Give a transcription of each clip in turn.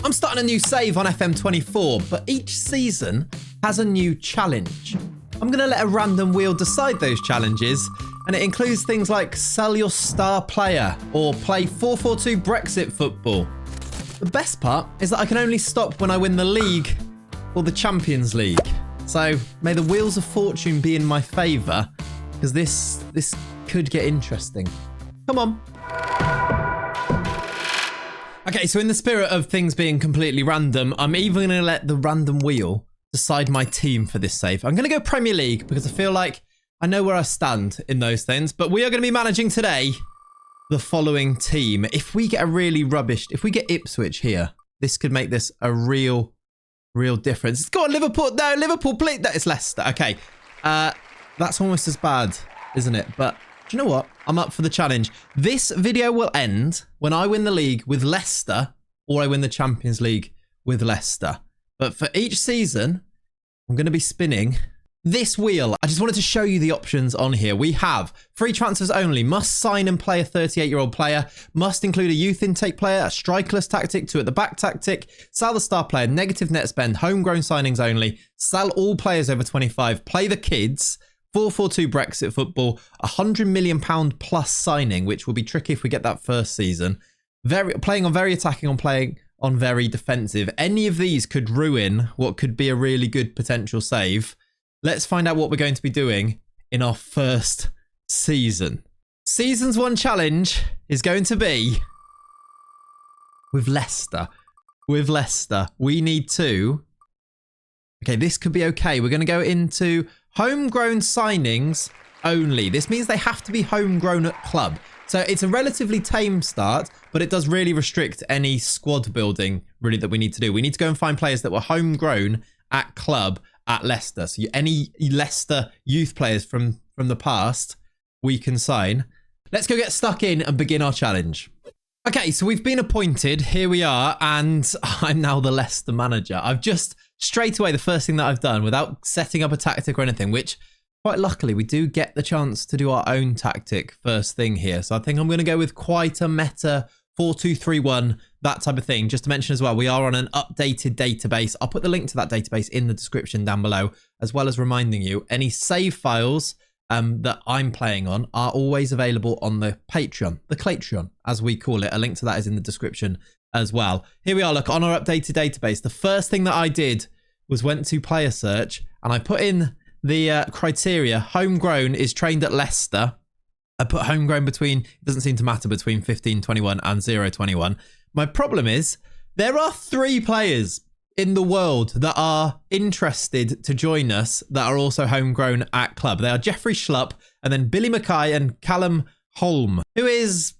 I'm starting a new save on FM24, but each season has a new challenge. I'm going to let a random wheel decide those challenges, and it includes things like sell your star player or play 4-4-2 Brexit football. The best part is that I can only stop when I win the league or the Champions League. So may the wheels of fortune be in my favour, because this could get interesting. Come on. Okay, so in the spirit of things being completely random, I'm even going to let the random wheel decide my team for this save. I'm going to go Premier League because I feel like I know where I stand in those things. But we are going to be managing today the following team. If we get if we get Ipswich here, this could make this a real difference. Go on, Liverpool. No, Liverpool, please. That is Leicester. Okay. That's almost as bad, isn't it? But do you know what? I'm up for the challenge. This video will end when I win the league with Leicester or I win the Champions League with Leicester. But for each season, I'm going to be spinning this wheel. I just wanted to show you the options on here. We have free transfers only, must sign and play a 38-year-old player, must include a youth intake player, a strikerless tactic, 2 at the back tactic, sell the star player, negative net spend, homegrown signings only, sell all players over 25, play the kids, 4-4-2 Brexit football, £100 million plus signing, which will be tricky if we get that first season. Playing on very attacking, playing on very defensive. Any of these could ruin what could be a really good potential save. Let's find out what we're going to be doing in our first season. Season's 1 challenge is going to be with Leicester. With Leicester, we need to... Okay, this could be okay. We're going to go into homegrown signings only. This means they have to be homegrown at club. So it's a relatively tame start, but it does really restrict any squad building really that we need to do. We need to go and find players that were homegrown at club at Leicester. So any Leicester youth players from the past, we can sign. Let's go get stuck in and begin our challenge. Okay, so we've been appointed. Here we are, and I'm now the Leicester manager. I've just straight away, the first thing that I've done without setting up a tactic or anything, which quite luckily we do get the chance to do our own tactic first thing here. So I think I'm going to go with quite a meta 4-2-3-1, that type of thing. Just to mention as well, we are on an updated database. I'll put the link to that database in the description down below, as well as reminding you any save files that I'm playing on are always available on the Patreon, the Clayts, as we call it. A link to that is in the description as well. Here we are, look, on our updated database. The first thing that I did was went to player search and I put in the criteria. Homegrown is trained at Leicester. I put homegrown between, it doesn't seem to matter, between 15-21 and 0-21. My problem is there are 3 players in the world that are interested to join us that are also homegrown at club. They are Jeffrey Schlupp and then Billy Mackay and Callum Holm, who is,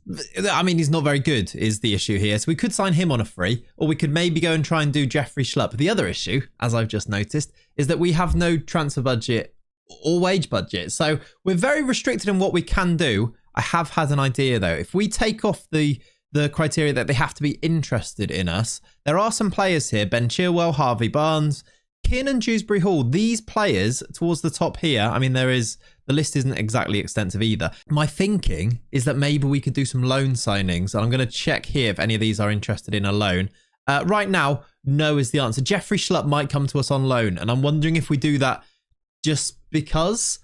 I mean, he's not very good is the issue here. So we could sign him on a free, or we could maybe go and try and do Jeffrey Schlupp. The other issue, as I've just noticed, is that we have no transfer budget or wage budget. So we're very restricted in what we can do. I have had an idea though. If we take off the criteria that they have to be interested in us, there are some players here: Ben Chilwell, Harvey Barnes, Keane and Dewsbury Hall. These players towards the top here, I mean, the list isn't exactly extensive either. My thinking is that maybe we could do some loan signings, and I'm going to check here if any of these are interested in a loan. Right now, no is the answer. Jeffrey Schlupp might come to us on loan, and I'm wondering if we do that just because.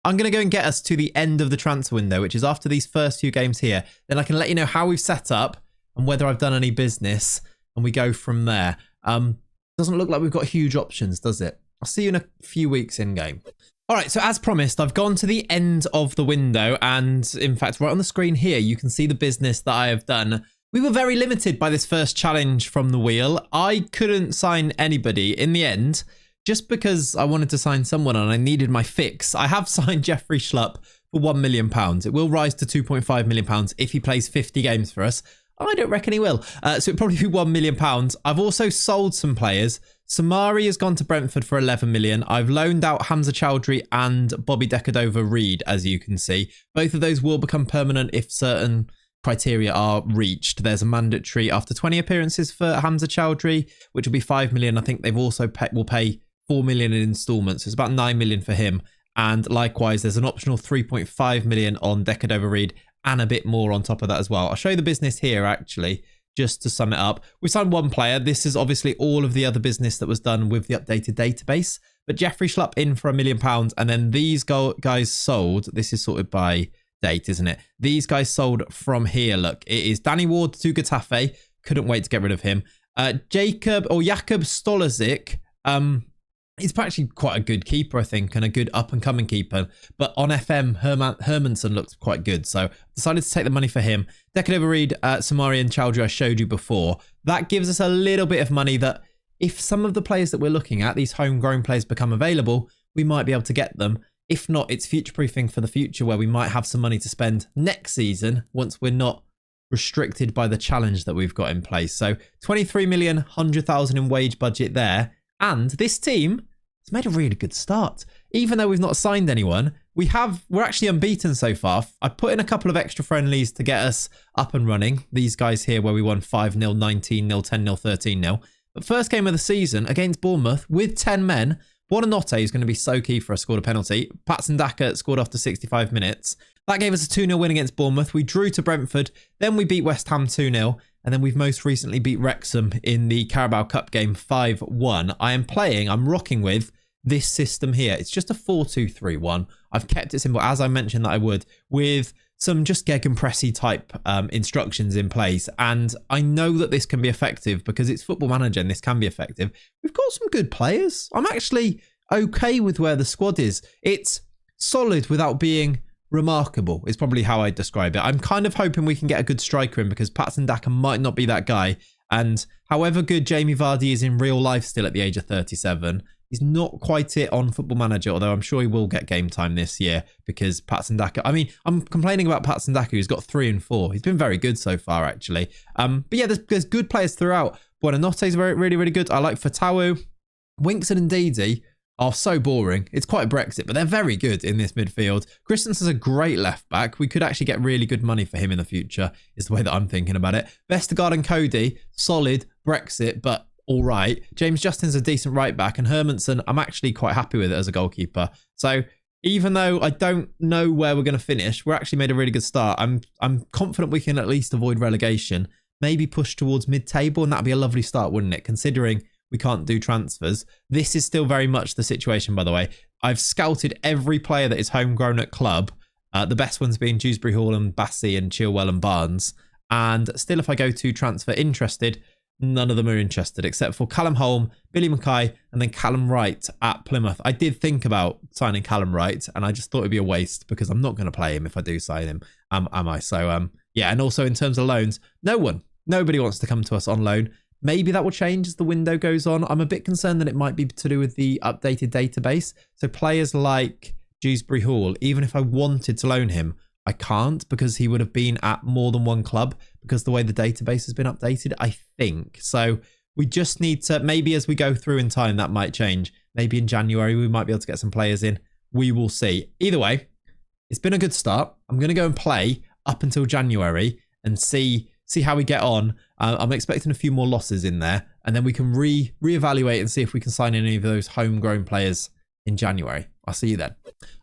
I'm going to go and get us to the end of the transfer window, which is after these first few games here. Then I can let you know how we've set up and whether I've done any business, and we go from there. Doesn't look like we've got huge options, does it? I'll see you in a few weeks in game. All right, so as promised, I've gone to the end of the window, and in fact, right on the screen here, you can see the business that I have done. We were very limited by this first challenge from the wheel. I couldn't sign anybody in the end, just because I wanted to sign someone and I needed my fix. I have signed Jeffrey Schlupp for £1 million. It will rise to £2.5 million if he plays 50 games for us. I don't reckon he will. So it'll probably be £1 million. I've also sold some players. Samari has gone to Brentford for 11 million. I've loaned out Hamza Chowdhury and Bobby Decordova-Reid, as you can see. Both of those will become permanent if certain criteria are reached. There's a mandatory after 20 appearances for Hamza Chowdhury, which will be 5 million. I think they've also will pay 4 million in installments. So it's about 9 million for him. And likewise, there's an optional 3.5 million on Decordova-Reid and a bit more on top of that as well. I'll show you the business here, actually. just to sum it up. We signed one player. This is obviously all of the other business that was done with the updated database. But Jeffrey Schlupp in for £1 million. And then these guys sold. This is sorted by date, isn't it? These guys sold from here. Look, it is Danny Ward to Getafe. Couldn't wait to get rid of him. Jakub Stolazic. He's actually quite a good keeper, I think, and a good up-and-coming keeper. But on FM, Hermanson looks quite good, so decided to take the money for him. Decadova Reed, Samari and Chowdhury I showed you before. That gives us a little bit of money that if some of the players that we're looking at, these homegrown players, become available, we might be able to get them. If not, it's future-proofing for the future where we might have some money to spend next season once we're not restricted by the challenge that we've got in place. So 23 million, 100,000 in wage budget there. And this team has made a really good start. Even though we've not signed anyone, we're actually unbeaten so far. I put in a couple of extra friendlies to get us up and running. These guys here where we won 5-0, 19-0, 10-0, 13-0. But first game of the season against Bournemouth with 10 men. Buonanotte is going to be so key for us, scored a penalty. Patson Daka scored after 65 minutes. That gave us a 2-0 win against Bournemouth. We drew to Brentford. Then we beat West Ham 2-0. And then we've most recently beat Wrexham in the Carabao Cup game 5-1. I'm rocking with this system here. It's just a 4-2-3-1. I've kept it simple, as I mentioned that I would, with some just gegenpressy type instructions in place. And I know that this can be effective because it's Football Manager and this can be effective. We've got some good players. I'm actually okay with where the squad is. It's solid without being remarkable is probably how I describe it. I'm kind of hoping we can get a good striker in because Patson Daka might not be that guy. And however good Jamie Vardy is in real life still at the age of 37, he's not quite it on Football Manager, although I'm sure he will get game time this year because Patson Daka, I'm complaining about Patson Daka, who's got 3 and 4. He's been very good so far, actually. But yeah, there's good players throughout. Buonanotte is really, really good. I like Fatawu. Winkson and Didi are so boring. It's quite Brexit, but they're very good in this midfield. Christensen's a great left back. We could actually get really good money for him in the future, is the way that I'm thinking about it. Vestergaard and Cody, solid Brexit, but all right. James Justin's a decent right back, and Hermanson, I'm actually quite happy with it as a goalkeeper. So even though I don't know where we're going to finish, we're actually made a really good start. I'm confident we can at least avoid relegation, maybe push towards mid-table, and that'd be a lovely start, wouldn't it? Considering we can't do transfers. This is still very much the situation, by the way. I've scouted every player that is homegrown at club. The best ones being Dewsbury Hall and Bassey and Chilwell and Barnes. And still, if I go to transfer interested, none of them are interested except for Callum Holm, Billy Mackay, and then Callum Wright at Plymouth. I did think about signing Callum Wright, and I just thought it'd be a waste because I'm not going to play him if I do sign him, am I? So, yeah, and also in terms of loans, nobody wants to come to us on loan. Maybe that will change as the window goes on. I'm a bit concerned that it might be to do with the updated database. So players like Dewsbury Hall, even if I wanted to loan him, I can't because he would have been at more than one club because the way the database has been updated, I think. So we just need to, maybe as we go through in time, that might change. Maybe in January, we might be able to get some players in. We will see. Either way, it's been a good start. I'm going to go and play up until January and see how we get on. I'm expecting a few more losses in there, and then we can reevaluate and see if we can sign any of those homegrown players in January. I'll see you then.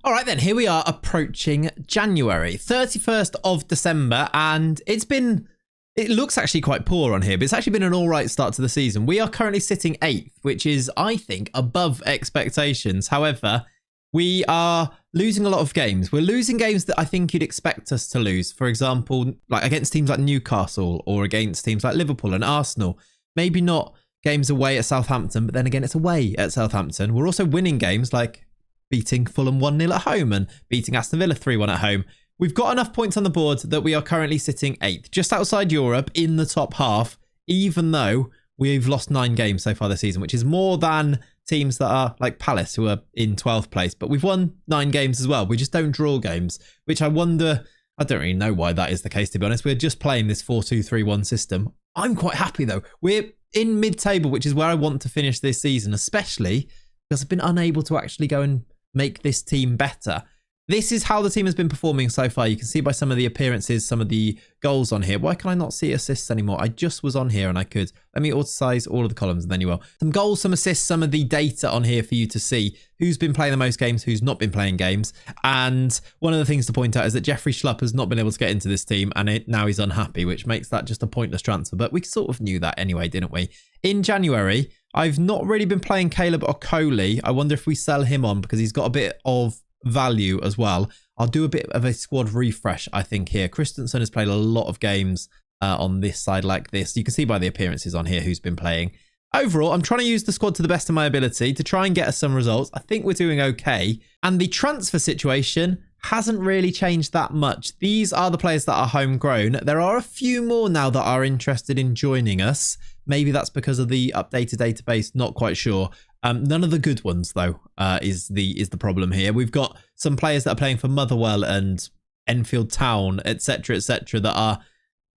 All right, then, here we are approaching January, 31st of December, and it looks actually quite poor on here, but it's actually been an all right start to the season. We are currently sitting 8th, which is, I think, above expectations. However, we are losing a lot of games. We're losing games that I think you'd expect us to lose. For example, like against teams like Newcastle or against teams like Liverpool and Arsenal. Maybe not games away at Southampton, but then again, it's away at Southampton. We're also winning games like beating Fulham 1-0 at home and beating Aston Villa 3-1 at home. We've got enough points on the board that we are currently sitting 8th, just outside Europe in the top half, even though we've lost 9 games so far this season, which is more than teams that are like Palace, who are in 12th place. But we've won 9 games as well. We just don't draw games, which I wonder, I don't really know why that is the case, to be honest. We're just playing this 4-2-3-1 system. I'm quite happy, though. We're in mid-table, which is where I want to finish this season, especially because I've been unable to actually go and make this team better. this is how the team has been performing so far. You can see by some of the appearances, some of the goals on here. Why can I not see assists anymore? I just was on here and I could. Let me auto-size all of the columns and then you will. Some goals, some assists, some of the data on here for you to see who's been playing the most games, who's not been playing games. And one of the things to point out is that Jeffrey Schlupp has not been able to get into this team and now he's unhappy, which makes that just a pointless transfer. But we sort of knew that anyway, didn't we? In January, I've not really been playing Caleb Okoli. I wonder if we sell him on because he's got a bit of value as well. I'll do a bit of a squad refresh, I think, here. Christensen has played a lot of games on this side like this. You can see by the appearances on here who's been playing. Overall, I'm trying to use the squad to the best of my ability to try and get us some results. I think we're doing okay. And the transfer situation hasn't really changed that much. These are the players that are homegrown. There are a few more now that are interested in joining us. Maybe that's because of the updated database, not quite sure. None of the good ones, though, is the problem here. We've got some players that are playing for Motherwell and Enfield Town, etc., that are,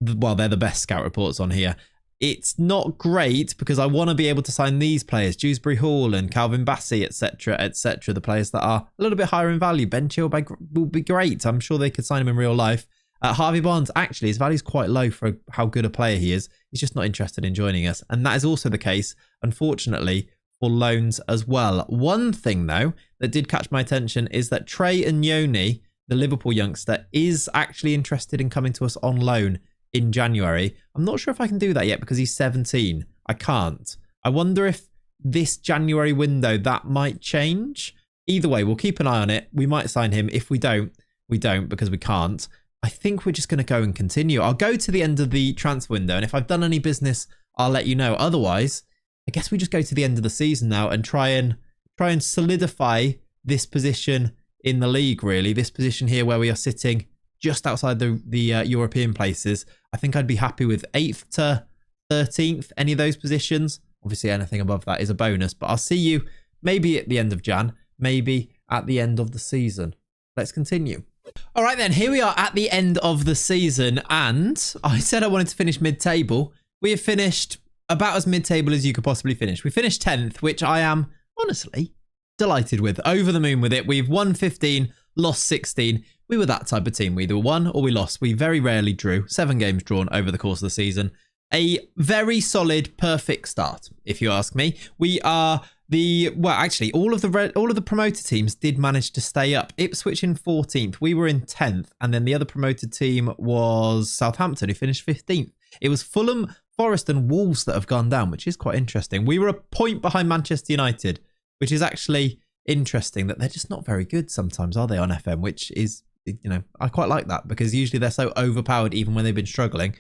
well, they're the best scout reports on here. It's not great because I want to be able to sign these players, Dewsbury Hall and Calvin Bassey, etc., the players that are a little bit higher in value. Ben Chilwell will be great. I'm sure they could sign him in real life. Harvey Barnes, actually, his value is quite low for how good a player he is. He's just not interested in joining us. And that is also the case, unfortunately, for loans as well. One thing, though, that did catch my attention is that Trey Nyoni, the Liverpool youngster, is actually interested in coming to us on loan in January. I'm not sure if I can do that yet because he's 17. I can't. I wonder if this January window that might change. Either way, we'll keep an eye on it. We might sign him. If we don't, we don't because we can't. I think we're just going to go and continue. I'll go to the end of the transfer window, and if I've done any business, I'll let you know. Otherwise, I guess we just go to the end of the season now and try and solidify this position in the league, really. This position here where we are sitting just outside the European places. I think I'd be happy with 8th to 13th, any of those positions. Obviously, anything above that is a bonus, but I'll see you maybe at the end of Jan, maybe at the end of the season. Let's continue. All right, then, here we are at the end of the season, and I said I wanted to finish mid-table. We have finished about as mid-table as you could possibly finish. We finished 10th, which I am, honestly, delighted with. Over the moon with it. We've won 15, lost 16. We were that type of team. We either won or we lost. We very rarely drew. 7 games drawn over the course of the season. A very solid, perfect start, if you ask me. We are actually, all of the promoted teams did manage to stay up. Ipswich in 14th. We were in 10th. And then the other promoted team was Southampton, who finished 15th. It was Fulham, Forest and Wolves that have gone down, which is quite interesting. We were a point behind Manchester United, which is actually interesting that they're just not very good sometimes, are they, on FM, which is, you know, I quite like that because usually they're so overpowered even when they've been struggling.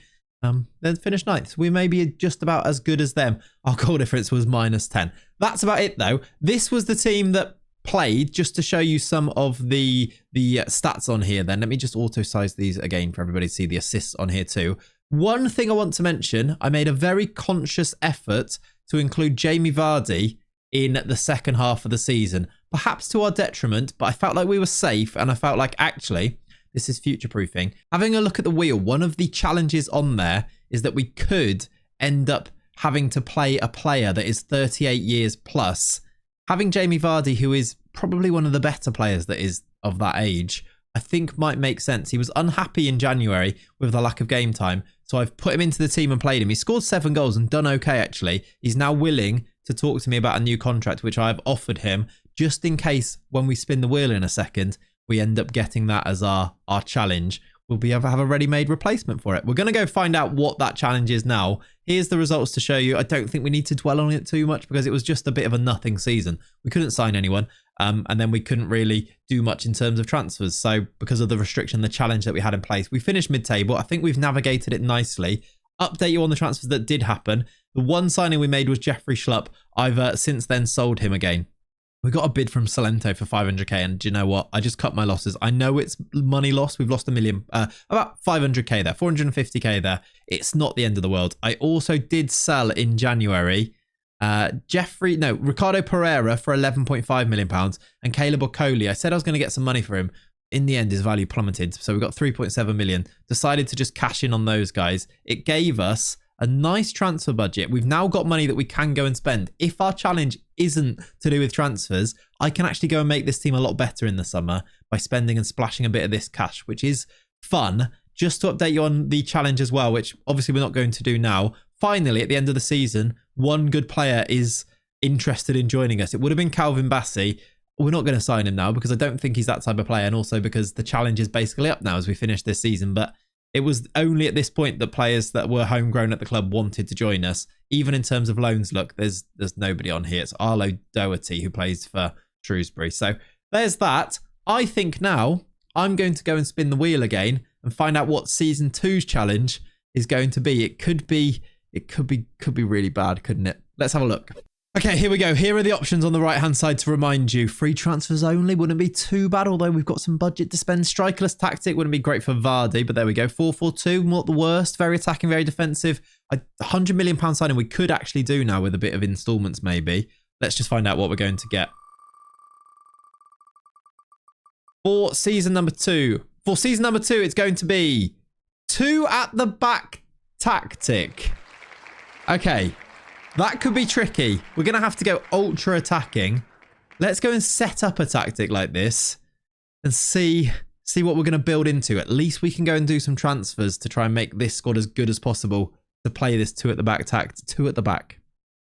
They finished 9th. So we may be just about as good as them. Our goal difference was -10. That's about it, though. This was the team that played, just to show you some of the stats on here. Then let me just auto-size these again for everybody to see the assists on here too. One thing I want to mention, I made a very conscious effort to include Jamie Vardy in the second half of the season. Perhaps to our detriment, but I felt like we were safe and I felt like actually this is future-proofing. Having a look at the wheel, one of the challenges on there is that we could end up having to play a player that is 38 years plus. Having Jamie Vardy, who is probably one of the better players that is of that age, I think might make sense. He was unhappy in January with the lack of game time, so I've put him into the team and played him. He scored 7 goals and done okay, actually. He's now willing to talk to me about a new contract, which I've offered him, just in case when we spin the wheel in a second, we end up getting that as our challenge. We'll be able to have a ready-made replacement for it. We're going to go find out what that challenge is now. Here's the results to show you. I don't think we need to dwell on it too much because it was just a bit of a nothing season. We couldn't sign anyone, and then we couldn't really do much in terms of transfers. So because of the restriction, the challenge that we had in place, we finished mid-table. I think we've navigated it nicely. Update you on the transfers that did happen. The one signing we made was Jeffrey Schlupp. I've since then sold him again. We got a bid from Salento for 500k, and do you know what? I just cut my losses. I know it's money lost. We've lost $1 million, about 500k there, 450k there. It's not the end of the world. I also did sell in January Ricardo Pereira for £11.5 million and Caleb Okoli. I said I was going to get some money for him. In the end, his value plummeted. So we got 3.7 million. Decided to just cash in on those guys. It gave us a nice transfer budget. We've now got money that we can go and spend. If our challenge isn't to do with transfers, I can actually go and make this team a lot better in the summer by spending and splashing a bit of this cash, which is fun. Just to update you on the challenge as well, which obviously we're not going to do now. Finally, at the end of the season, one good player is interested in joining us. It would have been Calvin Bassey. We're not going to sign him now because I don't think he's that type of player, and also because the challenge is basically up now as we finish this season. But it was only at this point that players that were homegrown at the club wanted to join us. Even in terms of loans, look, there's nobody on here. It's Arlo Doherty who plays for Shrewsbury. So there's that. I think now I'm going to go and spin the wheel again and find out what season 2's challenge is going to be. It could be really bad, couldn't it? Let's have a look. Okay, here we go. Here are the options on the right-hand side to remind you. Free transfers only wouldn't be too bad, although we've got some budget to spend. Strikerless tactic wouldn't be great for Vardy, but there we go. 4-4-2, not the worst. Very attacking, very defensive. £100 million signing we could actually do now with a bit of installments maybe. Let's just find out what we're going to get. For season number 2, it's going to be 2 at the back tactic. Okay. That could be tricky. We're going to have to go ultra attacking. Let's go and set up a tactic like this and see what we're going to build into. At least we can go and do some transfers to try and make this squad as good as possible to play this 2 at the back tact. 2 at the back.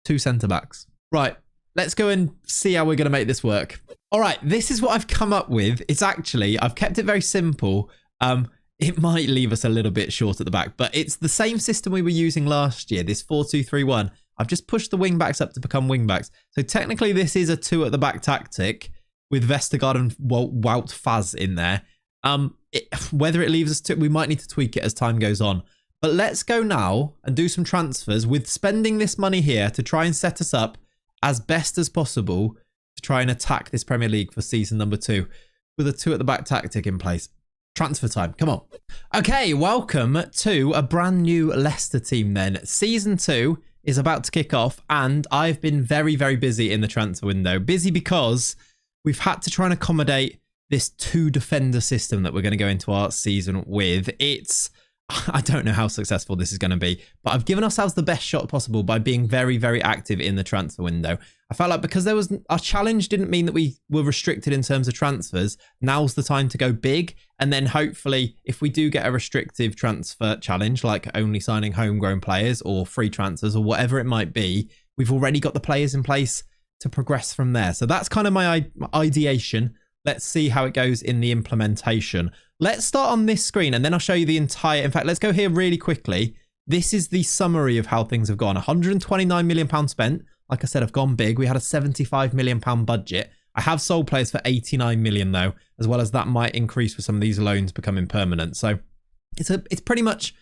2 centre backs. Right. Let's go and see how we're going to make this work. All right. This is what I've come up with. It's actually, I've kept it very simple. It might leave us a little bit short at the back, but it's the same system we were using last year, this 4-2-3-1. I've just pushed the wing backs up to become wing backs. So technically this is a 2 at the back tactic with Vestergaard and Wout Faz in there. Whether it leaves us to, we might need to tweak it as time goes on. But let's go now and do some transfers with spending this money here to try and set us up as best as possible to try and attack this Premier League for season number 2 with a 2 at the back tactic in place. Transfer time. Come on. Okay, welcome to a brand new Leicester team then. Season 2 is about to kick off, and I've been very, very busy in the transfer window. Busy because we've had to try and accommodate this 2 defender system that we're going to go into our season with. I don't know how successful this is going to be, but I've given ourselves the best shot possible by being very, very active in the transfer window. I felt like because our challenge didn't mean that we were restricted in terms of transfers, now's the time to go big. And then hopefully if we do get a restrictive transfer challenge, like only signing homegrown players or free transfers or whatever it might be, we've already got the players in place to progress from there. So that's kind of my ideation. Let's see how it goes in the implementation. Let's start on this screen and then I'll show you the entire... In fact, let's go here really quickly. This is the summary of how things have gone. £129 million spent. Like I said, I've gone big. We had a £75 million budget. I have sold players for £89 million though, as well as that might increase with some of these loans becoming permanent. So it's pretty much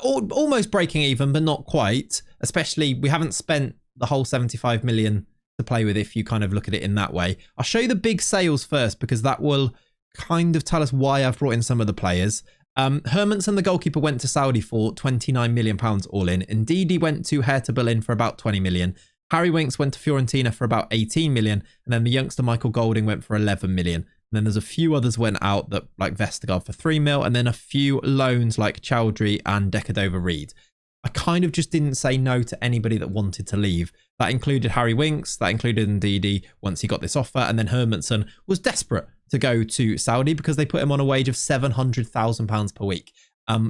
almost breaking even, but not quite. Especially we haven't spent the whole 75 million to play with if you kind of look at it in that way. I'll show you the big sales first because that will kind of tell us why I've brought in some of the players. Hermansen, the goalkeeper, went to Saudi for £29 million all in. Ndidi went to Hertha Berlin for about 20 million. Harry Winks went to Fiorentina for about 18 million. And then the youngster Michael Golding went for 11 million. And then there's a few others went out that like Vestergaard for 3 mil. And then a few loans like Chowdhury and Decadova Reed. I kind of just didn't say no to anybody that wanted to leave. That included Harry Winks. That included Ndidi once he got this offer. And then Hermansen was desperate to go to Saudi because they put him on a wage of £700,000 per week.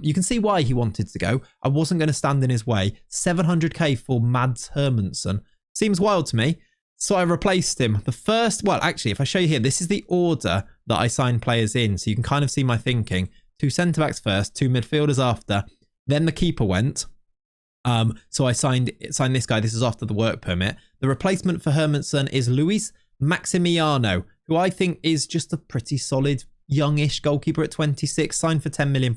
You can see why he wanted to go. I wasn't going to stand in his way. 700k for Mads Hermansen seems wild to me. So I replaced him. Actually, if I show you here, this is the order that I signed players in. So you can kind of see my thinking. 2 centre-backs first, 2 midfielders after. Then the keeper went. So I signed this guy. This is after the work permit. The replacement for Hermansen is Luis Maximiano, who I think is just a pretty solid youngish goalkeeper at 26, signed for £10 million.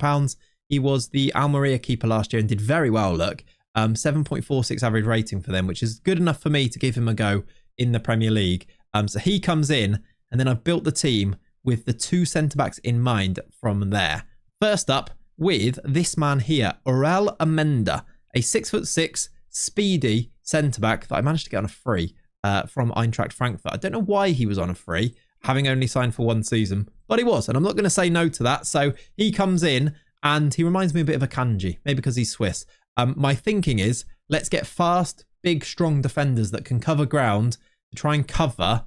He was the Almeria keeper last year and did very well, look. 7.46 average rating for them, which is good enough for me to give him a go in the Premier League. So he comes in, and then I've built the team with the 2 centre-backs in mind from there. First up, with this man here, Aurel Amenda, a 6'6", speedy centre-back that I managed to get on a free from Eintracht Frankfurt. I don't know why he was on a free, having only signed for 1 season, but he was, and I'm not going to say no to that. So he comes in, and he reminds me a bit of a Kanji, maybe because he's Swiss. My thinking is, let's get fast, big, strong defenders that can cover ground to try and cover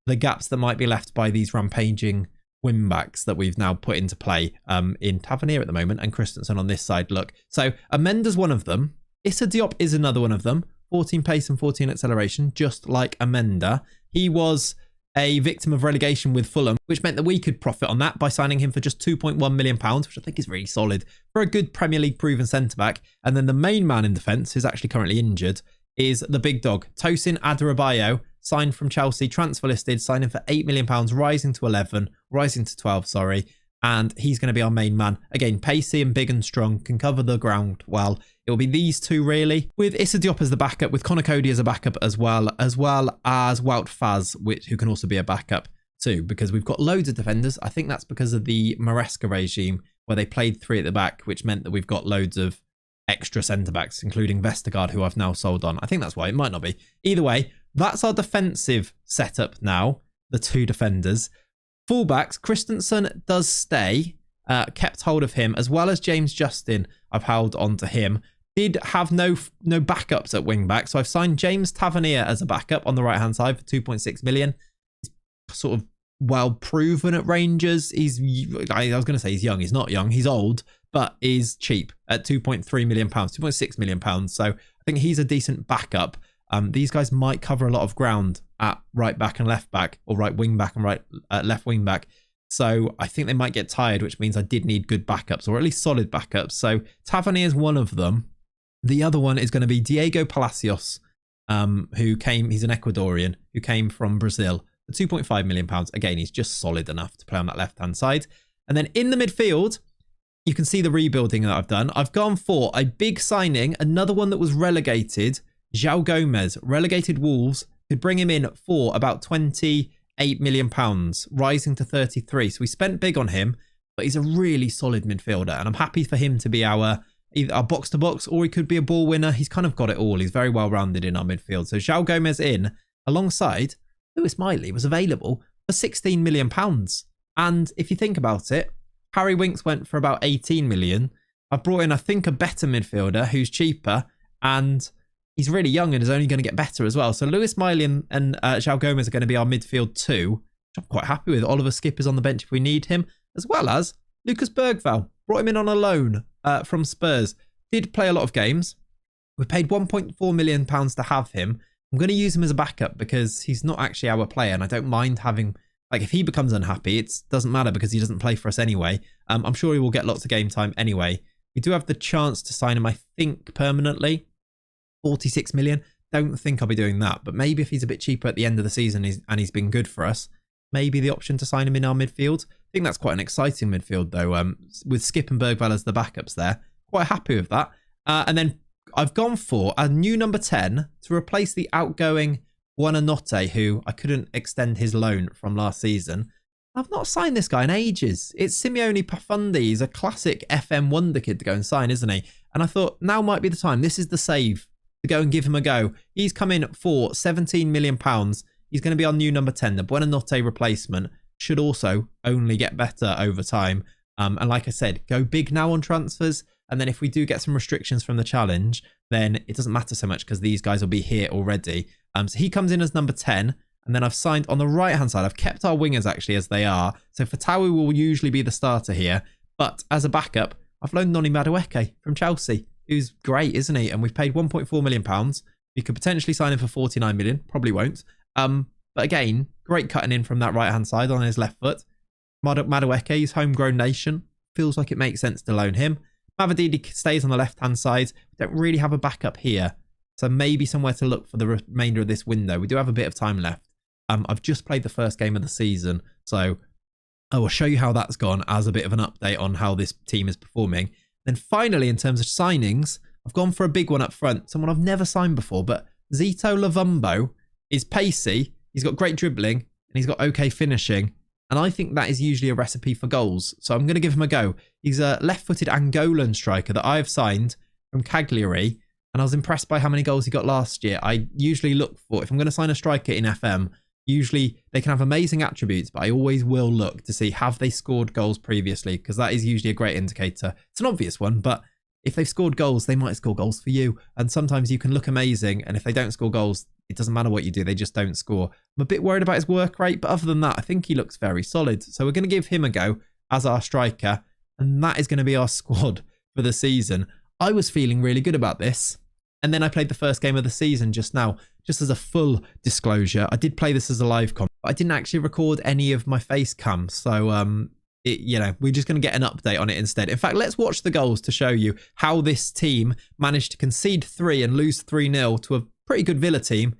the gaps that might be left by these rampaging wing-backs that we've now put into play in Tavernier at the moment and Christensen on this side. Look, so Amenda's one of them. Issa Diop is another one of them. 14 pace and 14 acceleration, just like Amenda. He was a victim of relegation with Fulham, which meant that we could profit on that by signing him for just £2.1 million, which I think is really solid for a good Premier League proven centre-back. And then the main man in defence, who's actually currently injured, is the big dog, Tosin Adarabioyo, signed from Chelsea, transfer listed, signing for £8 million, rising to 12, sorry. And he's going to be our main man. Again, pacey and big and strong, can cover the ground well. It will be these two really, with Issa Diop as the backup, with Conor Cody as a backup as well as Wout Faz, who can also be a backup too, because we've got loads of defenders. I think that's because of the Maresca regime, where they played three at the back, which meant that we've got loads of extra centre-backs, including Vestergaard, who I've now sold on. I think that's why. It might not be. Either way, that's our defensive setup now, the two defenders. Fullbacks, Christensen does stay, kept hold of him, as well as James Justin. I've held on to him. Did have no backups at wing back, so I've signed James Tavernier as a backup on the right hand side for 2.6 million. He's sort of well proven at Rangers. I was going to say he's young. He's not young. He's old, but is cheap at 2.3 million pounds, 2.6 million pounds. So I think he's a decent backup. These guys might cover a lot of ground at right back and left back, or right wing back and left wing back. So I think they might get tired, which means I did need good backups, or at least solid backups. So Tavernier is one of them. The other one is going to be Diego Palacios, he's an Ecuadorian, who came from Brazil for £2.5 million. Again, he's just solid enough to play on that left-hand side. And then in the midfield, you can see the rebuilding that I've done. I've gone for a big signing, another one that was relegated, João Gomez, relegated Wolves, could bring him in for about £28 million, rising to 33. So we spent big on him, but he's a really solid midfielder, and I'm happy for him to be either our box-to-box, or he could be a ball winner. He's kind of got it all. He's very well-rounded in our midfield. So João Gomez in, alongside Lewis Miley, was available for £16 million. And if you think about it, Harry Winks went for about 18 million. I've brought in, I think, a better midfielder who's cheaper, and he's really young and is only going to get better as well. So Lewis Miley and João Gomez are going to be our midfield too, which I'm quite happy with. Oliver Skip is on the bench if we need him, as well as Lucas Bergvall. Brought him in on a loan from Spurs. Did play a lot of games. We paid £1.4 million to have him. I'm going to use him as a backup because he's not actually our player, and I don't mind having, like, if he becomes unhappy, it doesn't matter because he doesn't play for us anyway. I'm sure he will get lots of game time anyway. We do have the chance to sign him, I think, permanently. 46 million. Don't think I'll be doing that, but maybe if he's a bit cheaper at the end of the season and he's been good for us, maybe the option to sign him in our midfield. I think that's quite an exciting midfield though, with Skip and Bergvall as the backups there. Quite happy with that. And then I've gone for a new number 10 to replace the outgoing Buonanotte, who I couldn't extend his loan from last season. I've not signed this guy in ages. It's Simeone Pafundi. He's a classic FM wonder kid to go and sign, isn't he? And I thought now might be the time. This is the save to go and give him a go. He's come in for £17 million. He's going to be our new number 10. The Buonanotte replacement should also only get better over time. And like I said, go big now on transfers. And then if we do get some restrictions from the challenge, then it doesn't matter so much because these guys will be here already. So he comes in as number 10. And then I've signed on the right-hand side. I've kept our wingers actually as they are. So Fatawi will usually be the starter here. But as a backup, I've loaned Noni Madueke from Chelsea, who's great, isn't he? And we've paid £1.4 million. We could potentially sign him for 49 million. Probably won't. But again, great cutting in from that right-hand side on his left foot. Madueke, he's homegrown nation. Feels like it makes sense to loan him. Mavadidi stays on the left-hand side. We don't really have a backup here. So maybe somewhere to look for the remainder of this window. We do have a bit of time left. I've just played the first game of the season. So I will show you how that's gone as a bit of an update on how this team is performing. Then finally, in terms of signings, I've gone for a big one up front. Someone I've never signed before, but Zito Lavumbo is pacey. He's got great dribbling and he's got okay finishing. And I think that is usually a recipe for goals. So I'm going to give him a go. He's a left-footed Angolan striker that I've signed from Cagliari. And I was impressed by how many goals he got last year. I usually look for, if I'm going to sign a striker in FM, usually they can have amazing attributes, but I always will look to see have they scored goals previously, because that is usually a great indicator. It's an obvious one, but if they've scored goals, they might score goals for you. And sometimes you can look amazing, and if they don't score goals, it doesn't matter what you do, they just don't score. I'm a bit worried about his work rate, but other than that, I think he looks very solid. So we're going to give him a go as our striker, and that is going to be our squad for the season. I was feeling really good about this, and then I played the first game of the season just now. Just as a full disclosure, I did play this as a live comp, but I didn't actually record any of my face cam, so we're just going to get an update on it instead. In fact, let's watch the goals to show you how this team managed to concede 3 and lose 3-0 to a pretty good Villa team,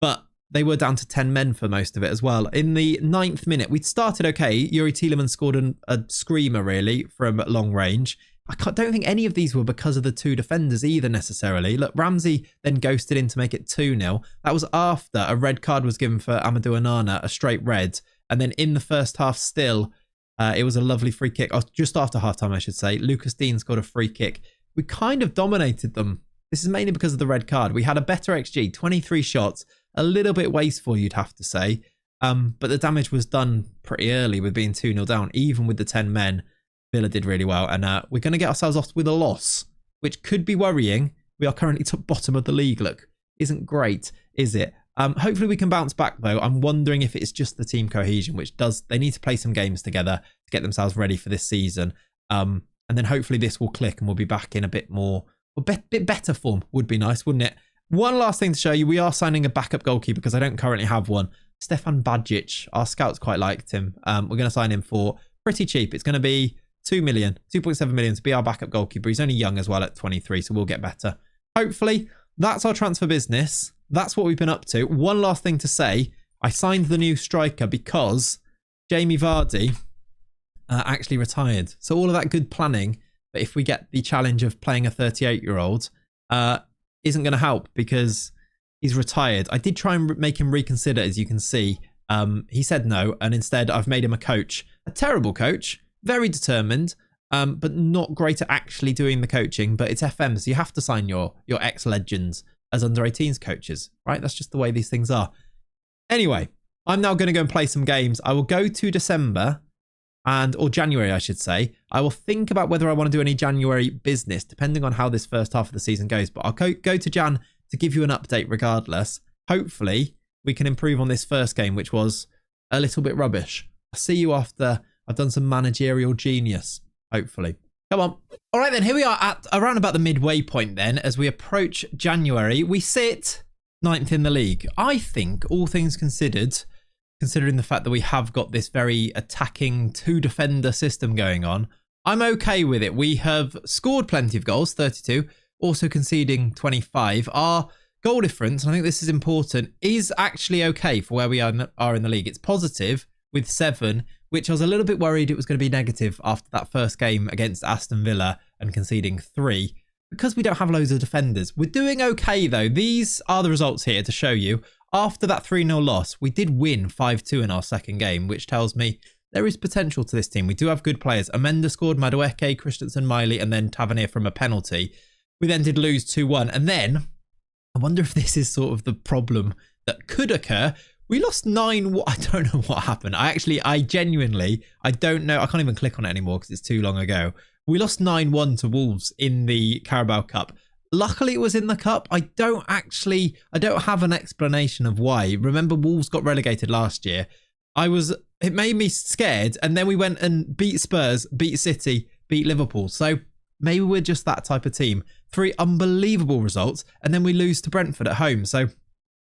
but they were down to 10 men for most of it as well. In the 9th minute, we'd started okay. Yuri Tielemans scored a screamer, really, from long range. I don't think any of these were because of the 2 defenders either, necessarily. Look, Ramsey then ghosted in to make it 2-0. That was after a red card was given for Amadou Onana, a straight red. And then in the first half still, it was a lovely free kick. Just after halftime, I should say. Lucas Dean scored a free kick. We kind of dominated them. This is mainly because of the red card. We had a better XG, 23 shots, a little bit wasteful, you'd have to say. But the damage was done pretty early with being 2-0 down. Even with the 10 men, Villa did really well. And we're going to get ourselves off with a loss, which could be worrying. We are currently top bottom of the league. Look, isn't great, is it? Hopefully we can bounce back, though. I'm wondering if it's just the team cohesion, which they need to play some games together to get themselves ready for this season. And then hopefully this will click and we'll be back in a bit more, bit better form. Would be nice, wouldn't it? One last thing to show you. We are signing a backup goalkeeper because I don't currently have one. Stefan Badjic. Our scouts quite liked him. We're going to sign him for pretty cheap. It's going to be 2.7 million to be our backup goalkeeper. He's only young as well at 23, so we'll get better. Hopefully, that's our transfer business. That's what we've been up to. One last thing to say. I signed the new striker because Jamie Vardy actually retired. So all of that good planning, but if we get the challenge of playing a 38-year-old, isn't going to help because he's retired. I did try and make him reconsider, as you can see. He said no, and instead I've made him a coach. A terrible coach, very determined, but not great at actually doing the coaching. But it's FM, so you have to sign your ex-legends as under-18s coaches, right? That's just the way these things are. Anyway, I'm now going to go and play some games. I will go to December, or January, I should say. I will think about whether I want to do any January business, depending on how this first half of the season goes. But I'll go to Jan to give you an update regardless. Hopefully, we can improve on this first game, which was a little bit rubbish. I'll see you after I've done some managerial genius, hopefully. Come on. All right, then, here we are at around about the midway point then. As we approach January, we sit 9th in the league. I think, all things considered, considering the fact that we have got this very attacking 2-defender system going on, I'm okay with it. We have scored plenty of goals, 32, also conceding 25. Our goal difference, and I think this is important, is actually okay for where we are in the league. It's positive with 7, which I was a little bit worried it was going to be negative after that first game against Aston Villa and conceding 3, because we don't have loads of defenders. We're doing okay, though. These are the results here to show you. After that 3-0 loss, we did win 5-2 in our second game, which tells me there is potential to this team. We do have good players. Amenda scored, Madueke, Christensen, Miley, and then Tavernier from a penalty. We then did lose 2-1. And then, I wonder if this is sort of the problem that could occur. We lost 9. I don't know what happened. I genuinely, I don't know. I can't even click on it anymore because it's too long ago. We lost 9-1 to Wolves in the Carabao Cup. Luckily, it was in the cup. I don't have an explanation of why. Remember, Wolves got relegated last year. It made me scared. And then we went and beat Spurs, beat City, beat Liverpool. So maybe we're just that type of team. 3 unbelievable results. And then we lose to Brentford at home. So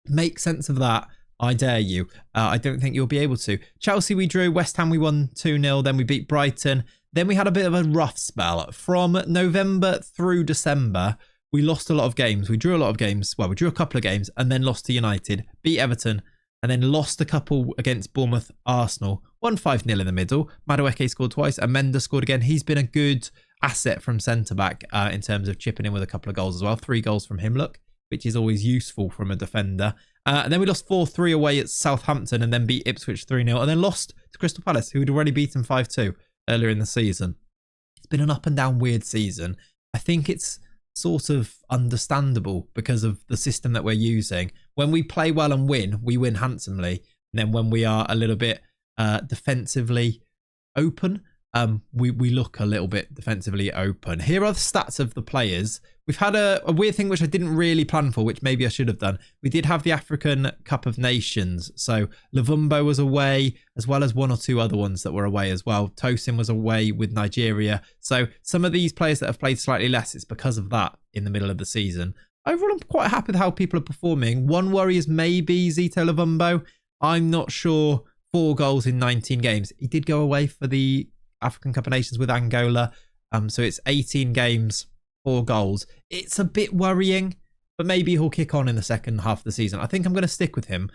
make sense of that. I dare you. I don't think you'll be able to. Chelsea, we drew. West Ham, we won 2-0. Then we beat Brighton. Then we had a bit of a rough spell. From November through December, we lost a lot of games. We drew a lot of games. Well, we drew a couple of games and then lost to United, beat Everton, and then lost a couple against Bournemouth, Arsenal. Won 5-0 in the middle. Madueke scored twice. Amenda scored again. He's been a good asset from centre-back in terms of chipping in with a couple of goals as well. 3 goals from him, look, which is always useful from a defender. And then we lost 4-3 away at Southampton and then beat Ipswich 3-0 and then lost to Crystal Palace, who had already beaten 5-2 earlier in the season. It's been an up and down weird season. I think it's sort of understandable because of the system that we're using. When we play well and win, we win handsomely. And then when we are a little bit defensively open, we look a little bit defensively open. Here are the stats of the players. We've had a weird thing which I didn't really plan for, which maybe I should have done. We did have the African Cup of Nations. So Luvumbo was away, as well as one or two other ones that were away as well. Tosin was away with Nigeria. So some of these players that have played slightly less, it's because of that in the middle of the season. Overall, I'm quite happy with how people are performing. One worry is maybe Zito Luvumbo. I'm not sure. 4 goals in 19 games. He did go away for the African Cup of Nations with Angola. So it's 18 games, 4 goals. It's a bit worrying, but maybe he'll kick on in the second half of the season. I think I'm going to stick with him,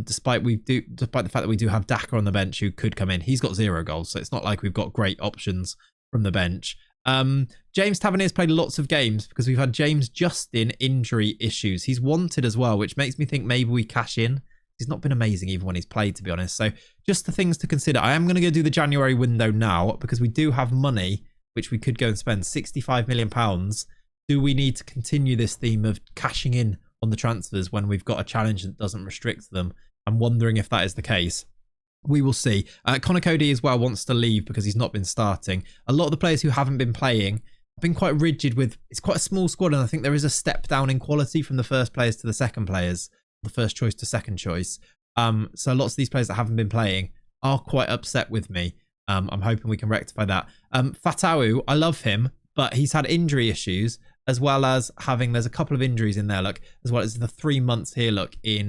despite the fact that we do have Daka on the bench who could come in. He's got 0 goals, so it's not like we've got great options from the bench. James Tavernier's played lots of games because we've had James Justin injury issues. He's wanted as well, which makes me think maybe we cash in. He's not been amazing even when he's played, to be honest. So just the things to consider. I am going to go do the January window now because we do have money, which we could go and spend £65 million. Do we need to continue this theme of cashing in on the transfers when we've got a challenge that doesn't restrict them? I'm wondering if that is the case. We will see. Connor Cody as well wants to leave because he's not been starting. A lot of the players who haven't been playing have been quite rigid with, it's quite a small squad, and I think there is a step down in quality from the first players to the second players. The first choice to second choice. So lots of these players that haven't been playing are quite upset with me. I'm hoping we can rectify that. Fatawu, I love him, but he's had injury issues as well as there's a couple of injuries in there, look, as well as the 3 months here, look, in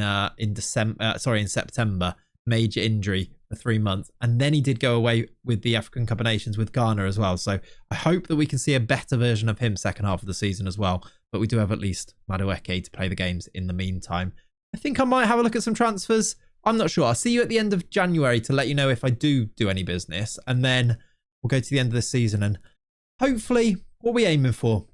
September, major injury for 3 months. And then he did go away with the African Cup of Nations with Ghana as well. So I hope that we can see a better version of him second half of the season as well. But we do have at least Madueke to play the games in the meantime. I think I might have a look at some transfers. I'm not sure. I'll see you at the end of January to let you know if I do any business. And then we'll go to the end of the season. And hopefully, what are we aiming for?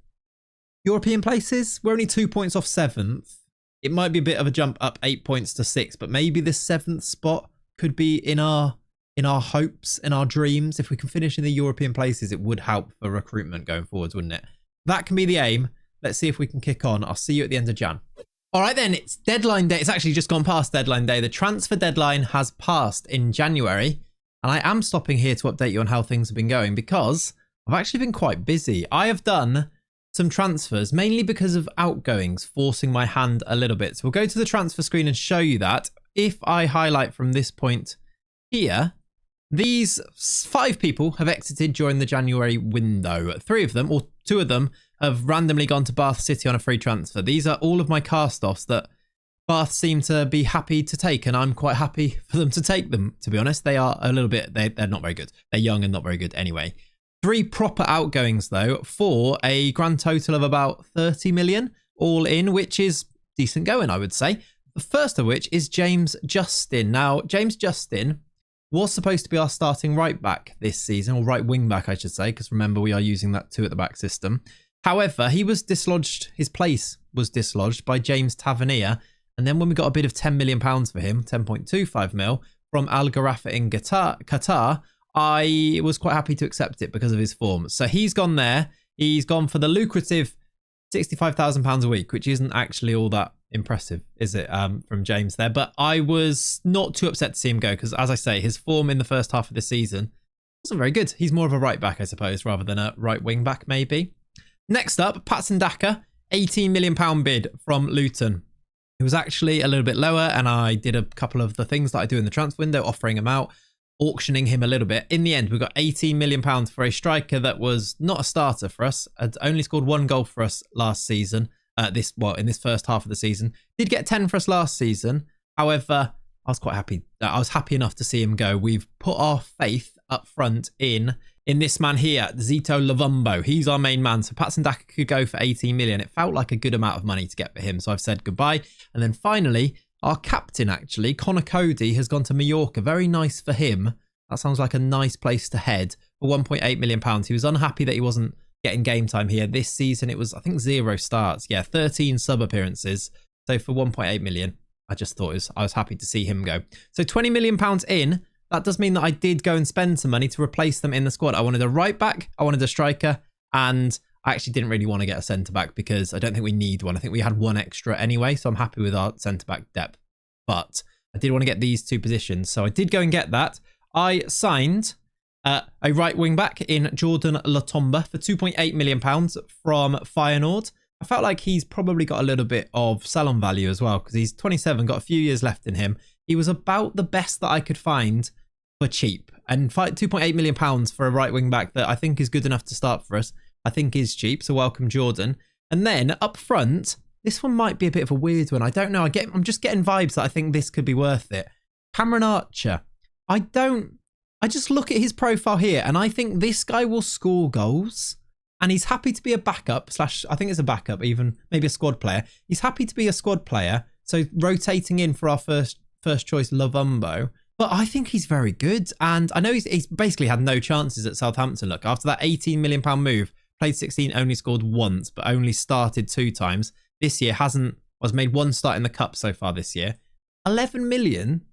European places? We're only 2 points off 7th. It might be a bit of a jump up 8 points to 6. But maybe this 7th spot could be in our hopes, in our dreams. If we can finish in the European places, it would help for recruitment going forwards, wouldn't it? That can be the aim. Let's see if we can kick on. I'll see you at the end of Jan. All right, then, it's deadline day. It's actually just gone past deadline day. The transfer deadline has passed in January. And I am stopping here to update you on how things have been going because I've actually been quite busy. I have done some transfers, mainly because of outgoings, forcing my hand a little bit. So we'll go to the transfer screen and show you that. If I highlight from this point here, these 5 people have exited during the January window. 3 of them, or 2 of them, have randomly gone to Bath City on a free transfer. These are all of my cast-offs that Bath seem to be happy to take, and I'm quite happy for them to take them, to be honest. They are a little bit, they're not very good. They're young and not very good anyway. 3 proper outgoings, though, for a grand total of about 30 million all in, which is decent going, I would say. The first of which is James Justin. Now, James Justin was supposed to be our starting right back this season, or right wing back, I should say, because remember, we are using that 2 at the back system. However, he was dislodged, his place was dislodged by James Tavernier. And then when we got a bid of £10 million for him, 10.25 mil, from Al Gharafa in Qatar, I was quite happy to accept it because of his form. So he's gone there. He's gone for the lucrative £65,000 a week, which isn't actually all that impressive, is it, from James there? But I was not too upset to see him go because, as I say, his form in the first half of the season wasn't very good. He's more of a right back, I suppose, rather than a right wing back, maybe. Next up, Patson Daka, £18 million bid from Luton. It was actually a little bit lower, and I did a couple of the things that I do in the transfer window, offering him out, auctioning him a little bit. In the end, we got £18 million for a striker that was not a starter for us, had only scored 1 goal for us last season, in this first half of the season. Did get 10 for us last season. However, I was quite happy. I was happy enough to see him go. We've put our faith up front in this man here, Zito Luvumbo. He's our main man. So Patson Daka could go for 18 million. It felt like a good amount of money to get for him. So I've said goodbye. And then finally, our captain, actually, Connor Cody, has gone to Mallorca. Very nice for him. That sounds like a nice place to head for £1.8 million. He was unhappy that he wasn't getting game time here. This season, it was, I think, 0 starts. Yeah, 13 sub appearances. So for £1.8 million, I just thought I was happy to see him go. So £20 million in. That does mean that I did go and spend some money to replace them in the squad. I wanted a right back, I wanted a striker, and I actually didn't really want to get a centre back because I don't think we need one. I think we had 1 extra anyway, so I'm happy with our centre back depth. But I did want to get these 2 positions, so I did go and get that. I signed A right wing back in Jordan Latomba for £2.8 million from Feyenoord. I felt like he's probably got a little bit of sell-on value as well because he's 27, got a few years left in him. He was about the best that I could find for cheap. And £2.8 million for a right wing back that I think is good enough to start for us, I think is cheap. So welcome, Jordan. And then up front, this one might be a bit of a weird one. I don't know. I'm just getting vibes that I think this could be worth it. Cameron Archer. I just look at his profile here and I think this guy will score goals. And he's happy to be a backup / I think it's a backup, even maybe a squad player. He's happy to be a squad player. So rotating in for our first choice Lovumbo. But I think he's very good. And I know he's basically had no chances at Southampton. Look, after that £18 million move, played 16, only scored once, but only started 2 times. This year has made 1 start in the cup so far this year. 11 million.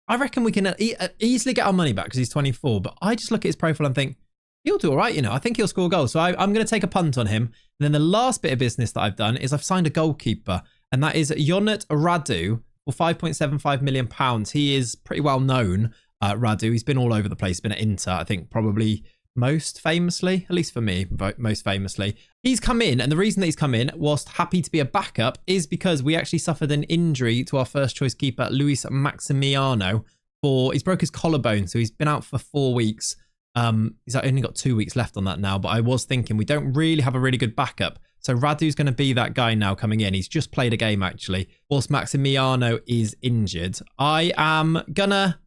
I reckon we can easily get our money back because he's 24. But I just look at his profile and think, he'll do all right, you know. I think he'll score goals. So I'm going to take a punt on him. And then the last bit of business that I've done is I've signed a goalkeeper. And that is Yonut Radu for £5.75 million. He is pretty well known, Radu. He's been all over the place. He's been at Inter, I think, probably most famously, at least for me, most famously. He's come in, and the reason that he's come in, whilst happy to be a backup, is because we actually suffered an injury to our first choice keeper, Luis Maximiano. He's broke his collarbone, so he's been out for 4 weeks. He's only got 2 weeks left on that now, but I was thinking we don't really have a really good backup. So Radu's going to be that guy now coming in. He's just played a game, actually, whilst Maximiano is injured. I am gonna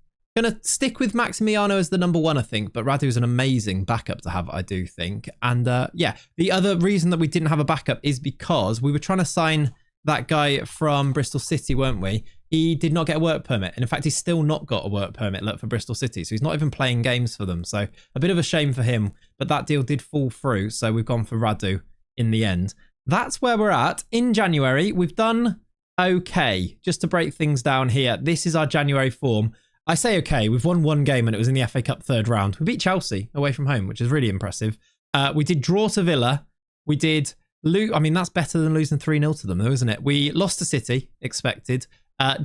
stick with Maximiano as the number 1, I think, but Radu is an amazing backup to have, I do think. And yeah, the other reason that we didn't have a backup is because we were trying to sign that guy from Bristol City, weren't we? He did not get a work permit. And in fact, he's still not got a work permit for Bristol City. So he's not even playing games for them. So a bit of a shame for him, but that deal did fall through. So we've gone for Radu in the end. That's where we're at. In January, we've done okay. Just to break things down here, this is our January form. I say okay, we've won 1 game and it was in the FA Cup 3rd round. We beat Chelsea away from home, which is really impressive. We did draw to Villa. We did lose. I mean, that's better than losing 3-0 to them, though, isn't it? We lost to City, expected.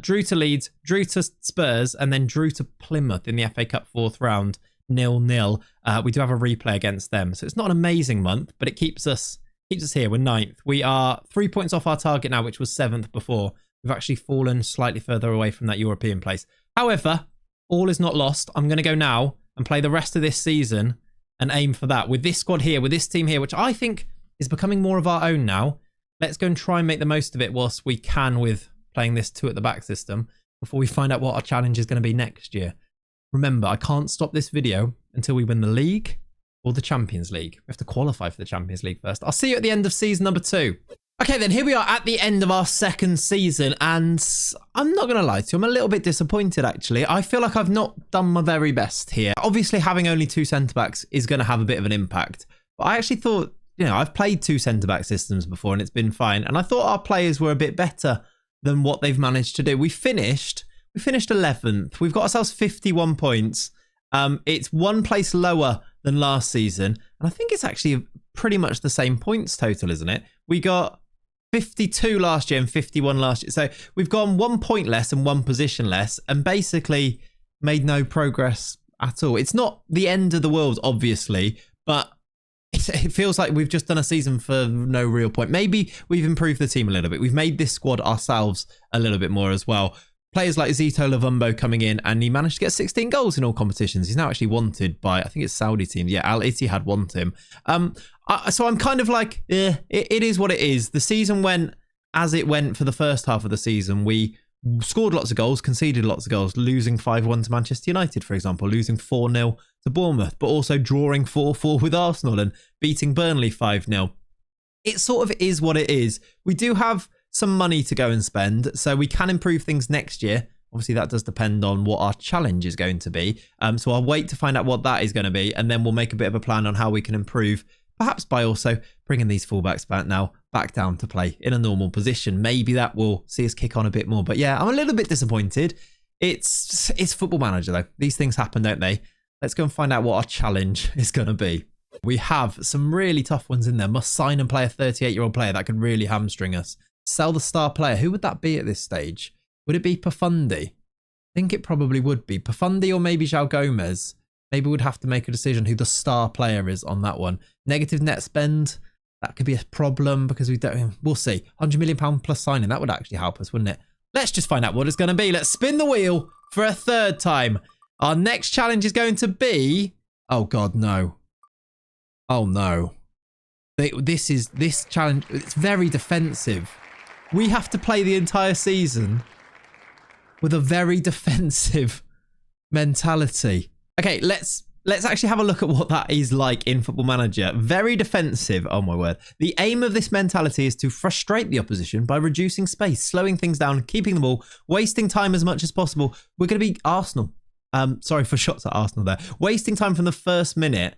Drew to Leeds, drew to Spurs, and then drew to Plymouth in the FA Cup 4th round, 0-0. We do have a replay against them. So it's not an amazing month, but it keeps us here. We're 9th. We are 3 points off our target now, which was 7th before. We've actually fallen slightly further away from that European place. However, all is not lost. I'm going to go now and play the rest of this season and aim for that with this squad here, with this team here, which I think is becoming more of our own now. Let's go and try and make the most of it whilst we can with playing this 2 at the back system before we find out what our challenge is going to be next year. Remember, I can't stop this video until we win the league or the Champions League. We have to qualify for the Champions League first. I'll see you at the end of season number 2. Okay, then here we are at the end of our 2nd season, and I'm not going to lie to you, I'm a little bit disappointed, actually. I feel like I've not done my very best here. Obviously, having only 2 centre-backs is going to have a bit of an impact, but I actually thought, you know, I've played 2 centre-back systems before, and it's been fine, and I thought our players were a bit better than what they've managed to do. We finished 11th. We've got ourselves 51 points. It's 1 place lower than last season, and I think it's actually pretty much the same points total, isn't it? We got 52 last year and 51 last year. So we've gone 1 point less and 1 position less and basically made no progress at all. It's not the end of the world, obviously, but it feels like we've just done a season for no real point. Maybe we've improved the team a little bit. We've made this squad ourselves a little bit more as well. Players like Zito Lovumbo coming in, and he managed to get 16 goals in all competitions. He's now actually wanted by, I think it's Saudi teams. Yeah, Al Ittihad want him. So I'm kind of like, it is what it is. The season went as it went for the first half of the season. We scored lots of goals, conceded lots of goals, losing 5-1 to Manchester United, for example, losing 4-0 to Bournemouth, but also drawing 4-4 with Arsenal and beating Burnley 5-0. It sort of is what it is. We do have some money to go and spend, so we can improve things next year. Obviously, that does depend on what our challenge is going to be. So I'll wait to find out what that is going to be, and then we'll make a bit of a plan on how we can improve, perhaps by also bringing these fullbacks back down to play in a normal position. Maybe that will see us kick on a bit more. But yeah, I'm a little bit disappointed. It's Football Manager, though. These things happen, don't they? Let's go and find out what our challenge is going to be. We have some really tough ones in there. Must sign and play a 38-year-old player. That could really hamstring us. Sell the star player. Who would that be at this stage? Would it be Pafundi? I think it probably would be. Pafundi or maybe João Gomez. maybe we'd have to make a decision who the star player is on that one. Negative net spend, that could be a problem because we'll see. £100 million plus signing, that would actually help us, wouldn't it? Let's just find out what it's going to be. Let's spin the wheel for a third time. Our next challenge is going to be... Oh, God, no. Oh, no. This challenge, it's very defensive. We have to play the entire season with a very defensive mentality. Okay, let's actually have a look at what that is like in Football Manager. Very defensive, oh my word. The aim of this mentality is to frustrate the opposition by reducing space, slowing things down, keeping the ball, wasting time as much as possible. We're going to be Arsenal. Sorry for shots at Arsenal there. Wasting time from the first minute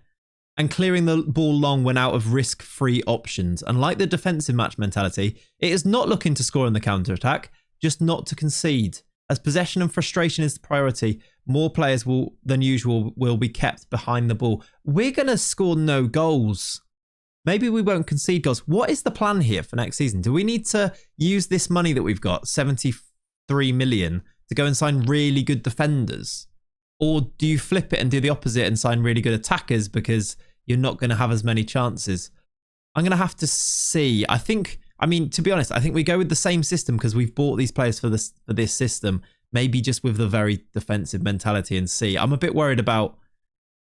and clearing the ball long when out of risk-free options. Unlike the defensive match mentality, it is not looking to score in the counter-attack, just not to concede. As possession and frustration is the priority, more players than usual will be kept behind the ball. We're going to score no goals. Maybe we won't concede goals. What is the plan here for next season? Do we need to use this money that we've got, 73 million, to go and sign really good defenders? Or do you flip it and do the opposite and sign really good attackers because you're not going to have as many chances? I'm going to have to see. I mean, to be honest, I think we go with the same system because we've bought these players for this system. Maybe just with the very defensive mentality and see. I'm a bit worried about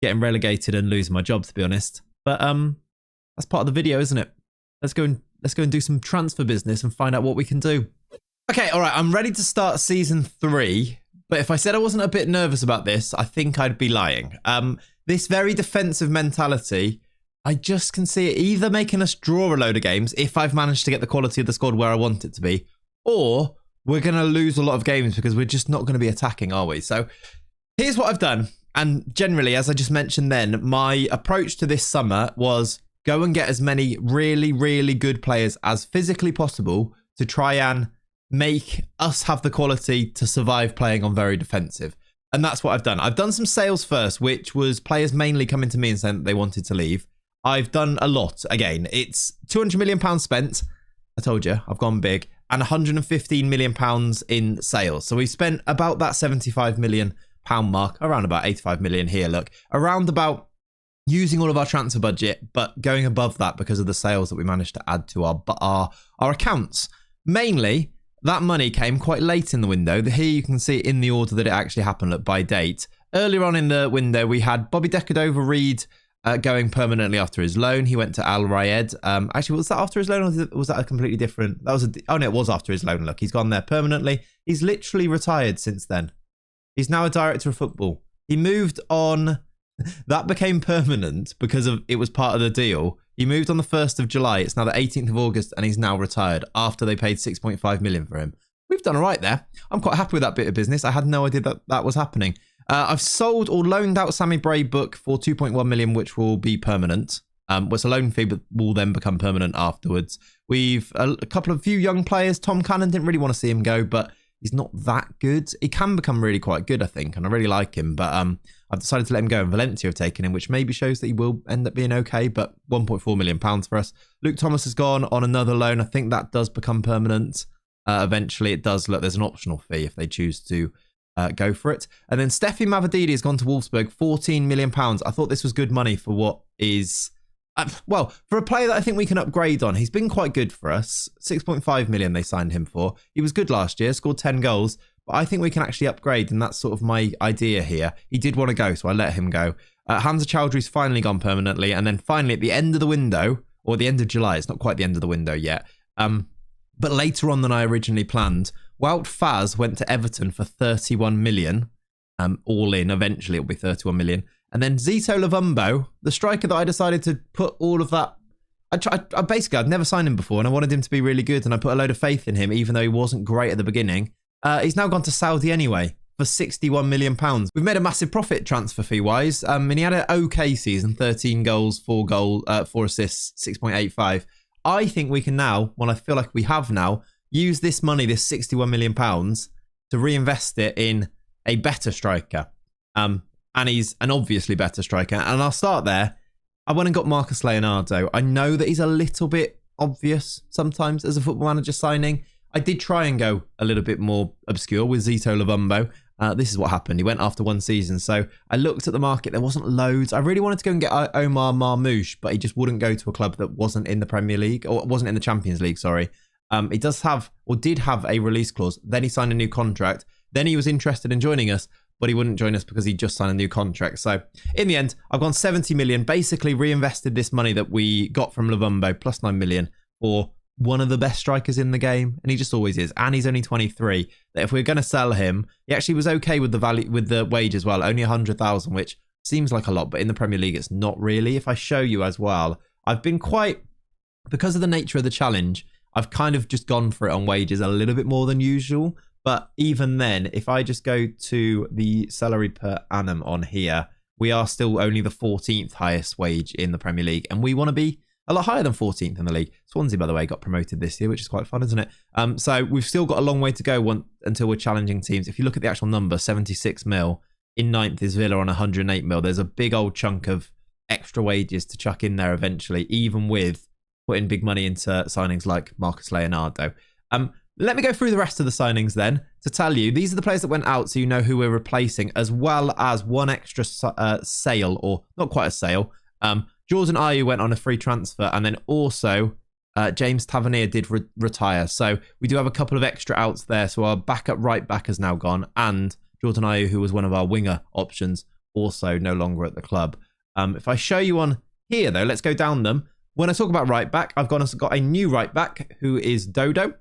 getting relegated and losing my job, to be honest. But that's part of the video, isn't it? Let's go and do some transfer business and find out what we can do. Okay, all right. I'm ready to start season 3. But if I said I wasn't a bit nervous about this, I think I'd be lying. This very defensive mentality, I just can see it either making us draw a load of games if I've managed to get the quality of the squad where I want it to be, or we're going to lose a lot of games because we're just not going to be attacking, are we? So here's what I've done. And generally, as I just mentioned then, my approach to this summer was go and get as many really, really good players as physically possible to try and make us have the quality to survive playing on very defensive. And that's what I've done. I've done some sales first, which was players mainly coming to me and saying that they wanted to leave. I've done a lot. Again, it's £200 million spent. I told you, I've gone big. And £115 million in sales. So we've spent about that £75 million mark, around about 85 million here, look. Around about using all of our transfer budget, but going above that because of the sales that we managed to add to our accounts. Mainly, that money came quite late in the window. Here you can see in the order that it actually happened, look, by date. Earlier on in the window, we had Bobby Decordova-Reid going permanently after his loan. He went to Al Rayed. Actually, was that after his loan or was that a completely different? That was oh no, it was after his loan. Look, he's gone there permanently. He's literally retired since then. He's now a director of football. He moved on. That became permanent because it was part of the deal. He moved on the 1st of July. It's now the 18th of August and he's now retired after they paid 6.5 million for him. We've done all right there. I'm quite happy with that bit of business. I had no idea that was happening. I've sold or loaned out Sammy Braybook for 2.1 million, which will be permanent. Was a loan fee, but will then become permanent afterwards. We've a few young players. Tom Cannon, didn't really want to see him go, but he's not that good. He can become really quite good, I think, and I really like him. But I've decided to let him go, and Valencia have taken him, which maybe shows that he will end up being okay. But £1.4 million for us. Luke Thomas has gone on another loan. I think that does become permanent. Eventually, it does. Look, there's an optional fee if they choose to go for it. And then Steffi Mavadidi has gone to Wolfsburg, £14 million. I thought this was good money for what is... well, for a player that I think we can upgrade on. He's been quite good for us. 6.5 million they signed him for. He was good last year, scored 10 goals. But I think we can actually upgrade, and that's sort of my idea here. He did want to go, so I let him go. Hamza Chowdhury's finally gone permanently. And then finally, at the end of the window, or the end of July, it's not quite the end of the window yet, but later on than I originally planned, Wout Faz went to Everton for 31 million, all in. Eventually, it'll be 31 million. And then Zito Luvumbo, the striker that I decided to put all of that... I'd never signed him before, and I wanted him to be really good, and I put a load of faith in him, even though he wasn't great at the beginning. He's now gone to Saudi anyway for £61 million. We've made a massive profit transfer fee-wise, and he had an okay season, 13 goals, 4 assists, 6.85. I think we can now, well, I feel like we have now, use this money, this £61 million, to reinvest it in a better striker. And he's an obviously better striker. And I'll start there. I went and got Marcus Leonardo. I know that he's a little bit obvious sometimes as a Football Manager signing. I did try and go a little bit more obscure with Zito Luvumbo. This is what happened. He went after one season. So I looked at the market. There wasn't loads. I really wanted to go and get Omar Marmoush, but he just wouldn't go to a club that wasn't in the Premier League, or wasn't in the Champions League, sorry. He does have, or did have, a release clause. Then he signed a new contract. Then he was interested in joining us, but he wouldn't join us because he just signed a new contract. So in the end, I've gone 70 million, basically reinvested this money that we got from Luvumbo, plus 9 million, for one of the best strikers in the game, and he just always is. And he's only 23. That if we're going to sell him, he actually was okay with the value, with the wage as well, only 100,000, which seems like a lot, but in the Premier League, it's not really. If I show you as well, I've been quite, because of the nature of the challenge, I've kind of just gone for it on wages a little bit more than usual. But even then, if I just go to the salary per annum on here, we are still only the 14th highest wage in the Premier League, and we want to be a lot higher than 14th in the league. Swansea, by the way, got promoted this year, which is quite fun, isn't it? So we've still got a long way to go until we're challenging teams. If you look at the actual number, 76 mil. In 9th is Villa on 108 mil. There's a big old chunk of extra wages to chuck in there eventually, even with putting big money into signings like Marcus Leonardo. Let me go through the rest of the signings then to tell you. These are the players that went out, so you know who we're replacing, as well as one extra sale, or not quite a sale. Jordan Ayew went on a free transfer, and then also James Tavernier did retire. So we do have a couple of extra outs there. So our backup right back has now gone, and Jordan Ayew, who was one of our winger options, also no longer at the club. If I show you on here, though, let's go down them. When I talk about right back, I've got a new right back who is Dodo.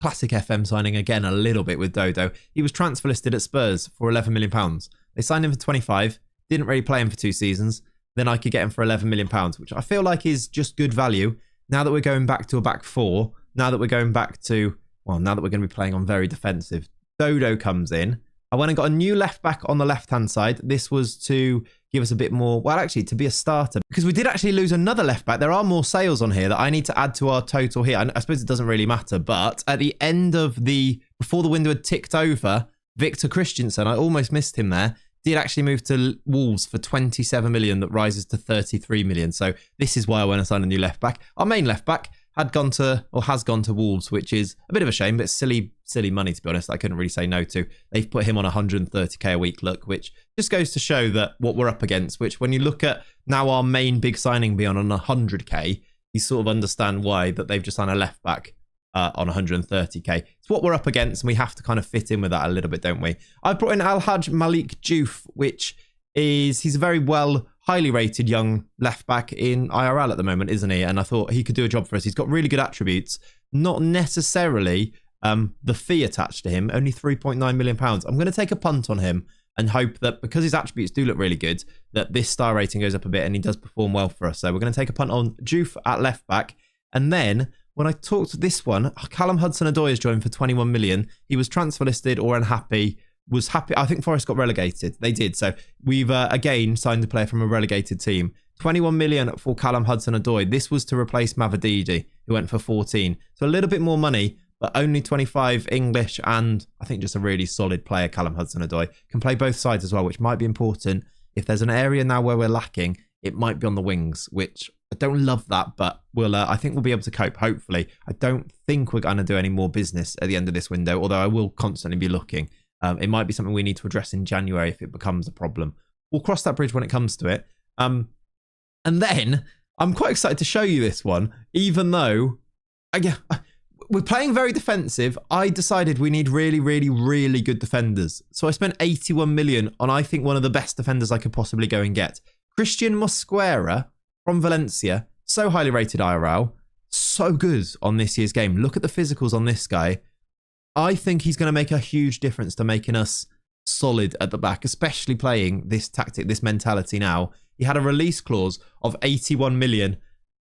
Classic FM signing again a little bit with Dodo. He was transfer listed at Spurs for £11 million. They signed him for 25, didn't really play him for 2 seasons. Then I could get him for £11 million, which I feel like is just good value. Now that we're going back to a back 4, now that we're going back to, well, now that we're going to be playing on very defensive, Dodo comes in. I went and got a new left back on the left-hand side. This was to give us a bit more, well, actually, to be a starter, because we did actually lose another left back. There are more sales on here that I need to add to our total here. I suppose it doesn't really matter, but at the end of before the window had ticked over, Victor Christensen, I almost missed him there, did actually move to Wolves for 27 million. That rises to 33 million. So this is why I went and signed a new left back. Our main left back has gone to Wolves, which is a bit of a shame, but silly money, to be honest. I couldn't really say no to. They've put him on 130k a week, look, which just goes to show that what we're up against, which when you look at now our main big signing being on 100k, you sort of understand why that they've just signed a left back on 130k. It's what we're up against, and we have to kind of fit in with that a little bit, don't we? I've brought in Alhaj Malik Diouf, which is, he's a very highly rated young left back in IRL at the moment, isn't he? And I thought he could do a job for us. He's got really good attributes, not necessarily the fee attached to him, only £3.9 million. I'm going to take a punt on him and hope that because his attributes do look really good, that this star rating goes up a bit and he does perform well for us. So we're going to take a punt on Diouf at left back. And then when I talked to this one, Callum Hudson-Odoi has joined for 21 million. He was transfer listed or unhappy. Was happy. I think Forest got relegated. They did. So we've again signed a player from a relegated team. 21 million for Callum Hudson-Odoi. This was to replace Mavididi, who went for 14. So a little bit more money, but only 25 English, and I think just a really solid player. Callum Hudson-Odoi can play both sides as well, which might be important. If there's an area now where we're lacking, it might be on the wings, which I don't love that, but I think we'll be able to cope, hopefully. I don't think we're going to do any more business at the end of this window, although I will constantly be looking. It might be something we need to address in January if it becomes a problem. We'll cross that bridge when it comes to it. And then I'm quite excited to show you this one, even though we're playing very defensive. I decided we need really, really, really good defenders. So I spent 81 million on, I think, one of the best defenders I could possibly go and get. Christian Mosquera from Valencia, so highly rated IRL, so good on this year's game. Look at the physicals on this guy. I think he's going to make a huge difference to making us solid at the back, especially playing this tactic, this mentality now. He had a release clause of 81 million,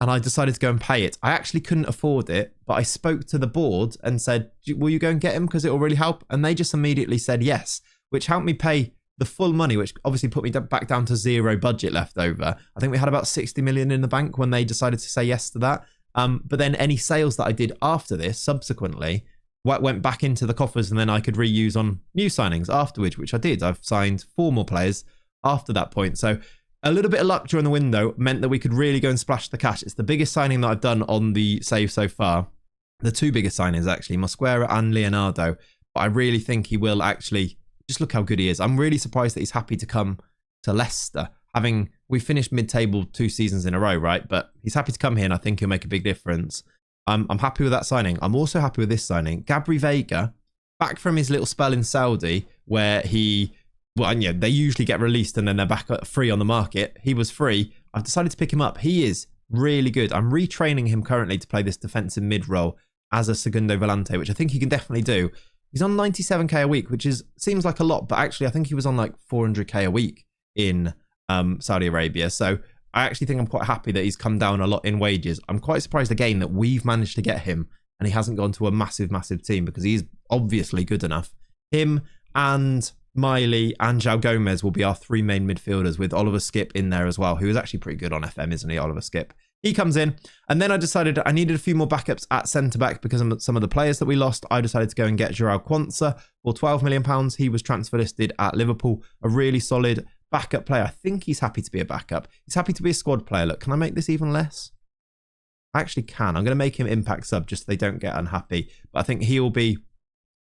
and I decided to go and pay it. I actually couldn't afford it, but I spoke to the board and said, will you go and get him because it will really help? And they just immediately said yes, which helped me pay the full money, which obviously put me back down to zero budget left over. I think we had about 60 million in the bank when they decided to say yes to that. But then any sales that I did after this, subsequently, went back into the coffers, and then I could reuse on new signings afterwards, which I did. I've signed 4 more players after that point. So a little bit of luck during the window meant that we could really go and splash the cash. It's the biggest signing that I've done on the save so far. the two biggest signings, actually, Mosquera and Leonardo. But I really think he will actually, just look how good he is. I'm really surprised that he's happy to come to Leicester. We finished mid-table 2 seasons in a row, right? But he's happy to come here, and I think he'll make a big difference. I'm happy with that signing. I'm also happy with this signing. Gabri Veiga, back from his little spell in Saudi, where they usually get released and then they're back free on the market. He was free. I've decided to pick him up. He is really good. I'm retraining him currently to play this defensive mid role as a segundo volante, which I think he can definitely do. He's on 97k a week, which seems like a lot, but actually I think he was on like 400k a week in Saudi Arabia. So I actually think I'm quite happy that he's come down a lot in wages. I'm quite surprised again that we've managed to get him and he hasn't gone to a massive, massive team, because he's obviously good enough. Him and Miley and João Gomez will be our 3 main midfielders, with Oliver Skip in there as well, who is actually pretty good on FM, isn't he, Oliver Skip? He comes in, and then I decided I needed a few more backups at centre-back because of some of the players that we lost. I decided to go and get João Quansah for £12 million. He was transfer listed at Liverpool, a really solid backup player. I think he's happy to be a backup. He's happy to be a squad player. Look, can I make this even less? I actually can. I'm going to make him impact sub just so they don't get unhappy. But I think he will be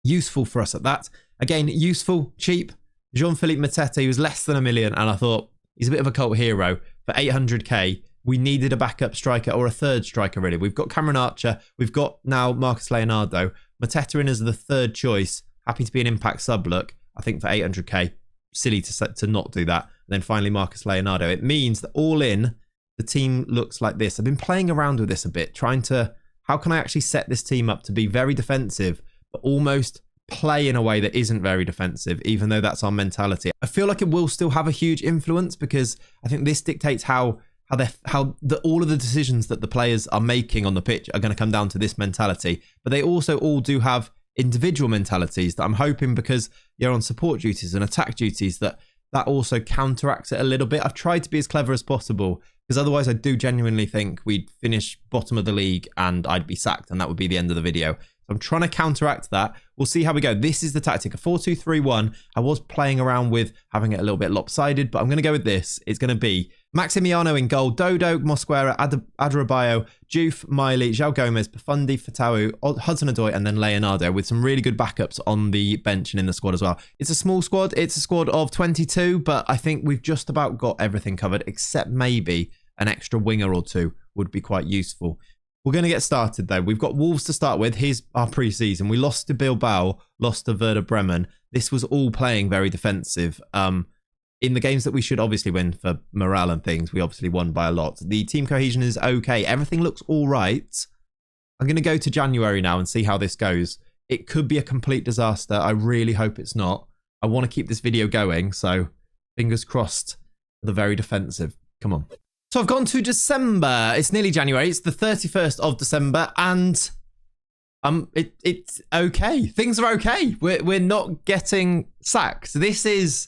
useful for us at that. Again, useful, cheap. Jean-Philippe Matete, he was less than $1 million, and I thought he's a bit of a cult hero. For 800k, we needed a backup striker, or a third striker, really. We've got Cameron Archer. We've got now Marcus Leonardo. Mateta in as the third choice. Happy to be an impact sub, look. I think for 800k, silly to not do that. And then finally, Marcus Leonardo. It means that all in, the team looks like this. I've been playing around with this a bit, trying to, how can I actually set this team up to be very defensive, but almost play in a way that isn't very defensive, even though that's our mentality. I feel like it will still have a huge influence, because I think this dictates how all of the decisions that the players are making on the pitch are going to come down to this mentality. But they also all do have individual mentalities that I'm hoping, because you're on support duties and attack duties, that also counteracts it a little bit. I've tried to be as clever as possible, because otherwise I do genuinely think we'd finish bottom of the league and I'd be sacked, and that would be the end of the video. So I'm trying to counteract that. We'll see how we go. This is the tactic, a 4-2-3-1. I was playing around with having it a little bit lopsided, but I'm going to go with this. It's going to be Maximiano in goal, Dodo, Mosquera, Adarabioyo, Juve, Miley, João Gomez, Profundi, Fatau, Hudson-Odoi, and then Leonardo, with some really good backups on the bench and in the squad as well. It's a small squad. It's a squad of 22, but I think we've just about got everything covered, except maybe an extra winger or two would be quite useful. We're going to get started, though. We've got Wolves to start with. Here's our pre-season. We lost to Bilbao, lost to Werder Bremen. This was all playing very defensive. In the games that we should obviously win for morale and things, we obviously won by a lot. The team cohesion is okay. Everything looks all right. I'm going to go to January now and see how this goes. It could be a complete disaster. I really hope it's not. I want to keep this video going, so fingers crossed for the very defensive. Come on. So I've gone to December. It's nearly January. It's the 31st of December, and it's okay. Things are okay. We're not getting sacked. This is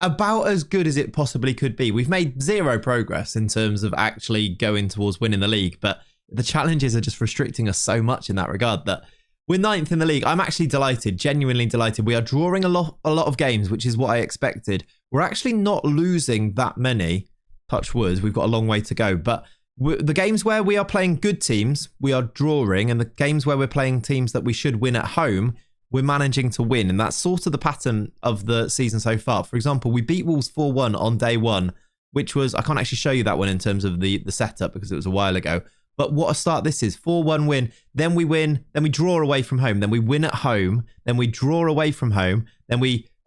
about as good as it possibly could be. We've made zero progress in terms of actually going towards winning the league, but the challenges are just restricting us so much in that regard that we're 9th in the league. I'm actually delighted, genuinely delighted. We are drawing a lot of games, which is what I expected. We're actually not losing that many. Touch wood, we've got a long way to go. But the games where we are playing good teams, we are drawing. And the games where we're playing teams that we should win at home, we're managing to win. And that's sort of the pattern of the season so far. For example, we beat Wolves 4-1 on day one, which was, I can't actually show you that one in terms of the setup because it was a while ago. But what a start this is. 4-1 win. Then we win. Then we draw away from home. Then we win at home. Then we draw away from home. Then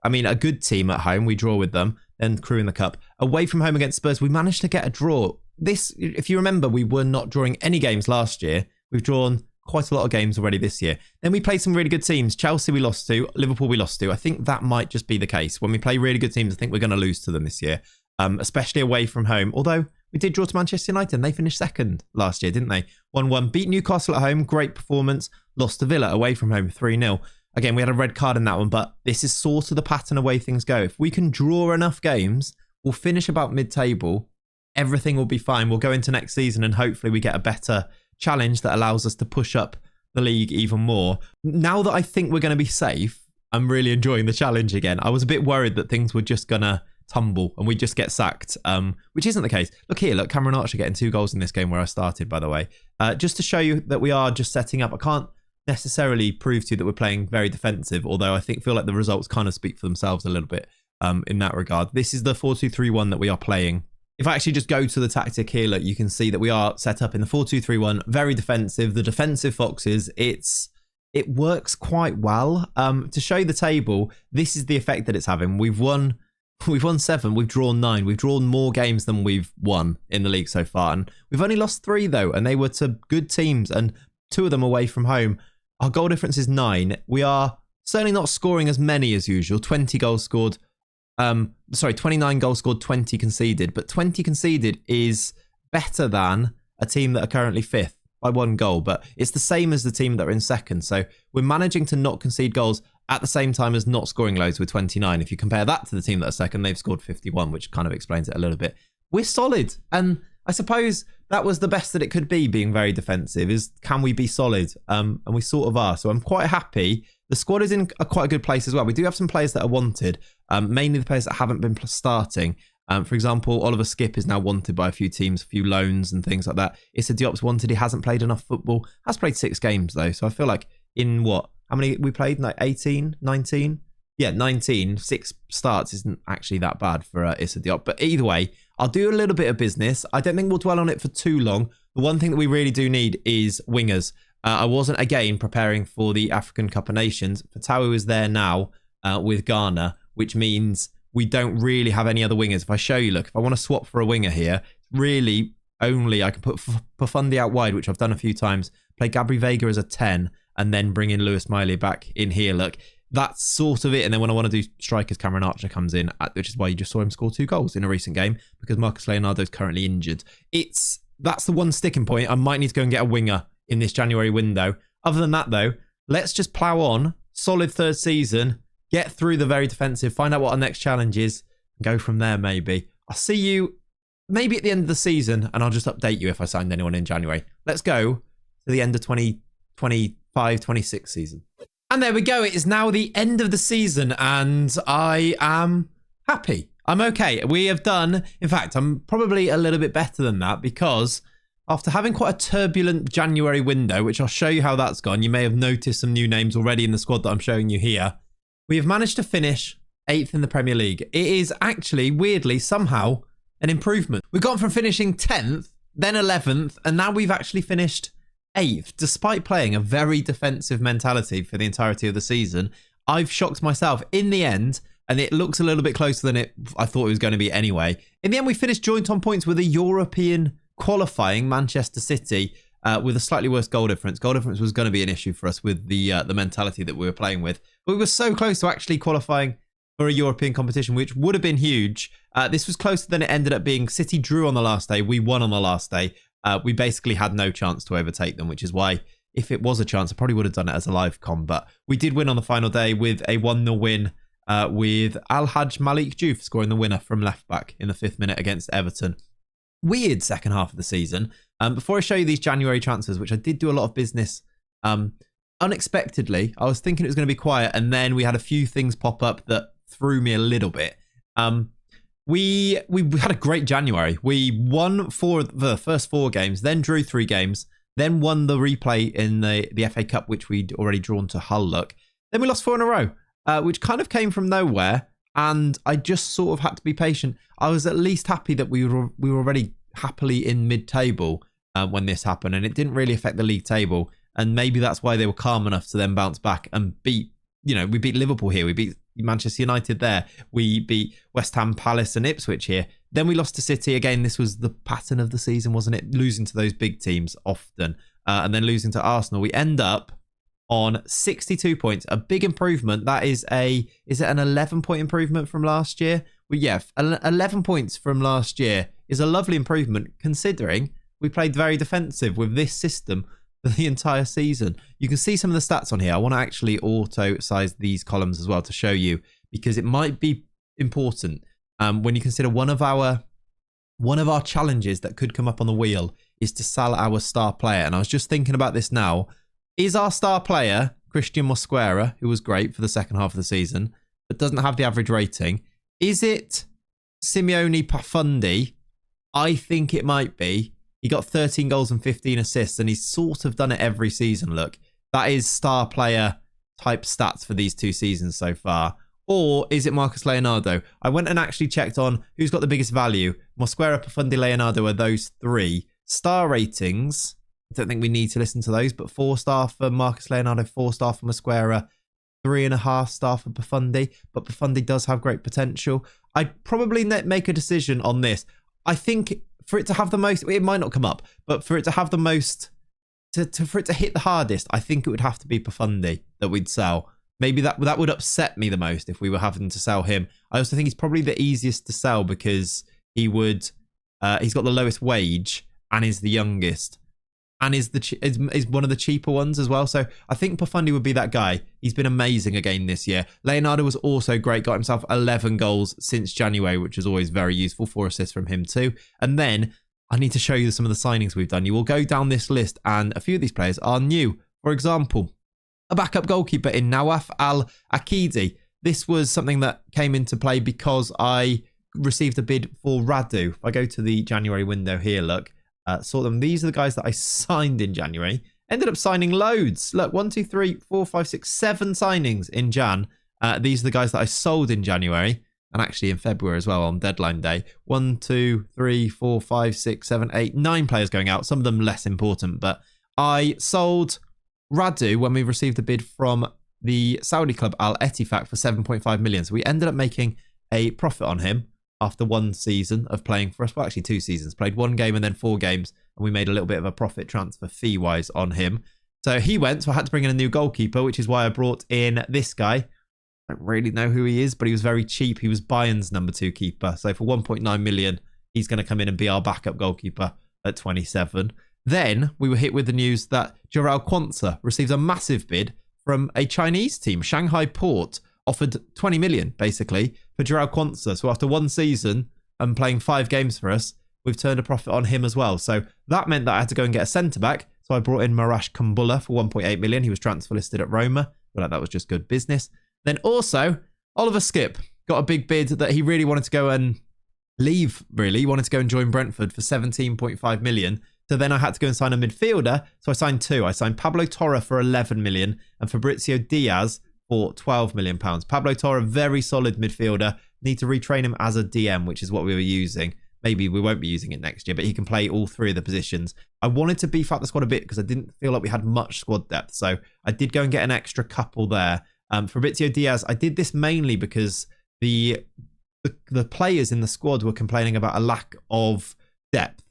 a good team at home, we draw with them. Then Crew in the Cup. Away from home against Spurs, we managed to get a draw. This, if you remember, we were not drawing any games last year. We've drawn quite a lot of games already this year. Then we played some really good teams. Chelsea we lost to. Liverpool we lost to. I think that might just be the case. When we play really good teams, I think we're going to lose to them this year, especially away from home. Although we did draw to Manchester United and they finished second last year, didn't they? 1-1. Beat Newcastle at home. Great performance. Lost to Villa away from home 3-0. Again, we had a red card in that one, but this is sort of the pattern of way things go. If we can draw enough games, we'll finish about mid-table. Everything will be fine. We'll go into next season and hopefully we get a better challenge that allows us to push up the league even more. Now that I think we're going to be safe, I'm really enjoying the challenge again. I was a bit worried that things were just going to tumble and we'd just get sacked, which isn't the case. Look here, look, Cameron Archer getting 2 goals in this game where I started, by the way. Just to show you that we are just setting up. I can't necessarily prove to you that we're playing very defensive, although I feel like the results kind of speak for themselves a little bit in that regard. This is the 4-2-3-1 that we are playing. If I actually just go to the tactic here, look, you can see that we are set up in the 4-2-3-1, very defensive. The defensive foxes, it works quite well. To show you the table, this is the effect that it's having. We've won 7, we've drawn 9. We've drawn more games than we've won in the league so far. And we've only lost 3 though, and they were to good teams and 2 of them away from home. Our goal difference is 9. We are certainly not scoring as many as usual. 20 goals scored. 29 goals scored, 20 conceded. But 20 conceded is better than a team that are currently 5th by 1 goal. But it's the same as the team that are in 2nd. So we're managing to not concede goals at the same time as not scoring loads with 29. If you compare that to the team that are 2nd, they've scored 51, which kind of explains it a little bit. We're solid. And I suppose that was the best that it could be, being very defensive, is can we be solid? And we sort of are. So I'm quite happy. The squad is in quite a good place as well. We do have some players that are wanted, mainly the players that haven't been starting. For example, Oliver Skip is now wanted by a few teams, a few loans and things like that. Issa Diop's wanted. He hasn't played enough football. Has played 6 games though. So I feel like in how many we played? Like 18, 19? Yeah, 19. 6 starts isn't actually that bad for Issa Diop. But either way, I'll do a little bit of business. I don't think we'll dwell on it for too long. The one thing that we really do need is wingers. I wasn't, again, preparing for the African Cup of Nations. Fatawu is there now with Ghana, which means we don't really have any other wingers. If I show you, look, if I want to swap for a winger here, really only I can put Pafundi out wide, which I've done a few times, play Gabri Vega as a 10, and then bring in Lewis Miley back in here. Look, that's sort of it. And then when I want to do strikers, Cameron Archer comes in, which is why you just saw him score 2 goals in a recent game, because Marcus Leonardo is currently injured. That's the one sticking point. I might need to go and get a winger in this January window. Other than that, though, let's just plough on. Solid 3rd season. Get through the very defensive. Find out what our next challenge is. And go from there, maybe. I'll see you maybe at the end of the season, and I'll just update you if I signed anyone in January. Let's go to the end of 2025-26 season. And there we go. It is now the end of the season, and I am happy. I'm okay. We have done, in fact, I'm probably a little bit better than that, because after having quite a turbulent January window, which I'll show you how that's gone, you may have noticed some new names already in the squad that I'm showing you here, we have managed to finish 8th in the Premier League. It is actually, weirdly, somehow an improvement. We've gone from finishing 10th, then 11th, and now we've actually finished 8th, despite playing a very defensive mentality for the entirety of the season. I've shocked myself in the end, and it looks a little bit closer than I thought it was going to be anyway. In the end, we finished joint on points with a European qualifying Manchester City with a slightly worse goal difference. Goal difference was going to be an issue for us with the mentality that we were playing with. But we were so close to actually qualifying for a European competition, which would have been huge. This was closer than it ended up being. City drew on the last day. We won on the last day. We basically had no chance to overtake them, which is why, if it was a chance, I probably would have done it as a live com. But we did win on the final day with a 1-0 win with Al-Hajj Malik Diouf scoring the winner from left back in the 5th minute against Everton. Weird second half of the season. Before I show you these January transfers, which I did do a lot of business unexpectedly, I was thinking it was going to be quiet, and then we had a few things pop up that threw me a little bit. We had a great January. We won the first 4 games, then drew 3 games, then won the replay in the FA Cup, which we'd already drawn to Hull. Look, then we lost 4 in a row, which kind of came from nowhere, and I just sort of had to be patient. I was at least happy that we were already happily in mid-table when this happened, and it didn't really affect the league table. And maybe that's why they were calm enough to then bounce back and beat. We beat Liverpool here. We beat Manchester United there. We beat West Ham, Palace, and Ipswich here. Then we lost to City again. This was the pattern of the season, wasn't it? Losing to those big teams often, and then losing to Arsenal. We end up on 62 points, a big improvement. That is it an 11-point improvement from last year? Well, yeah, 11 points from last year is a lovely improvement, considering we played very defensive with this system for the entire season. You can see some of the stats on here. I want to actually auto size these columns as well to show you, because it might be important when you consider one of our challenges that could come up on the wheel is to sell our star player. And I was just thinking about this now. Is our star player Christian Mosquera, who was great for the second half of the season, but doesn't have the average rating? Is it Simeone Pafundi? I think it might be. He got 13 goals and 15 assists, and he's sort of done it every season. Look, That is star player type stats for these 2 seasons so far. Or is it Marcus Leonardo? I went and actually checked on who's got the biggest value. Mosquera, Profundi, Leonardo are those 3. Star ratings, I don't think we need to listen to those, but 4-star for Marcus Leonardo, 4-star for Mosquera, 3.5-star for Profundi. But Profundi does have great potential. I'd probably make a decision on this. I think for it to have the most, it might not come up, but for it to have the most, for it to hit the hardest, I think it would have to be Profundi that we'd sell. Maybe that would upset me the most if we were having to sell him. I also think he's probably the easiest to sell because he's got the lowest wage and is the youngest and is one of the cheaper ones as well. So I think Profundi would be that guy. He's been amazing again this year. Leonardo was also great. Got himself 11 goals since January, which is always very useful. 4 assists from him too. And then I need to show you some of the signings we've done. You will go down this list and a few of these players are new. For example, a backup goalkeeper in Nawaf Al-Akidi. This was something that came into play because I received a bid for Radu. If I go to the January window here, look, saw them. These are the guys that I signed in January. Ended up signing loads. Look, 1, 2, 3, 4, 5, 6, 7 signings in Jan. These are the guys that I sold in January and actually in February as well on deadline day. 1, 2, 3, 4, 5, 6, 7, 8, 9 players going out. Some of them less important, but I sold Radu when we received a bid from the Saudi club Al Ettifaq for 7.5 million. So we ended up making a profit on him after 1 season of playing for us. Well, actually 2 seasons. Played 1 game and then 4 games. And we made a little bit of a profit transfer fee-wise on him. So he went. So I had to bring in a new goalkeeper, which is why I brought in this guy. I don't really know who he is, but he was very cheap. He was Bayern's number 2 keeper. So for 1.9 million, he's going to come in and be our backup goalkeeper at 27. Then we were hit with the news that Joral Kwanzaa received a massive bid from a Chinese team. Shanghai Port offered 20 million, basically, for Joral Kwanzaa. So after 1 season and playing 5 games for us, we've turned a profit on him as well. So that meant that I had to go and get a centre-back. So I brought in Marash Kumbula for 1.8 million. He was transfer listed at Roma. But like that was just good business. Then also, Oliver Skipp got a big bid that he really wanted to go and leave, really. He wanted to go and join Brentford for 17.5 million. So then I had to go and sign a midfielder. So I signed 2. I signed Pablo Torre for 11 million and Fabrizio Diaz for 12 million pounds. Pablo Torre, very solid midfielder. Need to retrain him as a DM, which is what we were using. Maybe we won't be using it next year, but he can play all 3 of the positions. I wanted to beef up the squad a bit because I didn't feel like we had much squad depth. So I did go and get an extra couple there. Fabrizio Diaz, I did this mainly because the players in the squad were complaining about a lack of depth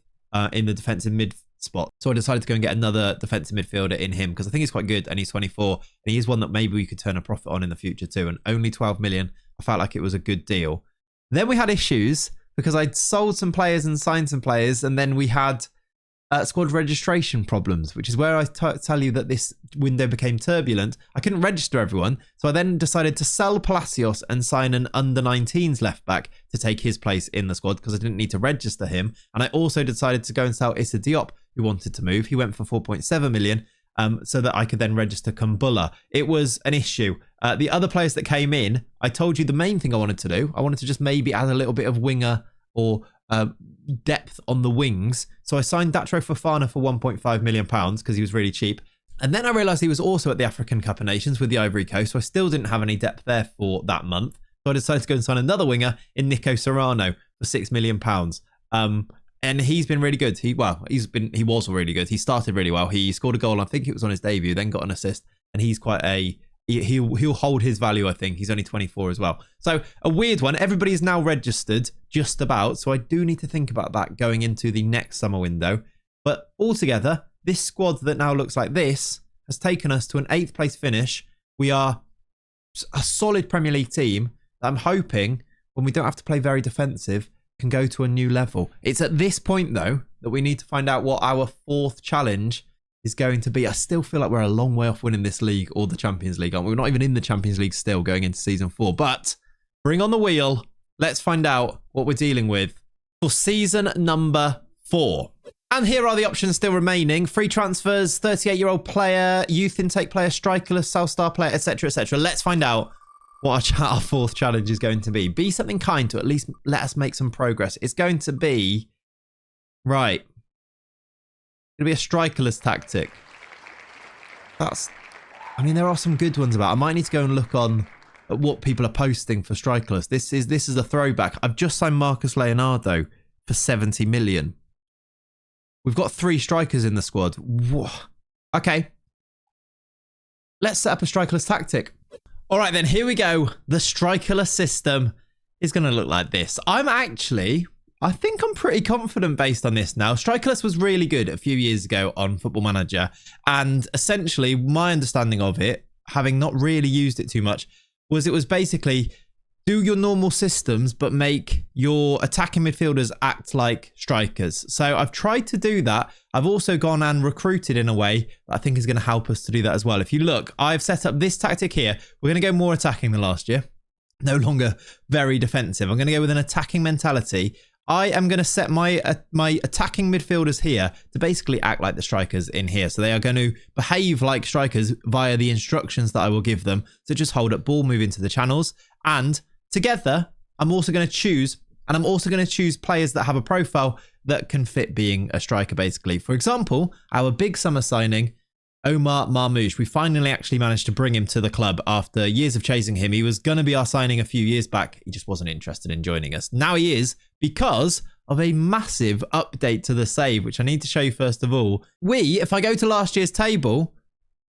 in the defensive mid spot. So I decided to go and get another defensive midfielder in him because I think he's quite good and he's 24 and he is one that maybe we could turn a profit on in the future too. And only 12 million, I felt like it was a good deal. Then we had issues because I'd sold some players and signed some players and then we had squad registration problems, which is where I tell you that this window became turbulent. I couldn't register everyone, so I then decided to sell Palacios and sign an under-19s left back to take his place in the squad because I didn't need to register him. And I also decided to go and sell Issa Diop, who wanted to move. He went for 4.7 million so that I could then register Kumbula. It was an issue. The other players that came in, I told you the main thing I wanted to do. I wanted to just maybe add a little bit of winger or depth on the wings. So I signed Datro Fofana for 1.5 million pounds because he was really cheap. And then I realised he was also at the African Cup of Nations with the Ivory Coast. So I still didn't have any depth there for that month. So I decided to go and sign another winger in Nico Serrano for 6 million pounds. And he's been really good. He was really good. He started really well. He scored a goal. I think it was on his debut, then got an assist. And he's quite he'll hold his value, I think. He's only 24 as well. So a weird one. Everybody's now registered just about. So I do need to think about that going into the next summer window. But altogether, this squad that now looks like this has taken us to an 8th place finish. We are a solid Premier League team that I'm hoping, when we don't have to play very defensive, can go to a new level. It's at this point, though, that we need to find out what our 4th challenge is going to be. I still feel like we're a long way off winning this league or the Champions League, aren't we? We're not even in the Champions League still going into season 4. But bring on the wheel. Let's find out what we're dealing with for season number 4. And here are the options still remaining. Free transfers, 38-year-old player, youth intake player, strikerless, South Star player, etc., etc. Let's find out what our 4th challenge is going to be. Be something kind to at least let us make some progress. It's going to be... Right. It's going to be a strikerless tactic. That's I mean, there are some good ones about. I might need to go and look on at what people are posting for Strikerless. This is a throwback. I've just signed Marcus Leonardo for 70 million. We've got 3 strikers in the squad. Whoa. Okay. Let's set up a Strikerless tactic. All right, then, here we go. The Strikerless system is going to look like this. I think I'm pretty confident based on this now. Strikerless was really good a few years ago on Football Manager. And essentially, my understanding of it, having not really used it too much, was it was basically do your normal systems, but make your attacking midfielders act like strikers. So I've tried to do that. I've also gone and recruited in a way that I think is going to help us to do that as well. If you look, I've set up this tactic here. We're going to go more attacking than last year. No longer very defensive. I'm going to go with an attacking mentality. I am going to set my attacking midfielders here to basically act like the strikers in here. So they are going to behave like strikers via the instructions that I will give them. So just hold up ball, move into the channels. And together, I'm also going to choose players that have a profile that can fit being a striker, basically. For example, our big summer signing, Omar Marmoush. We finally actually managed to bring him to the club after years of chasing him. He was going to be our signing a few years back. He just wasn't interested in joining us. Now he is, because of a massive update to the save, which I need to show you first of all. If I go to last year's table,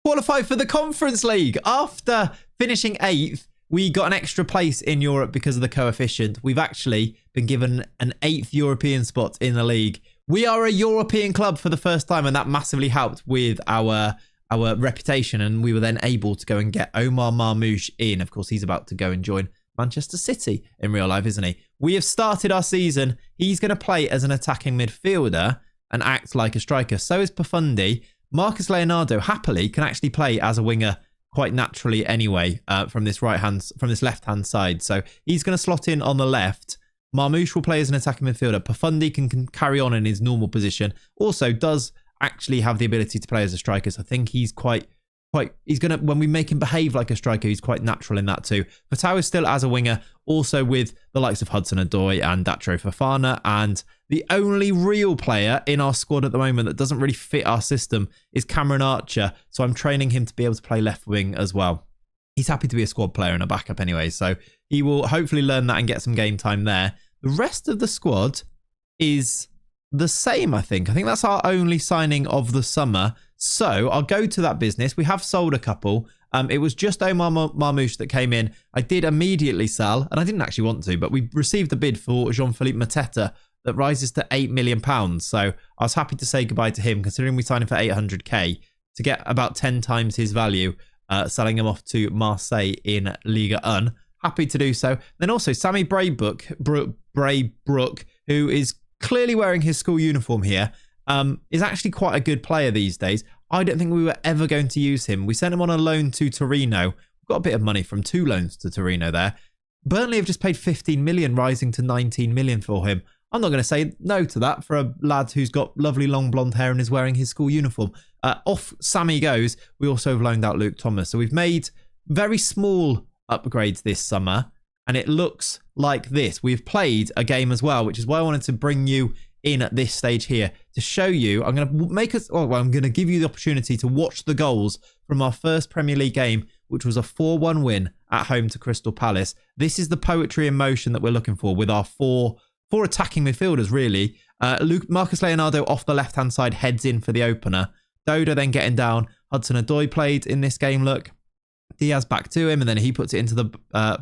qualified for the Conference League. After finishing 8th, we got an extra place in Europe because of the coefficient. We've actually been given an 8th European spot in the league. We are a European club for the first time, and that massively helped with our reputation, and we were then able to go and get Omar Marmoush in. Of course, he's about to go and join Manchester City in real life, isn't he? We have started our season. He's going to play as an attacking midfielder and act like a striker. So is Pafundi. Marcus Leonardo happily can actually play as a winger quite naturally anyway from this left-hand side. So he's going to slot in on the left. Marmoush will play as an attacking midfielder. Pafundi can carry on in his normal position. Also does actually have the ability to play as a striker. So I think he's he's going to, when we make him behave like a striker, he's quite natural in that too. Fatau is still as a winger, also with the likes of Hudson-Odoi and Datro Fofana. And the only real player in our squad at the moment that doesn't really fit our system is Cameron Archer. So I'm training him to be able to play left wing as well. He's happy to be a squad player and a backup anyway. So he will hopefully learn that and get some game time there. The rest of the squad is the same, I think. I think that's our only signing of the summer. So I'll go to that business. We have sold a couple. It was just Omar Marmoush that came in. I did immediately sell, and I didn't actually want to, but we received a bid for Jean-Philippe Mateta that rises to £8 million. So I was happy to say goodbye to him, considering we signed him for 800k to get about 10 times his value, selling him off to Marseille in Ligue 1. Happy to do so. Then also Sammy Braybrook, who is clearly wearing his school uniform here, is actually quite a good player these days. I don't think we were ever going to use him. We sent him on a loan to Torino. We've got a bit of money from 2 loans to Torino there. Burnley have just paid 15 million, rising to 19 million for him. I'm not going to say no to that for a lad who's got lovely long blonde hair and is wearing his school uniform. Off Sammy goes. We also have loaned out Luke Thomas. So we've made very small upgrades this summer, and it looks like this. We've played a game as well, which is why I wanted to bring you in at this stage here to show you. I'm going to give you the opportunity to watch the goals from our first Premier League game, which was a 4-1 win at home to Crystal Palace. This is the poetry in motion that we're looking for with our four attacking midfielders, really. Marcus Leonardo off the left-hand side heads in for the opener. Dodo then getting down. Hudson-Odoi played in this game, look. Diaz back to him, and then he puts it into the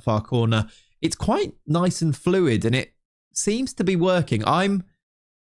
far corner. It's quite nice and fluid, and it seems to be working. I'm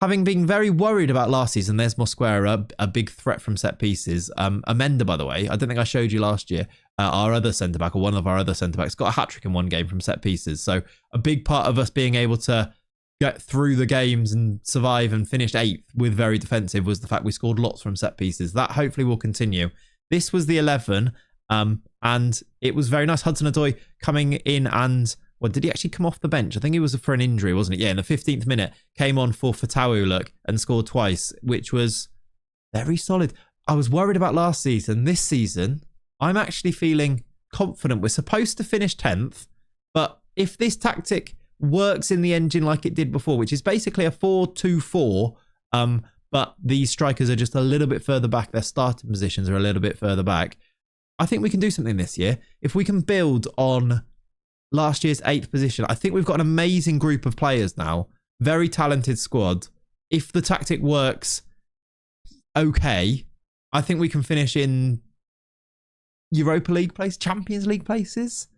having been very worried about last season. There's Mosquera, a big threat from set pieces. Amenda, by the way, I don't think I showed you last year. Our other centre-back, or one of our other centre-backs, got a hat-trick in one game from set pieces. So a big part of us being able to get through the games and survive and finish 8th with very defensive was the fact we scored lots from set pieces. That hopefully will continue. This was the 11, and it was very nice. Hudson-Odoi coming in and... Well, did he actually come off the bench? I think it was for an injury, wasn't it? Yeah, in the 15th minute, came on for Fatawu, look, and scored twice, which was very solid. I was worried about last season. This season, I'm actually feeling confident. We're supposed to finish 10th, but if this tactic works in the engine like it did before, which is basically a 4-2-4, but these strikers are just a little bit further back, their starting positions are a little bit further back, I think we can do something this year. If we can build on last year's 8th position, I think we've got an amazing group of players now. Very talented squad. If the tactic works okay, I think we can finish in Europa League place, Champions League places.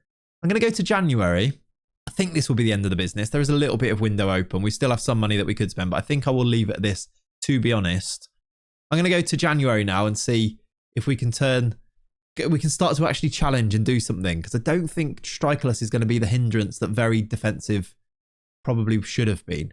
I'm going to go to January. I think this will be the end of the business. There is a little bit of window open. We still have some money that we could spend, but I think I will leave it at this, to be honest. I'm going to go to January now and see if we can start to actually challenge and do something, because I don't think Strikerless is going to be the hindrance that very defensive probably should have been.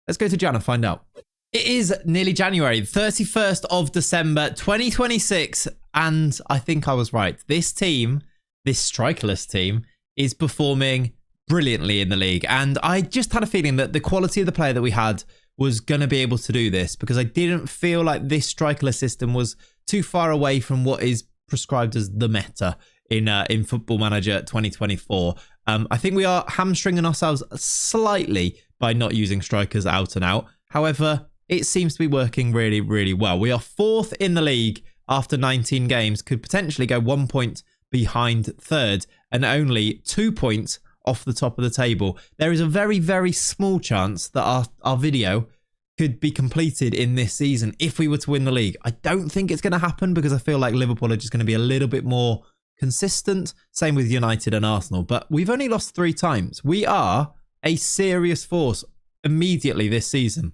Let's go to Jan and find out. It is nearly January, 31st of December, 2026, and I think I was right. This team, this Strikerless team, is performing brilliantly in the league, and I just had a feeling that the quality of the player that we had was going to be able to do this, because I didn't feel like this Strikerless system was too far away from what is prescribed as the meta in Football Manager 2024. I think we are hamstringing ourselves slightly by not using strikers out and out. However, it seems to be working really, really well. We are 4th in the league after 19 games, could potentially go 1 point behind 3rd and only 2 points off the top of the table. There is a very, very small chance that our video could be completed in this season if we were to win the league. I don't think it's going to happen, because I feel like Liverpool are just going to be a little bit more consistent. Same with United and Arsenal, but we've only lost 3 times. We are a serious force immediately this season.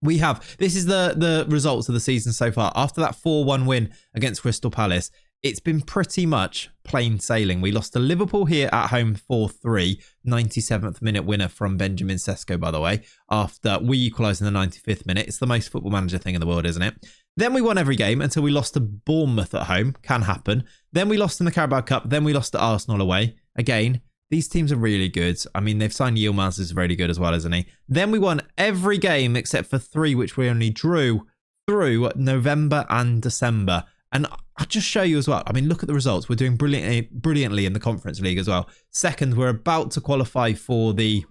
This is the results of the season so far. After that 4-1 win against Crystal Palace, it's been pretty much plain sailing. We lost to Liverpool here at home 4-3, 97th minute winner from Benjamin Sesko, by the way, after we equalised in the 95th minute. It's the most Football Manager thing in the world, isn't it? Then we won every game until we lost to Bournemouth at home. Can happen. Then we lost in the Carabao Cup. Then we lost to Arsenal away. Again, these teams are really good. I mean, they've signed Yilmaz, who's really good as well, isn't he? Then we won every game except for 3, which we only drew through November and December. And I'll just show you as well. I mean, look at the results. We're doing brilliantly in the Conference League as well. 2nd, we're about to qualify for the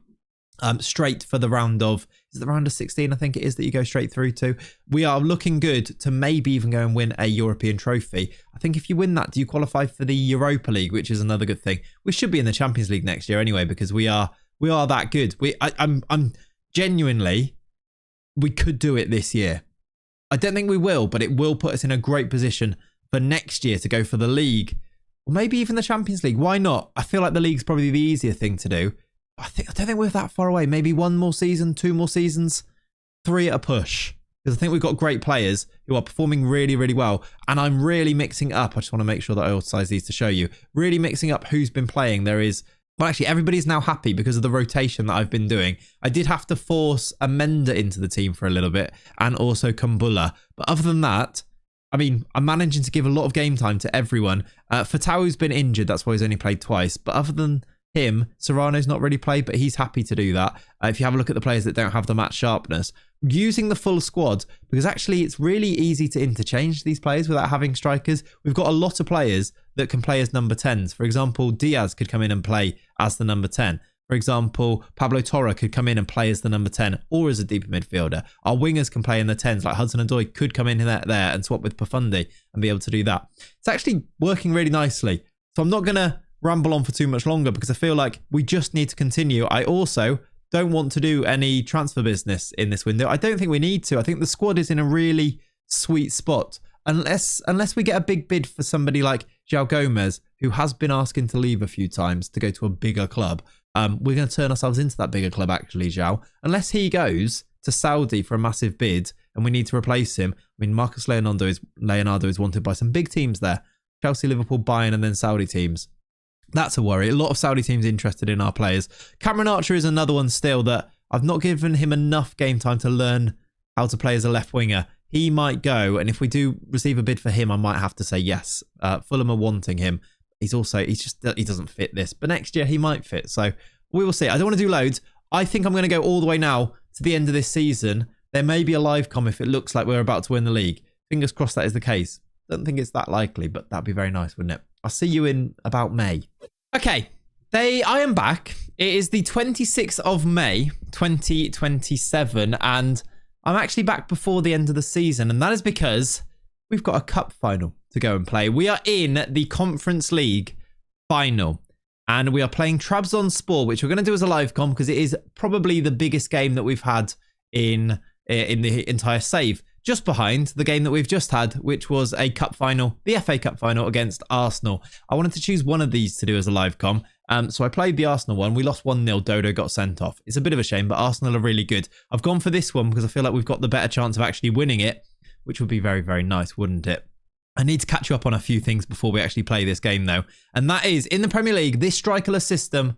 straight for the round of, is it the round of 16? I think it is, that you go straight through to. We are looking good to maybe even go and win a European trophy. I think if you win that, do you qualify for the Europa League, which is another good thing. We should be in the Champions League next year anyway, because we are that good. I'm genuinely, we could do it this year. I don't think we will, but it will put us in a great position for next year to go for the league, or maybe even the Champions League. Why not? I feel like the league's probably the easier thing to do. I don't think we're that far away. Maybe 1 more season, 2 more seasons, 3 at a push. Because I think we've got great players who are performing really, really well. And I'm really mixing up. I just want to make sure that I also size these to show you. Really mixing up who's been playing. There is, well, actually, everybody's now happy because of the rotation that I've been doing. I did have to force Amenda into the team for a little bit, and also Kumbula. But other than that, I mean, I'm managing to give a lot of game time to everyone. Fatau's been injured. That's why he's only played twice. But other than him, Serrano's not really played, but he's happy to do that. If you have a look at the players that don't have the match sharpness, using the full squad, because actually it's really easy to interchange these players without having strikers. We've got a lot of players that can play as number 10s. For example, Diaz could come in and play as the number 10. For example, Pablo Torre could come in and play as the number 10 or as a deeper midfielder. Our wingers can play in the 10s, like Hudson-Odoi could come in there and swap with Profundi and be able to do that. It's actually working really nicely. So I'm not going to ramble on for too much longer, because I feel like we just need to continue. I also don't want to do any transfer business in this window. I don't think we need to. I think the squad is in a really sweet spot. Unless we get a big bid for somebody like João Gomez, who has been asking to leave a few times to go to a bigger club. We're going to turn ourselves into that bigger club, actually, João. Unless he goes to Saudi for a massive bid and we need to replace him. I mean, Marcus Leonardo is wanted by some big teams there. Chelsea, Liverpool, Bayern, and then Saudi teams. That's a worry. A lot of Saudi teams interested in our players. Cameron Archer is another one still that I've not given him enough game time to learn how to play as a left winger. He might go, and if we do receive a bid for him, I might have to say yes. Fulham are wanting him. He doesn't fit this, but next year he might fit. So we will see. I don't want to do loads. I think I'm going to go all the way now to the end of this season. There may be a live com if it looks like we're about to win the league. Fingers crossed that is the case. Don't think it's that likely, but that'd be very nice, wouldn't it? I'll see you in about May. Okay, I am back. It is the 26th of May, 2027, and I'm actually back before the end of the season, and that is because we've got a cup final to go and play. We are in the Conference League final. And we are playing Trabzonspor, which we're going to do as a live com because it is probably the biggest game that we've had in the entire save. Just behind the game that we've just had, which was a cup final, the FA Cup final against Arsenal. I wanted to choose one of these to do as a live com. So I played the Arsenal one. We lost 1-0. Dodo got sent off. It's a bit of a shame, but Arsenal are really good. I've gone for this one because I feel like we've got the better chance of actually winning it, which would be very, very nice, wouldn't it? I need to catch you up on a few things before we actually play this game, though. And that is, in the Premier League, this strikerless system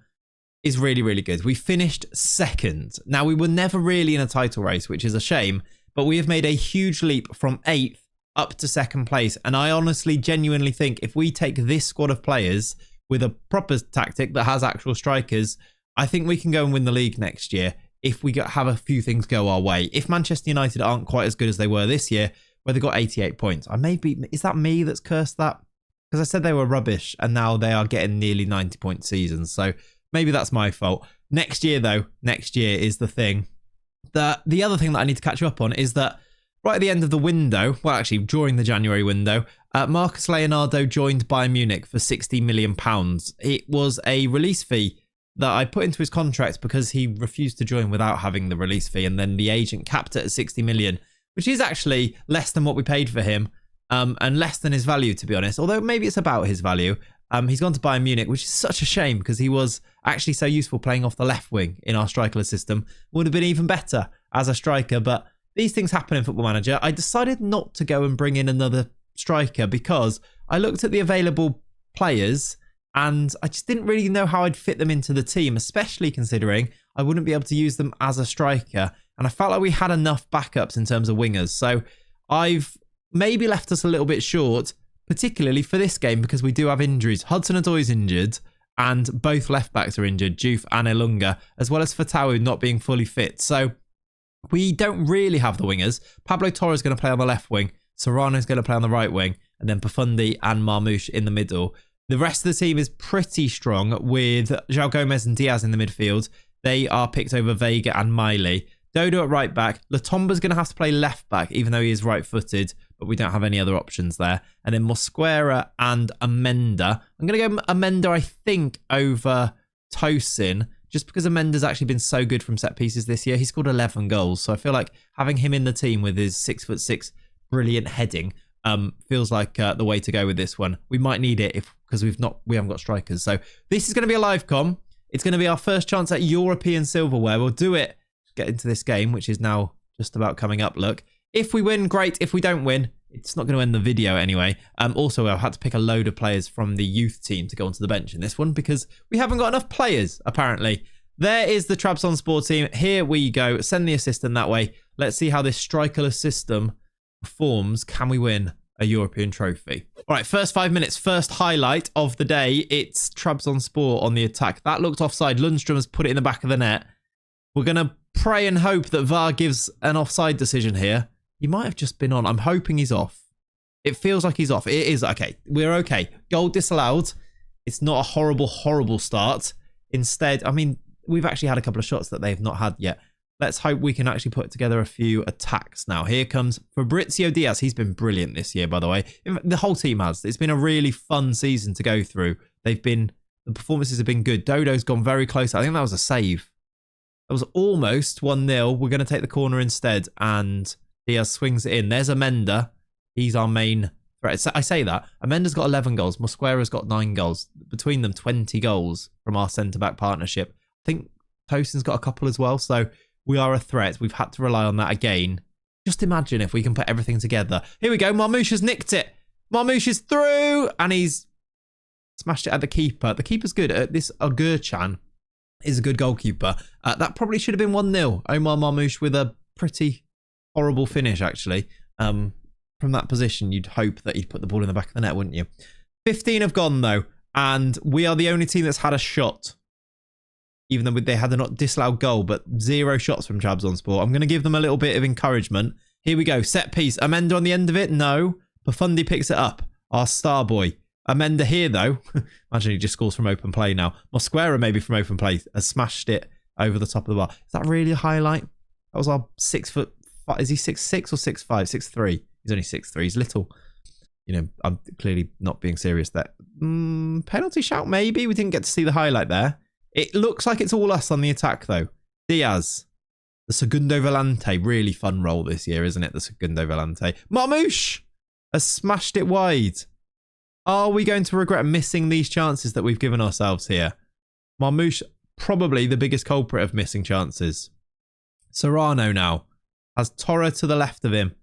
is really, really good. We finished second. Now, we were never really in a title race, which is a shame, but we have made a huge leap from 8th up to 2nd place. And I honestly, genuinely think if we take this squad of players with a proper tactic that has actual strikers, I think we can go and win the league next year if we have a few things go our way. If Manchester United aren't quite as good as they were this year, where they got 88 points. Is that me that's cursed that? Because I said they were rubbish and now they are getting nearly 90-point seasons. So maybe that's my fault. Next year, though, next year is the thing. The other thing that I need to catch you up on is that right at the end of the window, well, actually, during the January window, Marcus Leonardo joined Bayern Munich for £60 million. It was a release fee that I put into his contract because he refused to join without having the release fee. And then the agent capped it at 60 million. Which is actually less than what we paid for him and less than his value, to be honest. Although maybe it's about his value. He's gone to Bayern Munich, which is such a shame because he was actually so useful playing off the left wing in our strikerless system. Would have been even better as a striker. But these things happen in Football Manager. I decided not to go and bring in another striker because I looked at the available players and I just didn't really know how I'd fit them into the team, especially considering I wouldn't be able to use them as a striker. And I felt like we had enough backups in terms of wingers. So I've maybe left us a little bit short, particularly for this game, because we do have injuries. Hudson-Odoi's injured, and both left-backs are injured, Juve and Elunga, as well as Fatawu not being fully fit. So we don't really have the wingers. Pablo Torre is going to play on the left wing. Serrano is going to play on the right wing. And then Pafundi and Marmoush in the middle. The rest of the team is pretty strong with João Gomez and Diaz in the midfield. They are picked over Vega and Miley. Dodo at right back. Latomba's going to have to play left back, even though he is right-footed, but we don't have any other options there. And then Mosquera and Amenda. I'm going to go Amenda, I think, over Tosin, just because Amenda's actually been so good from set pieces this year. He scored 11 goals, so I feel like having him in the team with his 6'6" brilliant heading feels like the way to go with this one. We might need it because we haven't got strikers. So this is going to be a live com. It's going to be our first chance at European silverware. We'll do it. Get into this game, which is now just about coming up. Look, if we win, great. If we don't win, it's not going to end the video anyway. Also, I've had to pick a load of players from the youth team to go onto the bench in this one because we haven't got enough players, apparently. There is the Trabzonspor team. Here we go. Send the assistant that way. Let's see how this strikerless system performs. Can we win a European trophy? All right, first 5 minutes, first highlight of the day. It's Trabzonspor on the attack. That looked offside. Lundstrom has put it in the back of the net. We're going to pray and hope that VAR gives an offside decision here. He might have just been on. I'm hoping he's off. It feels like he's off. It is. Okay, we're okay. Goal disallowed. It's not a horrible, horrible start. Instead, I mean, we've actually had a couple of shots that they've not had yet. Let's hope we can actually put together a few attacks now. Here comes Fabrizio Diaz. He's been brilliant this year, by the way. The whole team has. It's been a really fun season to go through. The performances have been good. Dodo's gone very close. I think that was a save. That was almost 1-0. We're going to take the corner instead, and Diaz swings it in. There's Amenda. He's our main threat. I say that. Amenda's got 11 goals. Mosquera's got 9 goals. Between them, 20 goals from our centre-back partnership. I think Tosin's got a couple as well, so we are a threat. We've had to rely on that again. Just imagine if we can put everything together. Here we go. Marmoush has nicked it. Marmoush is through, and he's smashed it at the keeper. The keeper's good. This Ogurcan is a good goalkeeper. That probably should have been 1-0. Omar Marmoush with a pretty horrible finish, actually. From that position, you'd hope that he'd put the ball in the back of the net, wouldn't you? 15 have gone, though, and we are the only team that's had a shot. Even though they had a not disallowed goal, but 0 shots from Trabzonspor. I'm going to give them a little bit of encouragement. Here we go. Set piece. Amenda on the end of it? No. Pafundi picks it up. Our star boy. Amenda here, though. Imagine he just scores from open play now. Mosquera, maybe from open play, has smashed it over the top of the bar. Is that really a highlight? That was our 6 foot... Is he 6'6" or 6'5"? 6'3". He's only 6'3". He's little. You know, I'm clearly not being serious there. Penalty shout, maybe. We didn't get to see the highlight there. It looks like it's all us on the attack, though. Diaz. The Segundo Volante. Really fun role this year, isn't it? The Segundo Volante. Marmoush has smashed it wide. Are we going to regret missing these chances that we've given ourselves here? Marmoush, probably the biggest culprit of missing chances. Serrano now has Torre to the left of him.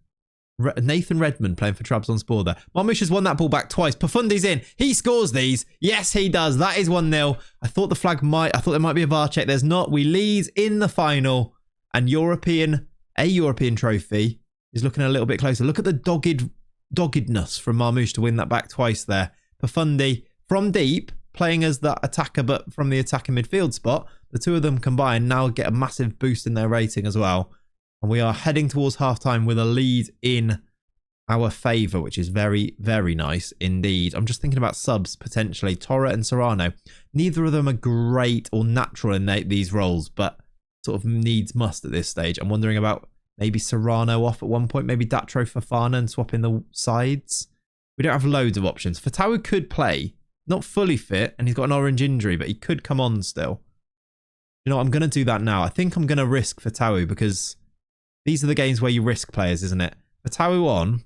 Nathan Redmond playing for Trabzonspor there. Marmoush has won that ball back twice. Pafundi's in. He scores these. Yes, he does. That is 1-0. I thought there might be a VAR check. There's not. We lead in the final. And a European trophy is looking a little bit closer. Look at the doggedness from Marmoush to win that back twice there. Pafundi from deep, playing as that attacker, but from the attacking midfield spot. The two of them combined now get a massive boost in their rating as well. And we are heading towards half-time with a lead in our favour, which is very, very nice indeed. I'm just thinking about subs, potentially. Torre and Serrano. Neither of them are great or natural in these roles, but sort of needs must at this stage. I'm wondering about maybe Serrano off at one point, maybe Datro Fofana and swapping the sides. We don't have loads of options. Fatawu could play, not fully fit, and he's got an orange injury, but he could come on still. You know what? I'm going to do that now. I think I'm going to risk Fatawu because these are the games where you risk players, isn't it? Fatawu on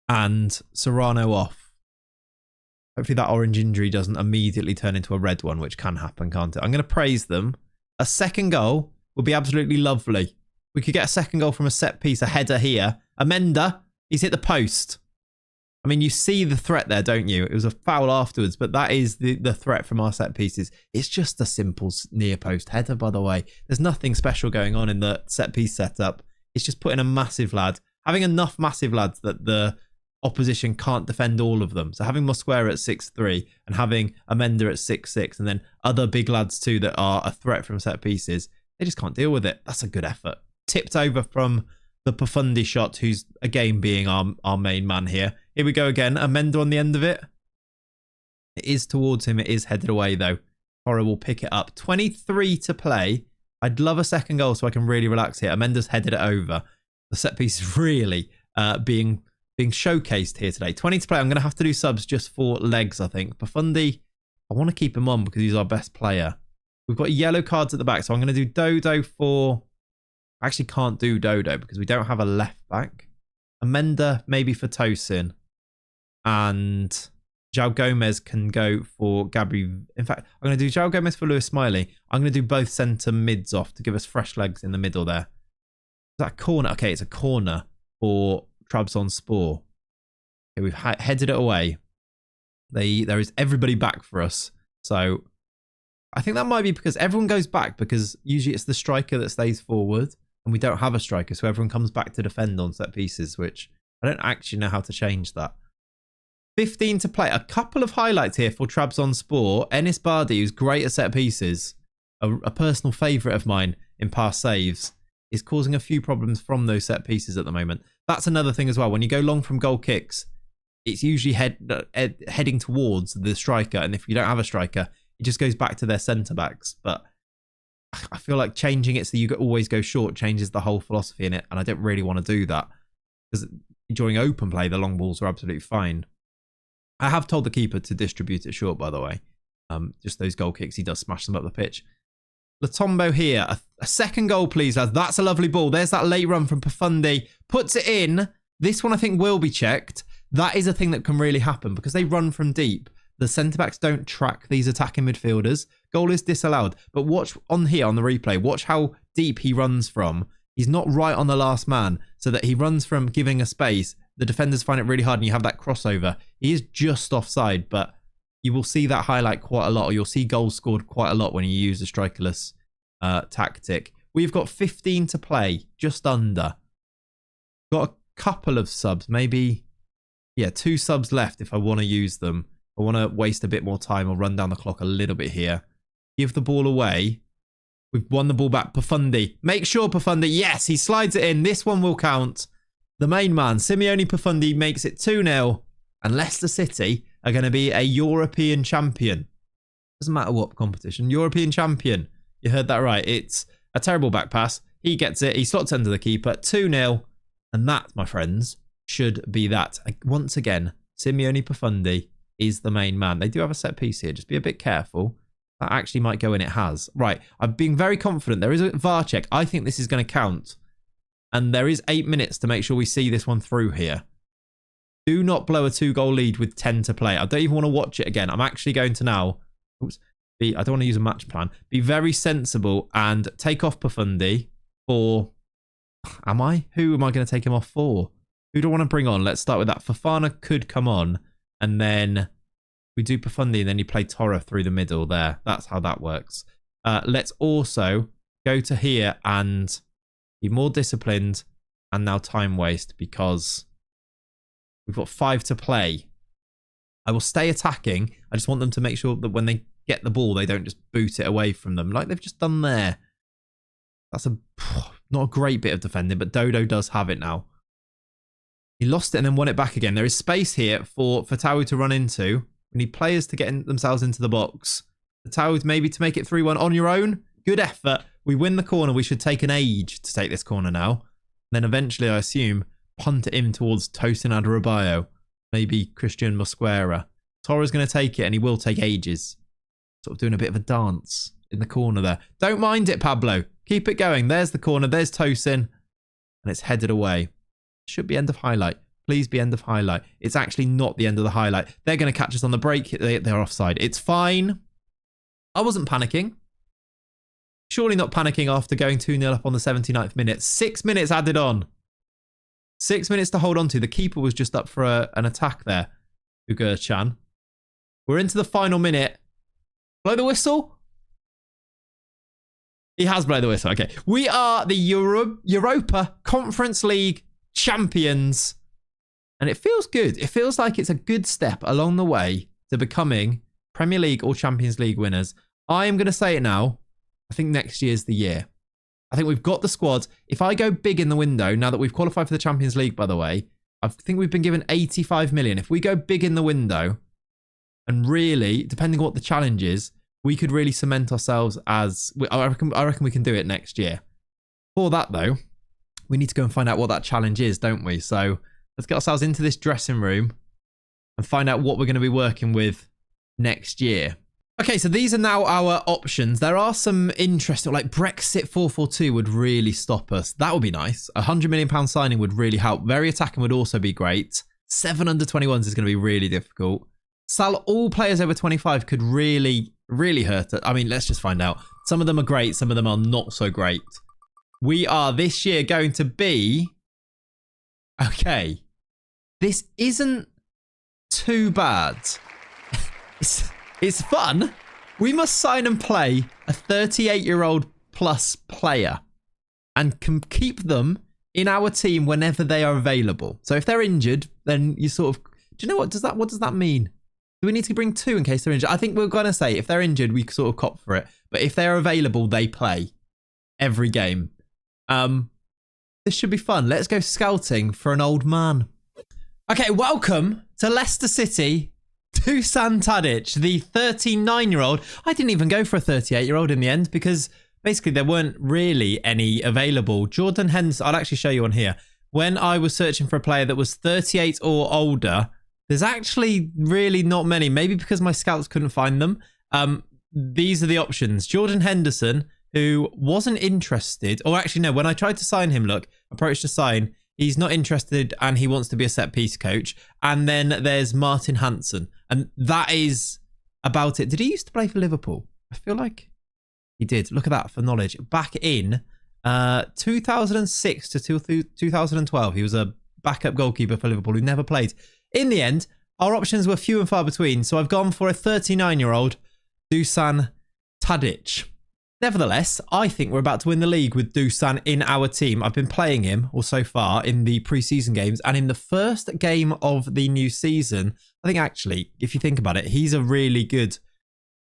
and Serrano off. Hopefully that orange injury doesn't immediately turn into a red one, which can happen, can't it? I'm going to praise them. A second goal would be absolutely lovely. We could get a second goal from a set piece, a header here. Amenda, he's hit the post. I mean, you see the threat there, don't you? It was a foul afterwards, but that is the threat from our set pieces. It's just a simple near post header, by the way. There's nothing special going on in the set piece setup. It's just putting a massive lad, having enough massive lads that the opposition can't defend all of them. So having Mosquera at 6'3" and having Amenda at 6'6", and then other big lads too that are a threat from set pieces, they just can't deal with it. That's a good effort. Tipped over from the Pafundi shot, who's again being our main man here. Here we go again. Amenda on the end of it. It is towards him. It is headed away though. Torre will pick it up. 23 to play. I'd love a second goal so I can really relax here. Amenda's headed it over. The set piece is really being showcased here today. 20 to play. I'm going to have to do subs just for legs, I think. Pafundi, I want to keep him on because he's our best player. We've got yellow cards at the back, so I'm going to do Dodo for... I actually can't do Dodo because we don't have a left back. Amenda maybe for Tosin. And João Gomez can go for Gabri. In fact, I'm going to do João Gomez for Lewis Smiley. I'm going to do both centre mids off to give us fresh legs in the middle there. Is that a corner? Okay, it's a corner for Trabzonspor. Okay, we've headed it away. There is everybody back for us. So I think that might be because everyone goes back because usually it's the striker that stays forward and we don't have a striker. So everyone comes back to defend on set pieces, which I don't actually know how to change that. 15 to play. A couple of highlights here for Trabzonspor. Enis Bardi, who's great at set pieces, a personal favourite of mine in past saves, is causing a few problems from those set pieces at the moment. That's another thing as well. When you go long from goal kicks, it's usually heading towards the striker. And if you don't have a striker, it just goes back to their centre-backs. But I feel like changing it so you always go short changes the whole philosophy in it. And I don't really want to do that. Because during open play, the long balls are absolutely fine. I have told the keeper to distribute it short, by the way. Just those goal kicks, he does smash them up the pitch. Latombo here. A second goal, please, lads. That's a lovely ball. There's that late run from Pafundi. Puts it in. This one, I think, will be checked. That is a thing that can really happen because they run from deep. The centre-backs don't track these attacking midfielders. Goal is disallowed. But watch on here on the replay. Watch how deep he runs from. He's not right on the last man, so that he runs from giving a space. The defenders find it really hard and you have that crossover. He is just offside, but you will see that highlight quite a lot, or you'll see goals scored quite a lot when you use the strikerless tactic. We've got 15 to play, just under. Got a couple of subs, maybe, yeah, 2 subs left if I want to use them. I want to waste a bit more time or run down the clock a little bit here. Give the ball away. We've won the ball back. Pafundi. Make sure Pafundi, yes, he slides it in. This one will count. The main man, Simeone Pafundi, makes it 2-0. And Leicester City are going to be a European champion. Doesn't matter what competition. European champion. You heard that right. It's a terrible back pass. He gets it. He slots under the keeper. 2-0. And that, my friends, should be that. Once again, Simeone Profundi is the main man. They do have a set piece here. Just be a bit careful. That actually might go in. It has. Right. I'm being very confident. There is a VAR check. I think this is going to count. And there is 8 minutes to make sure we see this one through here. Do not blow a 2-goal lead with 10 to play. I don't even want to watch it again. I'm actually going to now... Oops. I don't want to use a match plan. Be very sensible and take off Profundi for... Am I? Who am I going to take him off for? Who do I want to bring on? Let's start with that. Fofana could come on. And then we do Profundi and then you play Torre through the middle there. That's how that works. Let's also go to here and be more disciplined and now time waste because we've got 5 to play. I will stay attacking. I just want them to make sure that when they get the ball, they don't just boot it away from them like they've just done there. That's not a great bit of defending, but Dodo does have it now. He lost it and then won it back again. There is space here for Fatawu to run into. We need players to get themselves into the box. Fatawu maybe to make it 3-1 on your own. Good effort. We win the corner. We should take an age to take this corner now. And then eventually, I assume, punt it in towards Tosin Adarabioyo. Maybe Christian Mosquera. Torre's going to take it and he will take ages. Sort of doing a bit of a dance in the corner there. Don't mind it, Pablo. Keep it going. There's the corner. There's Tosin. And it's headed away. Should be end of highlight. Please be end of highlight. It's actually not the end of the highlight. They're going to catch us on the break. They're offside. It's fine. I wasn't panicking. Surely not panicking after going 2-0 up on the 79th minute. 6 minutes added on. 6 minutes to hold on to. The keeper was just up for an attack there. Ugur-chan. We're into the final minute. Blow the whistle. He has blown the whistle. Okay. We are the Europa Conference League champions. And it feels good. It feels like it's a good step along the way to becoming Premier League or Champions League winners. I am going to say it now. I think next year's the year. I think we've got the squad. If I go big in the window, now that we've qualified for the Champions League, by the way, I think we've been given 85 million. If we go big in the window and really, depending on what the challenge is, we could really cement ourselves as... I reckon we can do it next year. For that, though, we need to go and find out what that challenge is, don't we? So let's get ourselves into this dressing room and find out what we're going to be working with next year. Okay, so these are now our options. There are some interesting, like Brexit 442 would really stop us. That would be nice. £100 million signing would really help. Very attacking would also be great. 7 under 21s is going to be really difficult. Sell all players over 25 could really hurt it. I mean, let's just find out. Some of them are great. Some of them are not so great. We are this year going to be... Okay. This isn't too bad. It's fun. We must sign and play a 38-year-old plus player and can keep them in our team whenever they are available. So if they're injured, then you sort of... Do you know what does that mean? Do we need to bring 2 in case they're injured? I think we're going to say if they're injured, we sort of cop for it. But if they're available, they play every game. This should be fun. Let's go scouting for an old man. Okay, welcome to Leicester City. Dusan Tadic, the 39-year-old. I didn't even go for a 38-year-old in the end because basically there weren't really any available. Jordan Henderson, I'll actually show you on here. When I was searching for a player that was 38 or older, there's actually really not many. Maybe because my scouts couldn't find them. These are the options. Jordan Henderson, who wasn't interested, or actually no, when I tried to sign him, approached to sign, he's not interested and he wants to be a set piece coach. And then there's Martin Hansen. And that is about it. Did he used to play for Liverpool? I feel like he did. Look at that for knowledge. Back in 2006 to 2012, he was a backup goalkeeper for Liverpool who never played. In the end, our options were few and far between. So I've gone for a 39-year-old Dusan Tadic. Nevertheless, I think we're about to win the league with Dusan in our team. I've been playing him, or so far, in the pre-season games. And in the first game of the new season, I think actually, if you think about it, he's a really good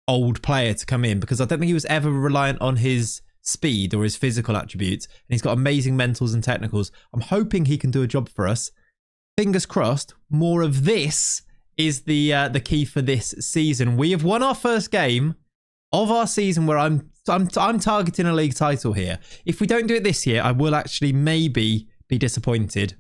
old player to come in because I don't think he was ever reliant on his speed or his physical attributes. And he's got amazing mentals and technicals. I'm hoping he can do a job for us. Fingers crossed, more of this is the key for this season. We have won our first game of our season where I'm targeting a league title here. If we don't do it this year, I will actually maybe be disappointed.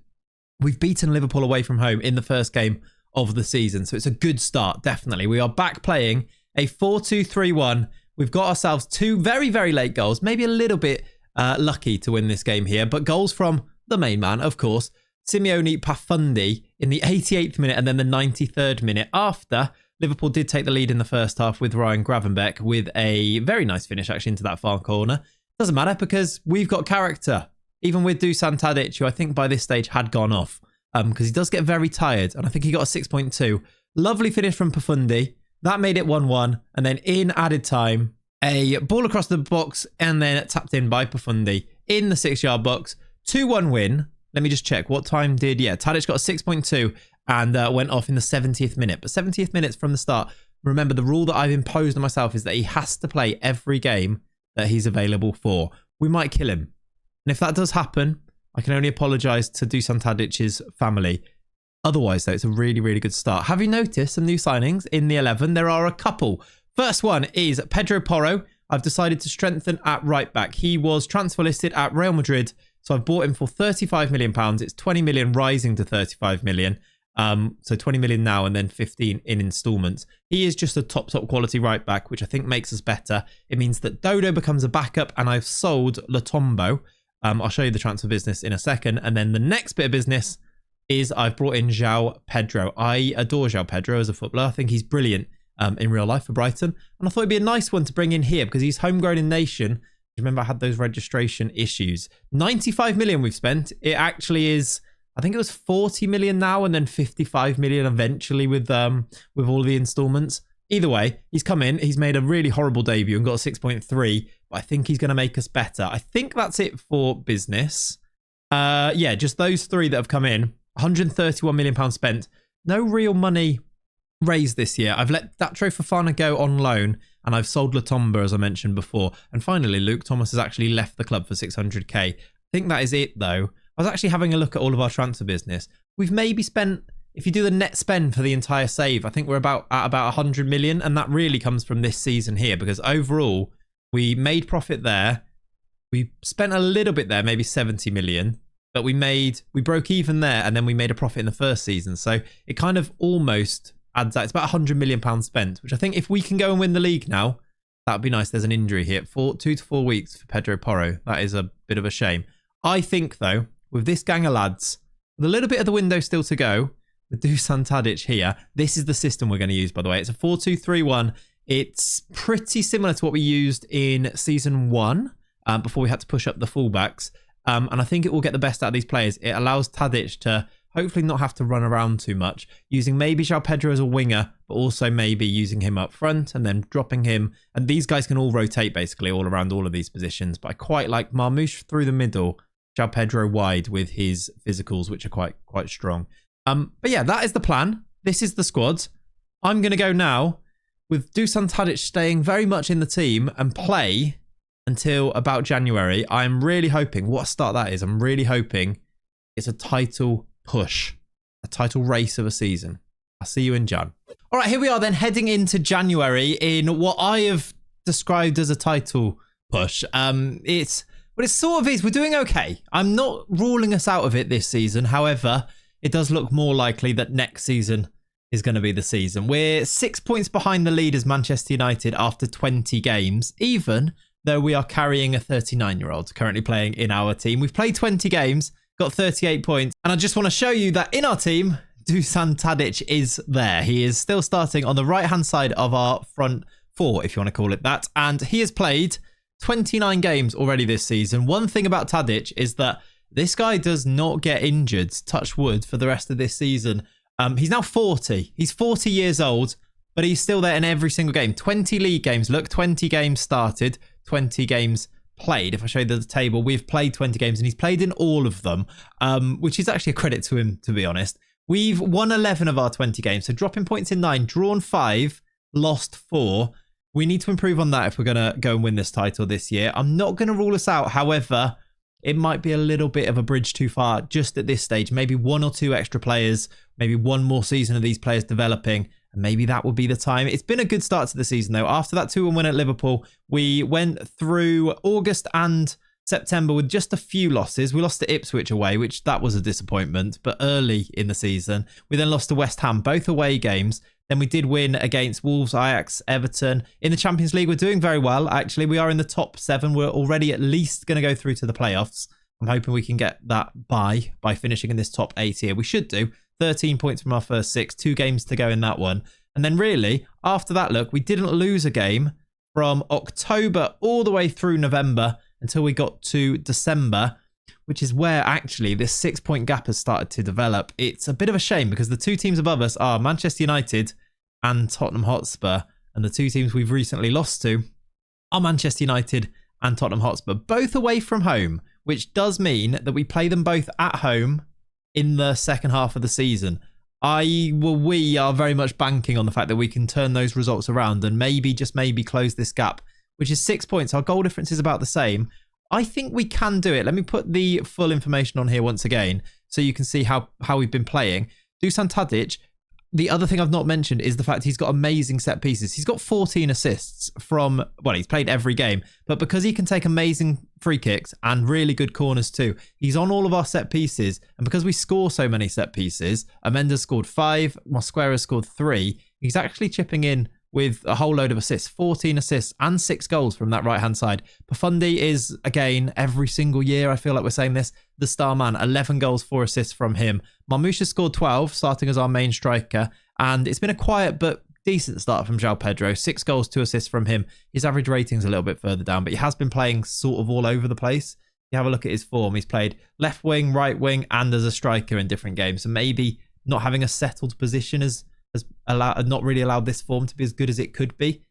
We've beaten Liverpool away from home in the first game of the season. So it's a good start, definitely. We are back playing a 4-2-3-1. We've got ourselves 2 very, very late goals. Maybe a little bit lucky to win this game here, but goals from the main man, of course, Simeone Pafundi in the 88th minute and then the 93rd minute after Liverpool did take the lead in the first half with Ryan Gravenberch with a very nice finish actually into that far corner. Doesn't matter because we've got character. Even with Dusan Tadic, who I think by this stage had gone off because he does get very tired. And I think he got a 6.2. Lovely finish from Pafundi. That made it 1-1. And then in added time, a ball across the box and then tapped in by Pafundi in the 6-yard box. 2-1 win. Let me just check. What time did... Yeah, Tadic got a 6.2 and went off in the 70th minute. But 70th minutes from the start. Remember, the rule that I've imposed on myself is that he has to play every game that he's available for. We might kill him. And if that does happen, I can only apologise to Dusan Tadic's family. Otherwise, though, it's a really, really good start. Have you noticed some new signings in the 11? There are a couple. First one is Pedro Porro. I've decided to strengthen at right back. He was transfer listed at Real Madrid, so I've bought him for £35 million. It's 20 million rising to 35 million. So 20 million now and then 15 in instalments. He is just a top quality right back, which I think makes us better. It means that Dodo becomes a backup and I've sold Latombo. I'll show you the transfer business in a second. And then the next bit of business is I've brought in João Pedro. I adore João Pedro as a footballer. I think he's brilliant in real life for Brighton. And I thought it'd be a nice one to bring in here because he's homegrown in nation. Remember, I had those registration issues. 95 million we've spent. It actually is, I think it was 40 million now and then 55 million eventually with all the installments. Either way, he's come in. He's made a really horrible debut and got a 6.3. But I think he's going to make us better. I think that's it for business. Yeah, just those 3 that have come in. 131 million pounds spent. No real money raised this year. I've let Datro Fofana go on loan and I've sold Latomba, as I mentioned before. And finally, Luke Thomas has actually left the club for 600k. I think that is it, though. I was actually having a look at all of our transfer business. We've maybe spent, if you do the net spend for the entire save, I think we're at about 100 million. And that really comes from this season here because overall, we made profit there. We spent a little bit there, maybe 70 million. But we broke even there and then we made a profit in the first season. So it kind of almost adds out. It's about 100 million pounds spent, which I think if we can go and win the league now, that would be nice. There's an injury here. 2 to 4 weeks for Pedro Porro. That is a bit of a shame. I think, though, with this gang of lads, with a little bit of the window still to go, with Dusan Tadic here, this is the system we're going to use, by the way. It's a 4-2-3-1. It's pretty similar to what we used in season 1 before we had to push up the fullbacks. And I think it will get the best out of these players. It allows Tadic to hopefully not have to run around too much, using maybe João Pedro as a winger, but also maybe using him up front and then dropping him. And these guys can all rotate basically all around all of these positions. But I quite like Marmoush through the middle, João Pedro wide with his physicals, which are quite strong. But yeah, that is the plan. This is the squad. I'm going to go now with Dusan Tadic staying very much in the team and play until about January. I'm really hoping, what a start that is, I'm really hoping it's a title push, a title race of a season. I'll see you in Jan. All right, here we are then heading into January in what I have described as a title push. It sort of is. We're doing okay. I'm not ruling us out of it this season. However, it does look more likely that next season is going to be the season. We're 6 points behind the leaders, Manchester United, after 20 games, even though we are carrying a 39-year-old currently playing in our team. We've played 20 games, got 38 points. And I just want to show you that in our team, Dusan Tadic is there. He is still starting on the right-hand side of our front 4, if you want to call it that. And he has played 29 games already this season. One thing about Tadic is that this guy does not get injured, touch wood, for the rest of this season. He's now 40. He's 40 years old, but he's still there in every single game. 20 league games. Look, 20 games started, 20 games played. If I show you the table, we've played 20 games and he's played in all of them, which is actually a credit to him, to be honest. We've won 11 of our 20 games, so dropping points in 9, drawn 5, lost 4. We need to improve on that if we're going to go and win this title this year. I'm not going to rule us out. However, it might be a little bit of a bridge too far just at this stage. Maybe 1 or 2 extra players, maybe 1 more season of these players developing, and maybe that would be the time. It's been a good start to the season, though. After that 2-1 win at Liverpool, we went through August and September with just a few losses. We lost to Ipswich away, which that was a disappointment, but early in the season. We then lost to West Ham, both away games. Then we did win against Wolves, Ajax, Everton. In the Champions League, we're doing very well, actually. We are in the top 7. We're already at least going to go through to the playoffs. I'm hoping we can get that by finishing in this top 8 here. We should do. 13 points from our first 6, 2 games to go in that one. And then really, after that, look, we didn't lose a game from October all the way through November until we got to December, which is where actually this 6-point gap has started to develop. It's a bit of a shame because the 2 teams above us are Manchester United and Tottenham Hotspur. And the 2 teams we've recently lost to are Manchester United and Tottenham Hotspur, both away from home, which does mean that we play them both at home in the second half of the season. We are very much banking on the fact that we can turn those results around and maybe, just maybe, close this gap, which is 6 points. Our goal difference is about the same. I think we can do it. Let me put the full information on here once again so you can see how we've been playing. Dusan Tadic, the other thing I've not mentioned is the fact he's got amazing set pieces. He's got 14 assists from, well, he's played every game, but because he can take amazing free kicks and really good corners too, he's on all of our set pieces. And because we score so many set pieces, Amenda's scored 5, Mosquera's scored 3, he's actually chipping in with a whole load of assists, 14 assists and 6 goals from that right-hand side. Pafundi is, again, every single year, I feel like we're saying this, the star man, 11 goals, 4 assists from him. Marmoush scored 12, starting as our main striker, and it's been a quiet but decent start from João Pedro, 6 goals, 2 assists from him. His average rating's a little bit further down, but he has been playing sort of all over the place. If you have a look at his form, he's played left wing, right wing, and as a striker in different games, so maybe not having a settled position has not really allowed this form to be as good as it could be.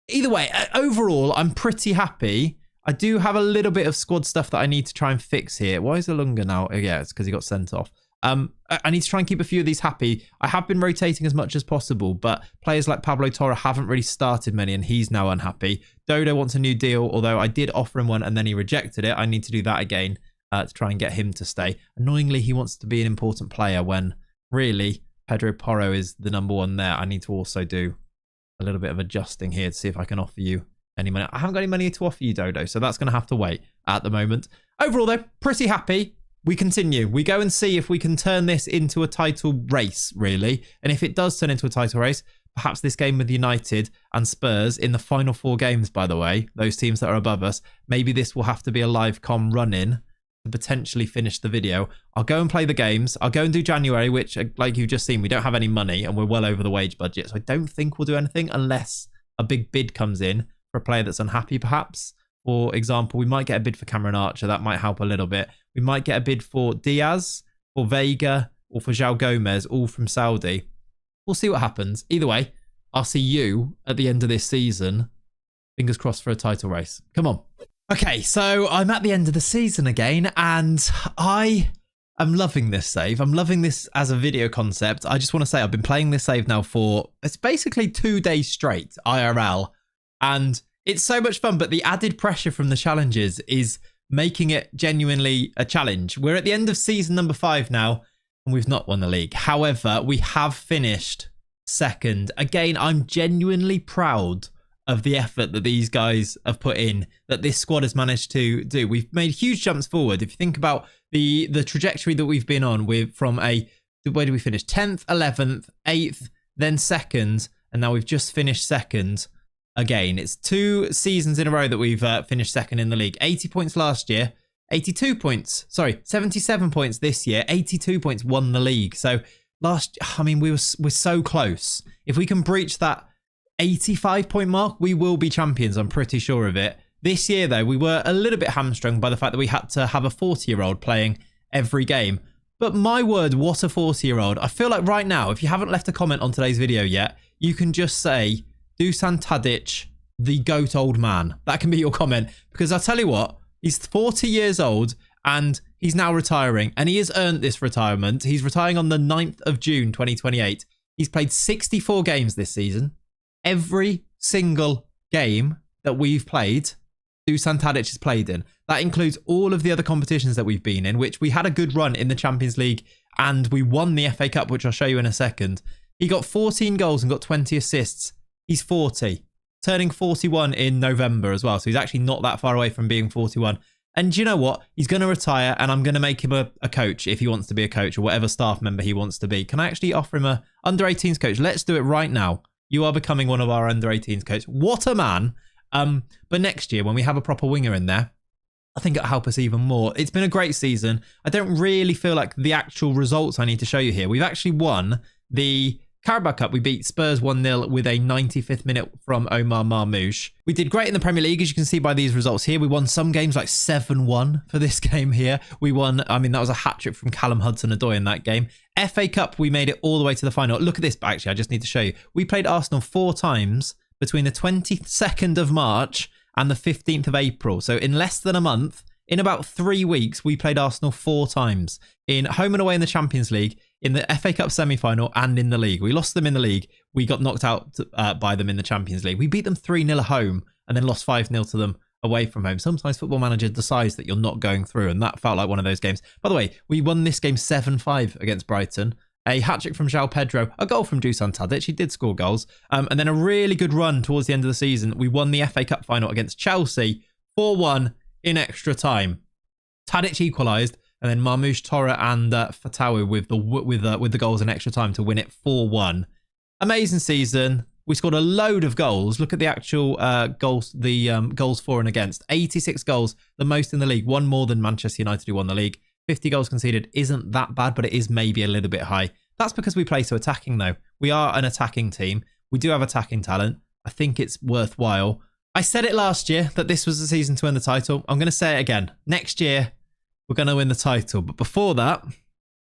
Either way, overall, I'm pretty happy. I do have a little bit of squad stuff that I need to try and fix here. Why is Alunga now? Oh, yeah, it's because he got sent off. I need to try and keep a few of these happy. I have been rotating as much as possible, but players like Pablo Torre haven't really started many, and he's now unhappy. Dodo wants a new deal, although I did offer him one and then he rejected it. I need to do that again to try and get him to stay. Annoyingly, he wants to be an important player when really Pedro Porro is the number 1 there. I need to also do a little bit of adjusting here to see if I can offer you any money. I haven't got any money to offer you, Dodo, so that's going to have to wait at the moment. Overall, though, pretty happy. We continue. We go and see if we can turn this into a title race, really. And if it does turn into a title race, perhaps this game with United and Spurs in the final 4 games, by the way, those teams that are above us, maybe this will have to be a live com run-in to potentially finish the video. I'll go and play the games. I'll go and do January, which, like you've just seen, we don't have any money and we're well over the wage budget. So I don't think we'll do anything unless a big bid comes in for a player that's unhappy, perhaps. For example, we might get a bid for Cameron Archer. That might help a little bit. We might get a bid for Diaz, for Vega, or for João Gomez, all from Saudi. We'll see what happens. Either way, I'll see you at the end of this season. Fingers crossed for a title race. Come on. Okay, so I'm at the end of the season again, and I am loving this save. I'm loving this as a video concept. I just want to say I've been playing this save now for, it's basically 2 days straight, IRL, and it's so much fun, but the added pressure from the challenges is making it genuinely a challenge. We're at the end of season number 5 now, and we've not won the league. However, we have finished 2nd. Again, I'm genuinely proud of the effort that these guys have put in, that this squad has managed to do. We've made huge jumps forward. If you think about the trajectory that we've been on, where did we finish? 10th, 11th, 8th, then 2nd, and now we've just finished 2nd. Again, it's 2 seasons in a row that we've finished 2nd in the league. 80 points last year, 77 points this year, 82 points won the league. So we're so close. If we can breach that 85-point mark, we will be champions. I'm pretty sure of it. This year, though, we were a little bit hamstrung by the fact that we had to have a 40-year-old playing every game. But my word, what a 40-year-old. I feel like right now, if you haven't left a comment on today's video yet, you can just say, Dusan Tadic, the GOAT old man. That can be your comment. Because I'll tell you what, he's 40 years old and he's now retiring. And he has earned this retirement. He's retiring on the 9th of June, 2028. He's played 64 games this season. Every single game that we've played, Dusan Tadic has played in. That includes all of the other competitions that we've been in, which we had a good run in the Champions League and we won the FA Cup, which I'll show you in a second. He got 14 goals and got 20 assists. He's 40, turning 41 in November as well. So he's actually not that far away from being 41. And you know what? He's going to retire, and I'm going to make him a coach if he wants to be a coach, or whatever staff member he wants to be. Can I actually offer him a under-18s coach? Let's do it right now. You are becoming one of our under-18s coach. What a man. But next year, when we have a proper winger in there, I think it'll help us even more. It's been a great season. I don't really feel like the actual results I need to show you here. We've actually won the Carabao Cup. We beat Spurs 1-0 with a 95th minute from Omar Marmoush. We did great in the Premier League, as you can see by these results here. We won some games like 7-1 for this game here. We won, I mean, that was a hat-trick from Callum Hudson-Odoi in that game. FA Cup, we made it all the way to the final. Look at this, actually, I just need to show you. We played Arsenal 4 times between the 22nd of March and the 15th of April. So in less than a month, in about 3 weeks, we played Arsenal 4 times. In home and away in the Champions League, in the FA Cup semi-final, and in the league. We lost them in the league. We got knocked out by them in the Champions League. We beat them 3-0 at home and then lost 5-0 to them away from home. Sometimes Football Manager decides that you're not going through, and that felt like one of those games. By the way, we won this game 7-5 against Brighton. A hat-trick from João Pedro, a goal from Dusan Tadic. He did score goals. And then a really good run towards the end of the season. We won the FA Cup final against Chelsea 4-1 in extra time. Tadic equalised, and then Marmoush, Torre, and Fatawu with the goals in extra time to win it 4-1. Amazing season. We scored a load of goals. Look at the actual goals, goals for and against. 86 goals, the most in the league. One more than Manchester United, who won the league. 50 goals conceded isn't that bad, but it is maybe a little bit high. That's because we play so attacking, though. We are an attacking team. We do have attacking talent. I think it's worthwhile. I said it last year that this was the season to win the title. I'm going to say it again. Next year, we're going to win the title. But before that,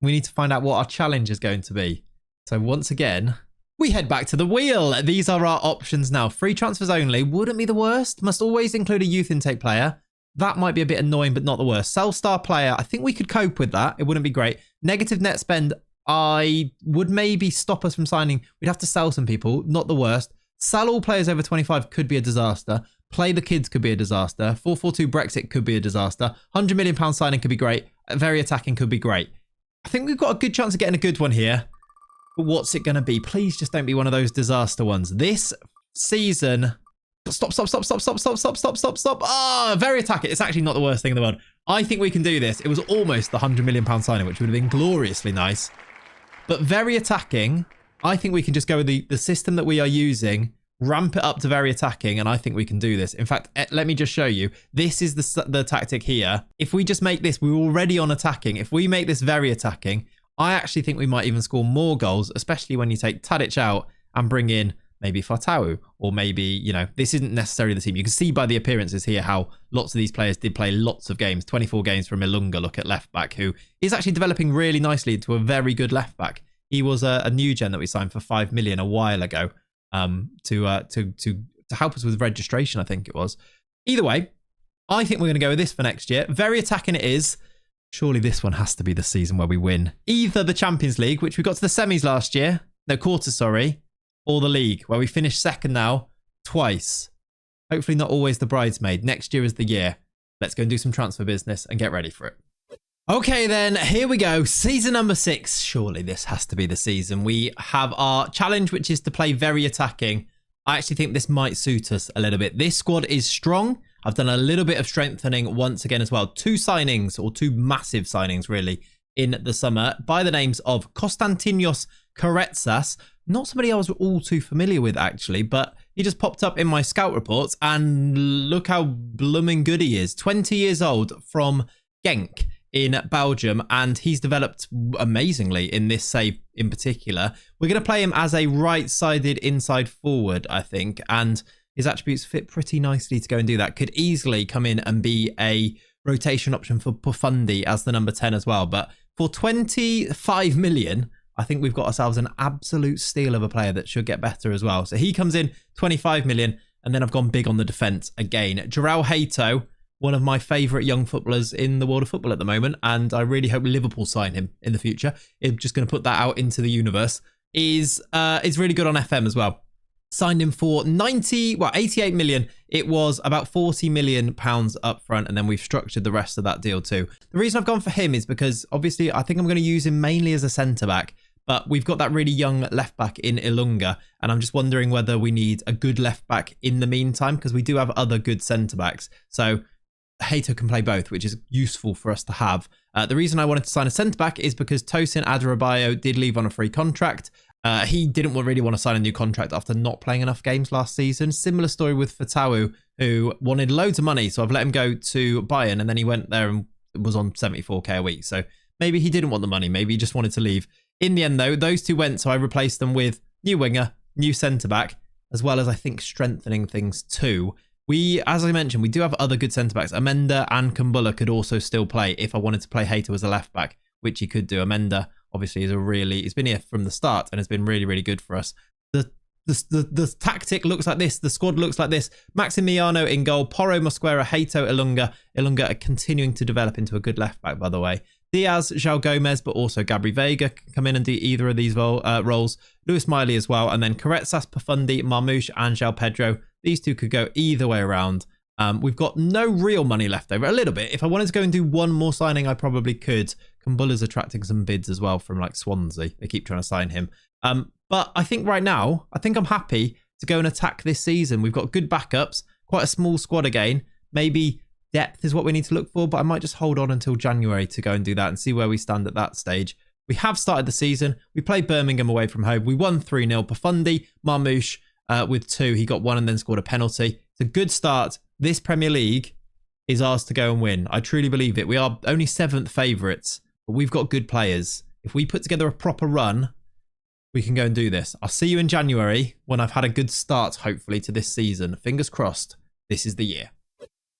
we need to find out what our challenge is going to be. So once again, we head back to the wheel. These are our options now. Free transfers only wouldn't be the worst. Must always include a youth intake player. That might be a bit annoying, but not the worst. Sell star player. I think we could cope with that. It wouldn't be great. Negative net spend. I would maybe stop us from signing. We'd have to sell some people. Not the worst. Sell all players over 25 could be a disaster. Play the kids could be a disaster. 442 Brexit could be a disaster. £100 million signing could be great. Very attacking could be great. I think we've got a good chance of getting a good one here. But what's it going to be? Please just don't be one of those disaster ones. This season... Stop. Ah, very attacking. It's actually not the worst thing in the world. I think we can do this. It was almost the £100 million signing, which would have been gloriously nice. But very attacking. I think we can just go with the system that we are using, ramp it up to very attacking, and I think we can do this. In fact, let me just show you. This is the tactic here. If we just make this, we're already on attacking. If we make this very attacking, I actually think we might even score more goals, especially when you take Tadic out and bring in maybe Fatawu, or maybe, you know, this isn't necessarily the team. You can see by the appearances here how lots of these players did play lots of games. 24 games from Ilunga. Look at left back, who is actually developing really nicely into a very good left back. He was a new gen that we signed for 5 million a while ago to help us with registration, I think it was. Either way, I think we're going to go with this for next year. Very attacking it is. Surely this one has to be the season where we win either the Champions League, which we got to the semis last year, no, quarters, sorry, or the league, where we finished second now twice. Hopefully not always the bridesmaid. Next year is the year. Let's go and do some transfer business and get ready for it. Okay, then, here we go. Season number 6. Surely this has to be the season. We have our challenge, which is to play very attacking. I actually think this might suit us a little bit. This squad is strong. I've done a little bit of strengthening once again as well. 2 signings, or 2 massive signings, really, in the summer by the names of Konstantinos Karetsas. Not somebody I was all too familiar with, actually, but he just popped up in my scout reports, and look how blooming good he is. 20 years old, from Genk in Belgium, and he's developed amazingly in this save in particular. We're going to play him as a right-sided inside forward, I think, and his attributes fit pretty nicely to go and do that. Could easily come in and be a rotation option for Profundi as the number 10 as well, but for 25 million, I think we've got ourselves an absolute steal of a player that should get better as well. So he comes in 25 million, and then I've gone big on the defence again. João Hato, one of my favourite young footballers in the world of football at the moment, and I really hope Liverpool sign him in the future. I'm just going to put that out into the universe. Is really good on FM as well. Signed him for 88 million. It was about 40 million pounds up front, and then we've structured the rest of that deal too. The reason I've gone for him is because obviously I think I'm going to use him mainly as a centre back, but we've got that really young left back in Ilunga, and I'm just wondering whether we need a good left back in the meantime, because we do have other good centre backs. So Hato can play both, which is useful for us to have. The reason I wanted to sign a centre-back is because Tosin Adarabioyo did leave on a free contract. He didn't really want to sign a new contract after not playing enough games last season. Similar story with Fatawu, who wanted loads of money, so I've let him go to Bayern, and then he went there and was on 74k a week. So maybe he didn't want the money. Maybe he just wanted to leave. In the end, though, those two went, so I replaced them with new winger, new centre-back, as well as, I think, strengthening things too. As I mentioned, we do have other good centre-backs. Amenda and Kumbulla could also still play if I wanted to play Hato as a left-back, which he could do. Amenda, obviously, he's been here from the start and has been really, really good for us. The tactic looks like this. The squad looks like this. Maximiano in goal. Porro, Mosquera, Hato, Ilunga. Ilunga are continuing to develop into a good left-back, by the way. Diaz, João Gomez, but also Gabri Veiga can come in and do either of these roles. Lewis Miley as well. And then Corretzas, Pafundi, Marmouche, and João Pedro. These two could go either way around. We've got no real money left over. A little bit. If I wanted to go and do one more signing, I probably could. Kumbulla's attracting some bids as well from like Swansea. They keep trying to sign him. But I think right now, I'm happy to go and attack this season. We've got good backups, quite a small squad again. Maybe depth is what we need to look for, but I might just hold on until January to go and do that and see where we stand at that stage. We have started the season. We played Birmingham away from home. We won 3-0. Pafundi, Marmouche with 2. He got 1 and then scored a penalty. It's a good start. This Premier League is ours to go and win. I truly believe it. We are only 7th favourites, but we've got good players. If we put together a proper run, we can go and do this. I'll see you in January when I've had a good start, hopefully, to this season. Fingers crossed, this is the year.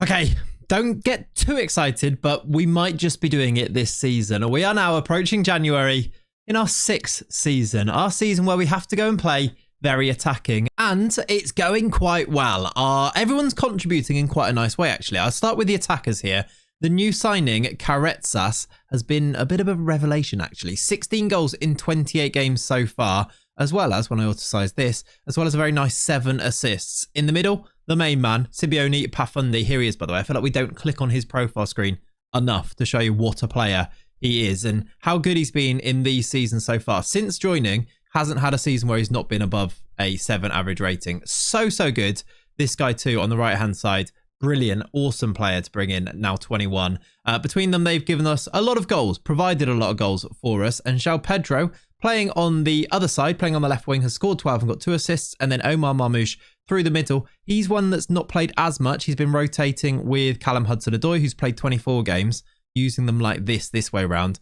Okay, don't get too excited, but we might just be doing it this season. We are now approaching January in our 6th season. Our season where we have to go and play very attacking. And it's going quite well. Everyone's contributing in quite a nice way, actually. I'll start with the attackers here. The new signing, Corretzas, has been a bit of a revelation, actually. 16 goals in 28 games so far, as well as, when I auto-size this, as well as a very nice 7 assists. In the middle, the main man, Simeone Pafundi. Here he is, by the way. I feel like we don't click on his profile screen enough to show you what a player he is and how good he's been in these seasons so far. Since joining, hasn't had a season where he's not been above a 7 average rating. So good. This guy too on the right-hand side. Brilliant, awesome player to bring in, now 21. Between them, they've given us a lot of goals, provided a lot of goals for us. And João Pedro, playing on the other side, playing on the left wing, has scored 12 and got 2 assists. And then Omar Marmouche through the middle. He's one that's not played as much. He's been rotating with Callum Hudson-Odoi, who's played 24 games, using them like this way around.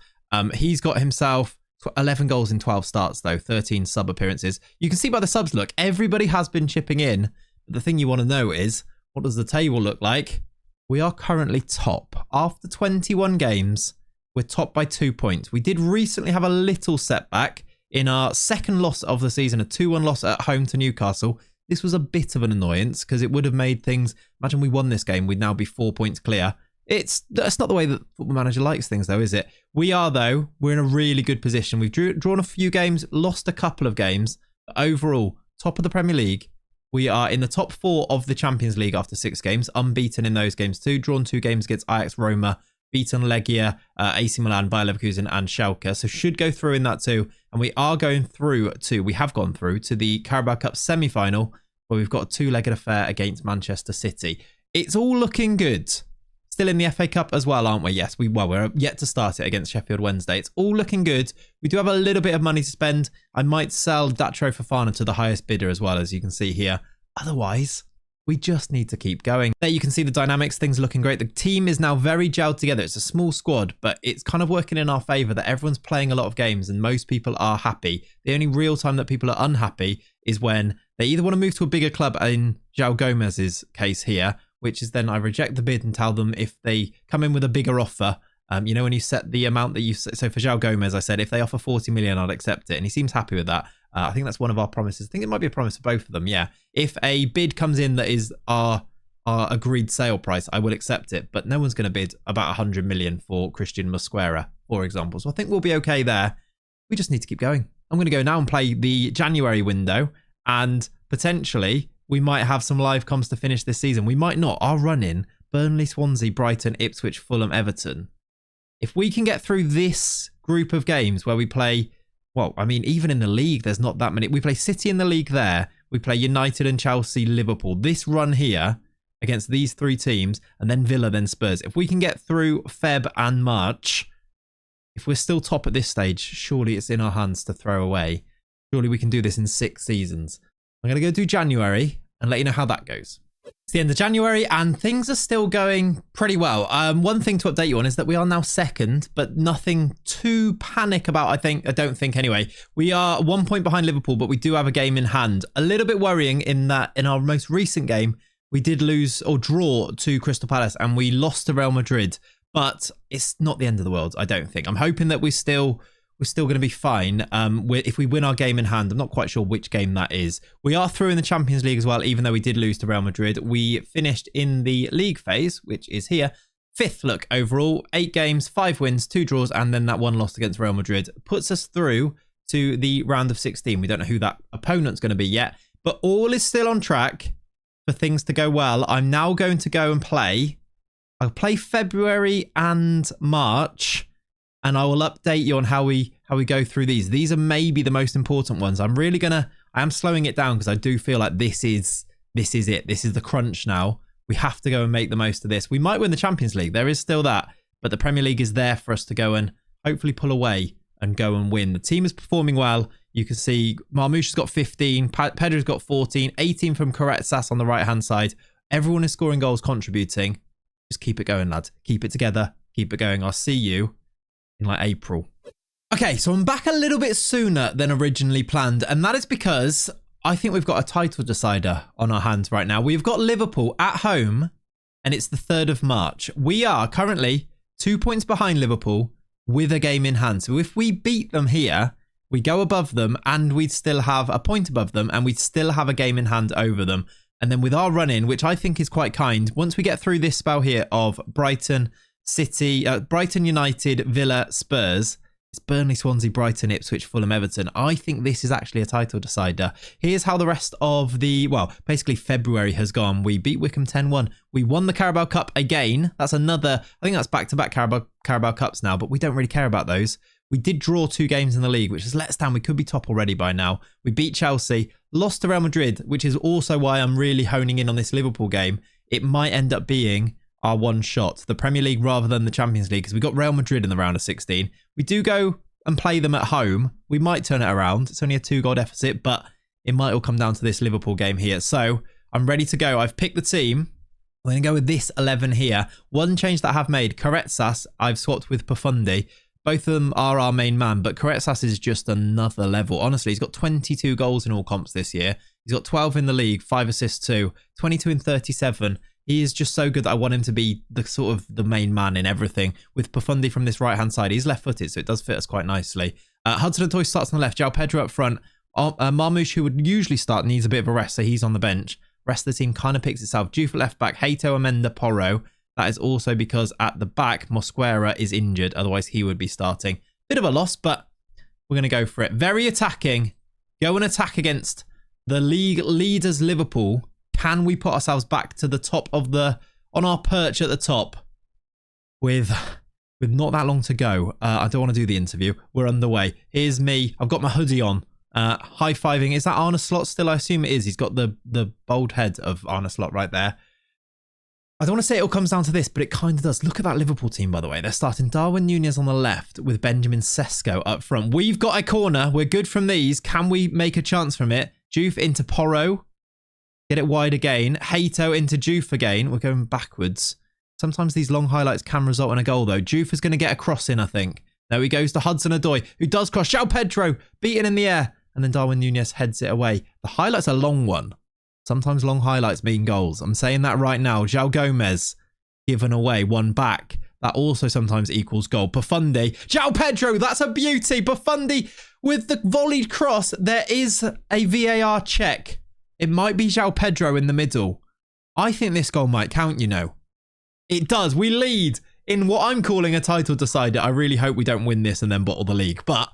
He's got himself 11 goals in 12 starts, though, 13 sub appearances. You can see by the subs, look, everybody has been chipping in. But the thing you want to know is, what does the table look like? We are currently top. After 21 games, we're top by 2 points. We did recently have a little setback in our second loss of the season, a 2-1 loss at home to Newcastle. This was a bit of an annoyance because it would have made things... Imagine we won this game, we'd now be 4 points clear. That's not the way that Football Manager likes things, though, is it? We are, though. We're in a really good position. We've drawn a few games, lost a couple of games. But overall, top of the Premier League. We are in the top 4 of the Champions League after 6 games, unbeaten in those games too. Drawn 2 games against Ajax, Roma, beaten Legia, AC Milan, Bayer Leverkusen and Schalke. So should go through in that too. And we have gone through to the Carabao Cup semi-final where we've got a 2-legged affair against Manchester City. It's all looking good. Still in the FA Cup as well, aren't we? Yes, we're yet to start it against Sheffield Wednesday. It's all looking good. We do have a little bit of money to spend. I might sell Datro Fofana to the highest bidder as well, as you can see here. Otherwise, we just need to keep going. There you can see the dynamics. Things are looking great. The team is now very gelled together. It's a small squad, but it's kind of working in our favour that everyone's playing a lot of games and most people are happy. The only real time that people are unhappy is when they either want to move to a bigger club, in João Gomez's case here, which is then I reject the bid and tell them if they come in with a bigger offer. You know, when you set the amount that you... So for João Gomez, I said, if they offer 40 million, I'd accept it. And he seems happy with that. I think that's one of our promises. I think it might be a promise for both of them, yeah. If a bid comes in that is our agreed sale price, I will accept it. But no one's going to bid about 100 million for Christian Mosquera, for example. So I think we'll be okay there. We just need to keep going. I'm going to go now and play the January window. And potentially... we might have some live comms to finish this season. We might not. Our run-in, Burnley, Swansea, Brighton, Ipswich, Fulham, Everton. If we can get through this group of games where we play, well, I mean, even in the league, there's not that many. We play City in the league there. We play United and Chelsea, Liverpool. This run here against these 3 teams, and then Villa, then Spurs. If we can get through Feb and March, if we're still top at this stage, surely it's in our hands to throw away. Surely we can do this in 6 seasons. I'm going to go do January and let you know how that goes. It's the end of January and things are still going pretty well. One thing to update you on is that we are now second, but nothing to panic about, I don't think anyway. We are 1 point behind Liverpool, but we do have a game in hand. A little bit worrying in that in our most recent game, we did lose or draw to Crystal Palace and we lost to Real Madrid, but it's not the end of the world, I don't think. I'm hoping that we're still going to be fine if we win our game in hand. I'm not quite sure which game that is. We are through in the Champions League as well, even though we did lose to Real Madrid. We finished in the league phase, which is here. 5th look overall, 8 games, 5 wins, 2 draws, and then that 1 loss against Real Madrid puts us through to the round of 16. We don't know who that opponent's going to be yet, but all is still on track for things to go well. I'm now going to go and play. I'll play February and March, and I will update you on how we go through these. These are maybe the most important ones. I am slowing it down because I do feel like this is it. This is the crunch now. We have to go and make the most of this. We might win the Champions League. There is still that, but the Premier League is there for us to go and hopefully pull away and go and win. The team is performing well. You can see Marmoush has got 15, Pedro's got 14, 18 from Clayts on the right-hand side. Everyone is scoring goals, contributing. Just keep it going, lad. Keep it together. Keep it going. I'll see you in like April. Okay, so I'm back a little bit sooner than originally planned, and that is because I think we've got a title decider on our hands right now. We've got Liverpool at home, and it's the 3rd of March. We are currently 2 points behind Liverpool with a game in hand. So if we beat them here, we go above them, and we'd still have a point above them, and we'd still have a game in hand over them. And then with our run-in, which I think is quite kind, once we get through this spell here of Brighton, City, Brighton, United, Villa, Spurs, it's Burnley, Swansea, Brighton, Ipswich, Fulham, Everton. I think this is actually a title decider. Here's how the rest of basically February has gone. We beat Wickham 10-1. We won the Carabao Cup again. That's another, I think that's back-to-back Carabao Cups now, but we don't really care about those. We did draw 2 games in the league, which has let us down. We could be top already by now. We beat Chelsea, lost to Real Madrid, which is also why I'm really honing in on this Liverpool game. It might end up being our one shot, the Premier League rather than the Champions League, because we got Real Madrid in the round of 16. We do go and play them at home. We might turn it around. It's only a 2-goal deficit, but it might all come down to this Liverpool game here. So I'm ready to go. I've picked the team. I'm going to go with this 11 here. One change that I have made, Clayts, I've swapped with Profundi. Both of them are our main man, but Clayts is just another level. Honestly, he's got 22 goals in all comps this year. He's got 12 in the league, 5 assists too, 22 in 37. He is just so good that I want him to be the main man in everything. With Profundi from this right-hand side, he's left-footed, so it does fit us quite nicely. Hudson-Odoi starts on the left, João Pedro up front. Marmoush, who would usually start, needs a bit of a rest, so he's on the bench. Rest of the team kind of picks itself. Juve at left back, Hato, Amenda, Porro. That is also because at the back, Mosquera is injured. Otherwise, he would be starting. Bit of a loss, but we're going to go for it. Very attacking. Go and attack against the league leaders, Liverpool. Can we put ourselves back to the top of on our perch at the top with not that long to go? I don't want to do the interview. We're underway. Here's me. I've got my hoodie on. High-fiving. Is that Arne Slot still? I assume it is. He's got the bold head of Arne Slot right there. I don't want to say it all comes down to this, but it kind of does. Look at that Liverpool team, by the way. They're starting Darwin Núñez on the left with Benjamin Sesko up front. We've got a corner. We're good from these. Can we make a chance from it? Juve into Porro. Get it wide again. Hato into Juve again. We're going backwards. Sometimes these long highlights can result in a goal, though. Juve is going to get a cross in, I think. There he goes to Hudson-Odoi, who does cross. João Pedro beaten in the air. And then Darwin Núñez heads it away. The highlight's a long one. Sometimes long highlights mean goals. I'm saying that right now. João Gomez given away, one back. That also sometimes equals goal. Profundi. João Pedro, that's a beauty. Profundi with the volleyed cross. There is a VAR check. It might be João Pedro in the middle. I think this goal might count, you know. It does. We lead in what I'm calling a title decider. I really hope we don't win this and then bottle the league, but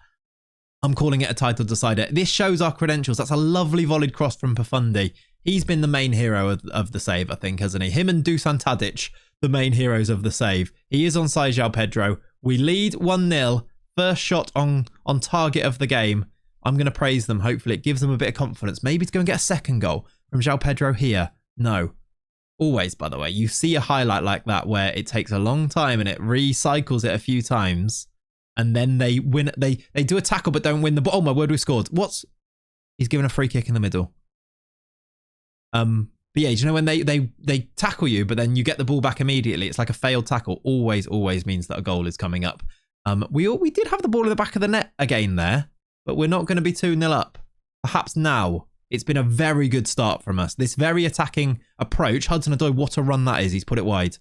I'm calling it a title decider. This shows our credentials. That's a lovely volleyed cross from Profundi. He's been the main hero of the save, I think, hasn't he? Him and Dusan Tadic, the main heroes of the save. He is onside João Pedro. We lead 1-0. First shot on target of the game. I'm going to praise them. Hopefully it gives them a bit of confidence. Maybe to go and get a second goal from João Pedro here. No. Always, by the way, you see a highlight like that where it takes a long time and it recycles it a few times, and then they win. They do a tackle but don't win the ball. Oh my word, we scored. He's given a free kick in the middle. But yeah, do you know when they tackle you, but then you get the ball back immediately? It's like a failed tackle. Always means that a goal is coming up. We did have the ball in the back of the net again there, but we're not going to be 2-0 up. Perhaps now. It's been a very good start from us. This very attacking approach. Hudson-Odoi, what a run that is. He's put it wide.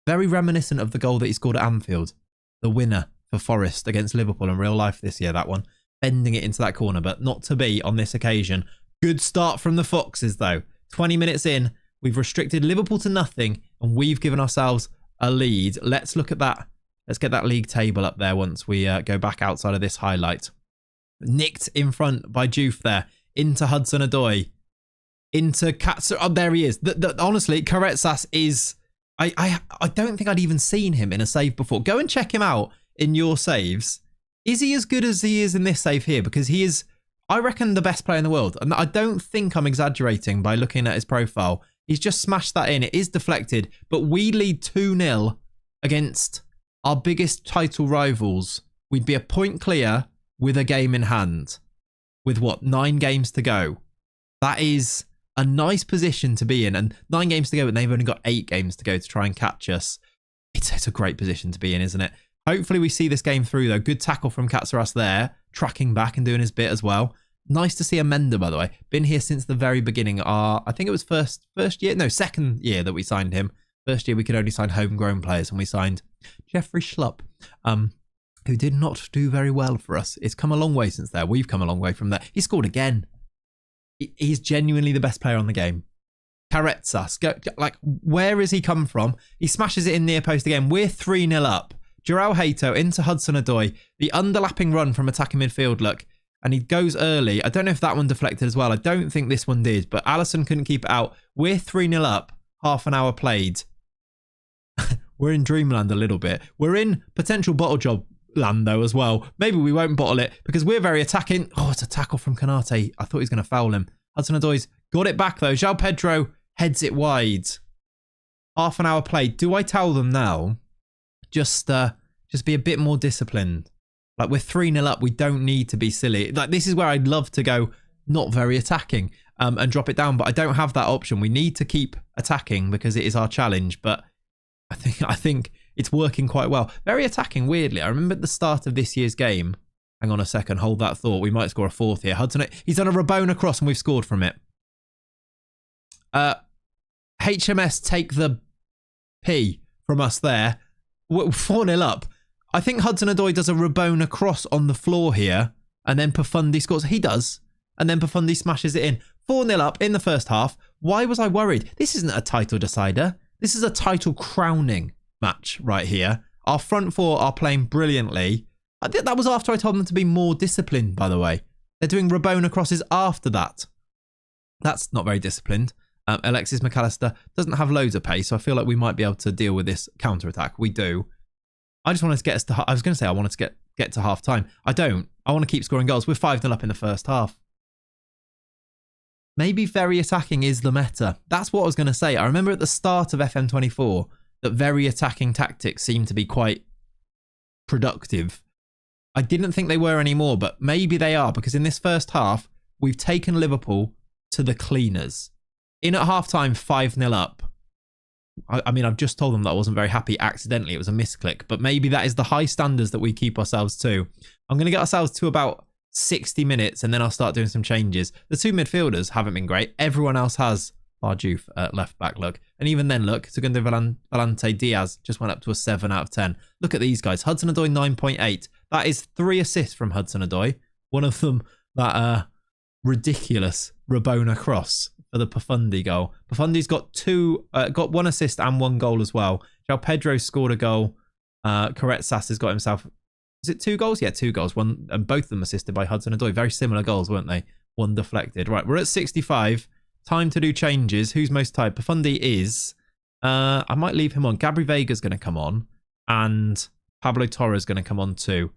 Very reminiscent of the goal that he scored at Anfield. The winner for Forest against Liverpool in real life this year, that one. Bending it into that corner, but not to be on this occasion. Good start from the Foxes, though. 20 minutes in, we've restricted Liverpool to nothing, and we've given ourselves a lead. Let's look at that. Let's get that league table up there once we go back outside of this highlight. Nicked in front by Juve there. Into Hudson-Odoi. Into Katsu. Oh, there he is. Honestly, Clayts is... I don't think I'd even seen him in a save before. Go and check him out in your saves. Is he as good as he is in this save here? Because he is, I reckon, the best player in the world. And I don't think I'm exaggerating by looking at his profile. He's just smashed that in. It is deflected. But we lead 2-0 against our biggest title rivals. We'd be a point clear with a game in hand. With what, 9 games to go? That is a nice position to be in. And 9 games to go, and they've only got 8 games to go to try and catch us. It's a great position to be in, isn't it? Hopefully we see this game through, though. Good tackle from Clayts there. Tracking back and doing his bit as well. Nice to see Amenda, by the way. Been here since the very beginning. I think it was second year that we signed him. First year we could only sign homegrown players, and we signed Jeffrey Schlupp. Who did not do very well for us. It's come a long way since there. We've come a long way from there. He scored again. He's genuinely the best player on the game. Clayts. Like, where has he come from? He smashes it in near post again. We're 3-0 up. João Hato into Hudson-Odoi. The underlapping run from attacking midfield, look. And he goes early. I don't know if that one deflected as well. I don't think this one did. But Alisson couldn't keep it out. We're 3-0 up. Half an hour played. We're in dreamland a little bit. We're in potential bottle job land though as well. Maybe we won't bottle it because we're very attacking. Oh, it's a tackle from Konate. I thought he was going to foul him. Hudson-Odoi's got it back though. João Pedro heads it wide. Half an hour played. Do I tell them now? Just be a bit more disciplined. Like, we're 3-0 up. We don't need to be silly. Like, this is where I'd love to go not very attacking and drop it down, but I don't have that option. We need to keep attacking because it is our challenge, but I think it's working quite well. Very attacking, weirdly. I remember at the start of this year's game. Hang on a second. Hold that thought. We might score a fourth here. Hudson, he's done a Rabona cross and we've scored from it. HMS take the P from us there. We're 4-0 up. I think Hudson-Odoi does a Rabona cross on the floor here. And then Pafundi scores. He does. And then Pafundi smashes it in. 4-0 up in the first half. Why was I worried? This isn't a title decider. This is a title crowning match right here. Our front four are playing brilliantly. I think that was after I told them to be more disciplined, by the way. They're doing Rabona crosses after that. That's not very disciplined. Alexis McAllister doesn't have loads of pace, so I feel like we might be able to deal with this counter-attack. We do. I just wanted to get us to... I was going to say I wanted to get to half-time. I don't. I want to keep scoring goals. We're 5-0 up in the first half. Maybe very attacking is the meta. That's what I was going to say. I remember at the start of FM24 that very attacking tactics seemed to be quite productive. I didn't think they were anymore, but maybe they are, because in this first half, we've taken Liverpool to the cleaners. In at half-time, 5-0 up. I mean, I've just told them that I wasn't very happy accidentally. It was a misclick, but maybe that is the high standards that we keep ourselves to. I'm going to get ourselves to about 60 minutes and then I'll start doing some changes. The two midfielders haven't been great. Everyone else has. Barjuf at left back, look. And even then, look, Segundo Valente Diaz just went up to a 7 out of 10. Look at these guys. Hudson-Odoi 9.8. That is 3 assists from Hudson-Odoi. One of them, that ridiculous Rabona cross for the Pafundi goal. Pafundi's got 1 assist and 1 goal as well. João Pedro scored a goal. Clayts has got himself... Is it 2 goals? Yeah, 2 goals. One, and both of them assisted by Hudson-Odoi. Very similar goals, weren't they? 1 deflected. Right, we're at 65. Time to do changes. Who's most tired? Pafundi is... I might leave him on. Gabri Vega's going to come on. And Pablo Torre's going to come on too.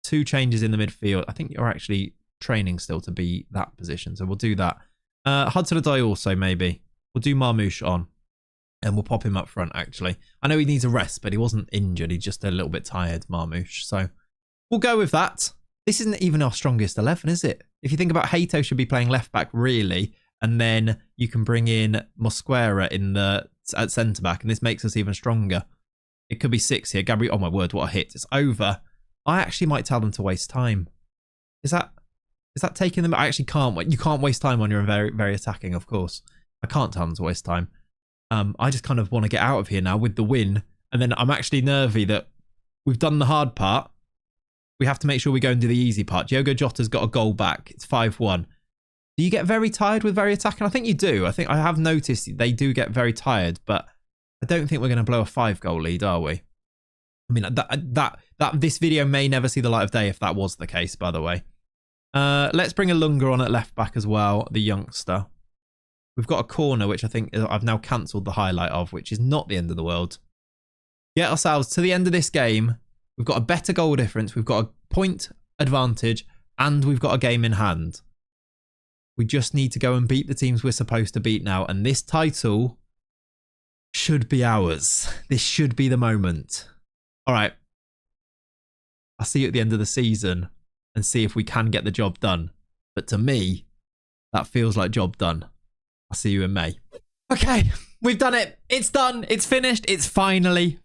2 changes in the midfield. I think you're actually training still to be that position. So we'll do that. Hudson-Odoi also, maybe. We'll do Marmoush on. And we'll pop him up front, actually. I know he needs a rest, but he wasn't injured. He's just a little bit tired, Marmouche. So we'll go with that. This isn't even our strongest 11, is it? If you think about Hato should be playing left back, really. And then you can bring in Mosquera at centre back. And this makes us even stronger. It could be 6 here. Gabriel, oh my word, what a hit. It's over. I actually might tell them to waste time. Is that taking them? I actually can't. You can't waste time when you're very, very attacking, of course. I can't tell them to waste time. I just kind of want to get out of here now with the win. And then I'm actually nervy that we've done the hard part. We have to make sure we go and do the easy part. Diogo Jota's got a goal back. It's 5-1. Do you get very tired with very attacking? I think you do. I think I have noticed they do get very tired, but I don't think we're going to blow a 5-goal lead, are we? I mean, this video may never see the light of day if that was the case, by the way. Let's bring a Lunga on at left back as well, the youngster. We've got a corner, which I think I've now cancelled the highlight of, which is not the end of the world. Get ourselves to the end of this game. We've got a better goal difference. We've got a point advantage, and we've got a game in hand. We just need to go and beat the teams we're supposed to beat now, and this title should be ours. This should be the moment. All right. I'll see you at the end of the season and see if we can get the job done. But to me, that feels like job done. I'll see you in May. Okay, we've done it. It's done. It's finished. It's finally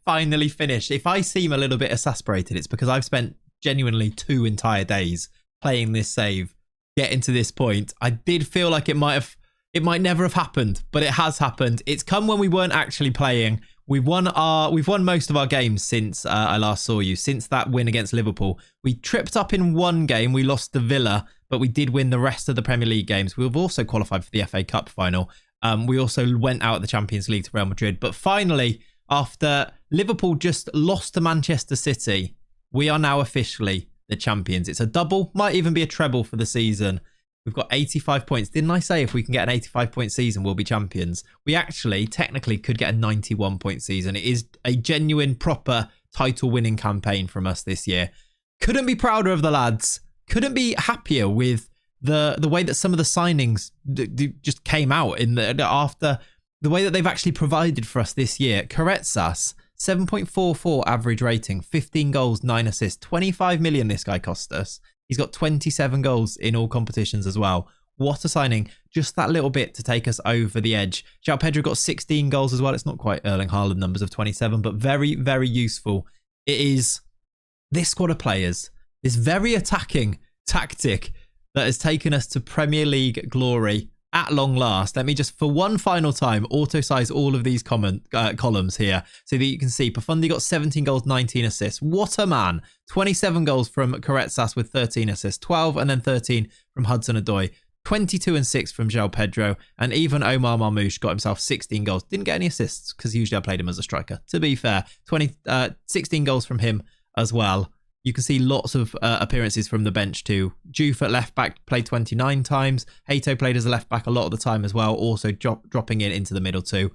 finished. If I seem a little bit exasperated, it's because I've spent genuinely 2 entire days playing this save, getting to this point. I did feel like it might never have happened, but it has happened. It's come when we weren't actually playing. We've won most of our games since I last saw you, since that win against Liverpool. We tripped up in one game. We lost to Villa, but we did win the rest of the Premier League games. We've also qualified for the FA Cup final. We also went out of the Champions League to Real Madrid. But finally, after Liverpool just lost to Manchester City, we are now officially the champions. It's a double, might even be a treble for the season. We've got 85 points. Didn't I say if we can get an 85-point season, we'll be champions? We actually, technically, could get a 91-point season. It is a genuine, proper title-winning campaign from us this year. Couldn't be prouder of the lads. Couldn't be happier with the way that some of the signings just came out after the way that they've actually provided for us this year. Clayts, 7.44 average rating, 15 goals, 9 assists, 25 million this guy cost us. He's got 27 goals in all competitions as well. What a signing. Just that little bit to take us over the edge. João Pedro got 16 goals as well. It's not quite Erling Haaland numbers of 27, but very, very useful. It is this squad of players, this very attacking tactic that has taken us to Premier League glory at long last. Let me just, for one final time, auto-size all of these columns here so that you can see. Profundi got 17 goals, 19 assists. What a man. 27 goals from Clayts with 13 assists. 12 and then 13 from Hudson-Odoi. 22 and 6 from João Pedro. And even Omar Marmouche got himself 16 goals. Didn't get any assists because usually I played him as a striker. To be fair, 16 goals from him as well. You can see lots of appearances from the bench too. Juve at left back played 29 times. Hato played as a left back a lot of the time as well, also dropping into the middle too.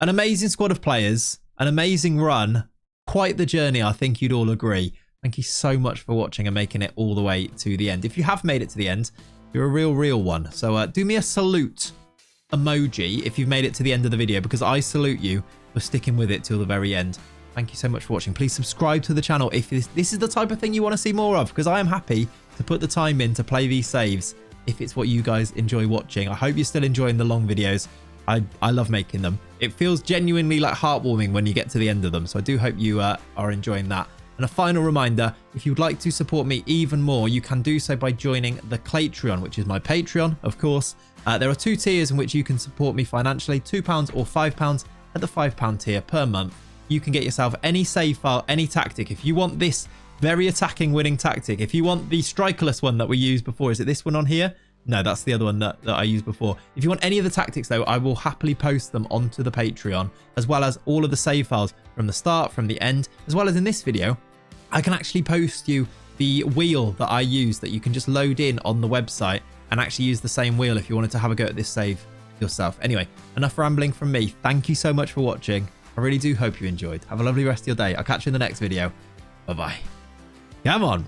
An amazing squad of players, an amazing run, quite the journey, I think you'd all agree. Thank you so much for watching and making it all the way to the end. If you have made it to the end, you're a real one. So do me a salute emoji if you've made it to the end of the video, because I salute you for sticking with it till the very end. Thank you so much for watching. Please subscribe to the channel if this is the type of thing you want to see more of, because I am happy to put the time in to play these saves if it's what you guys enjoy watching. I hope you're still enjoying the long videos. I love making them. It feels genuinely like heartwarming when you get to the end of them, so I do hope you are enjoying that. And a final reminder, if you'd like to support me even more, you can do so by joining the Claytreon, which is my Patreon, of course. There are 2 tiers in which you can support me financially, £2 or £5. At the £5 tier per month, you can get yourself any save file, any tactic. If you want this very attacking winning tactic, if you want the Strikerless one that we used before, is it this one on here? No, that's the other one that I used before. If you want any of the tactics though, I will happily post them onto the Patreon, as well as all of the save files from the start, from the end, as well as in this video, I can actually post you the wheel that I use that you can just load in on the website and actually use the same wheel if you wanted to have a go at this save yourself. Anyway, enough rambling from me. Thank you so much for watching. I really do hope you enjoyed. Have a lovely rest of your day. I'll catch you in the next video. Bye-bye. Come on.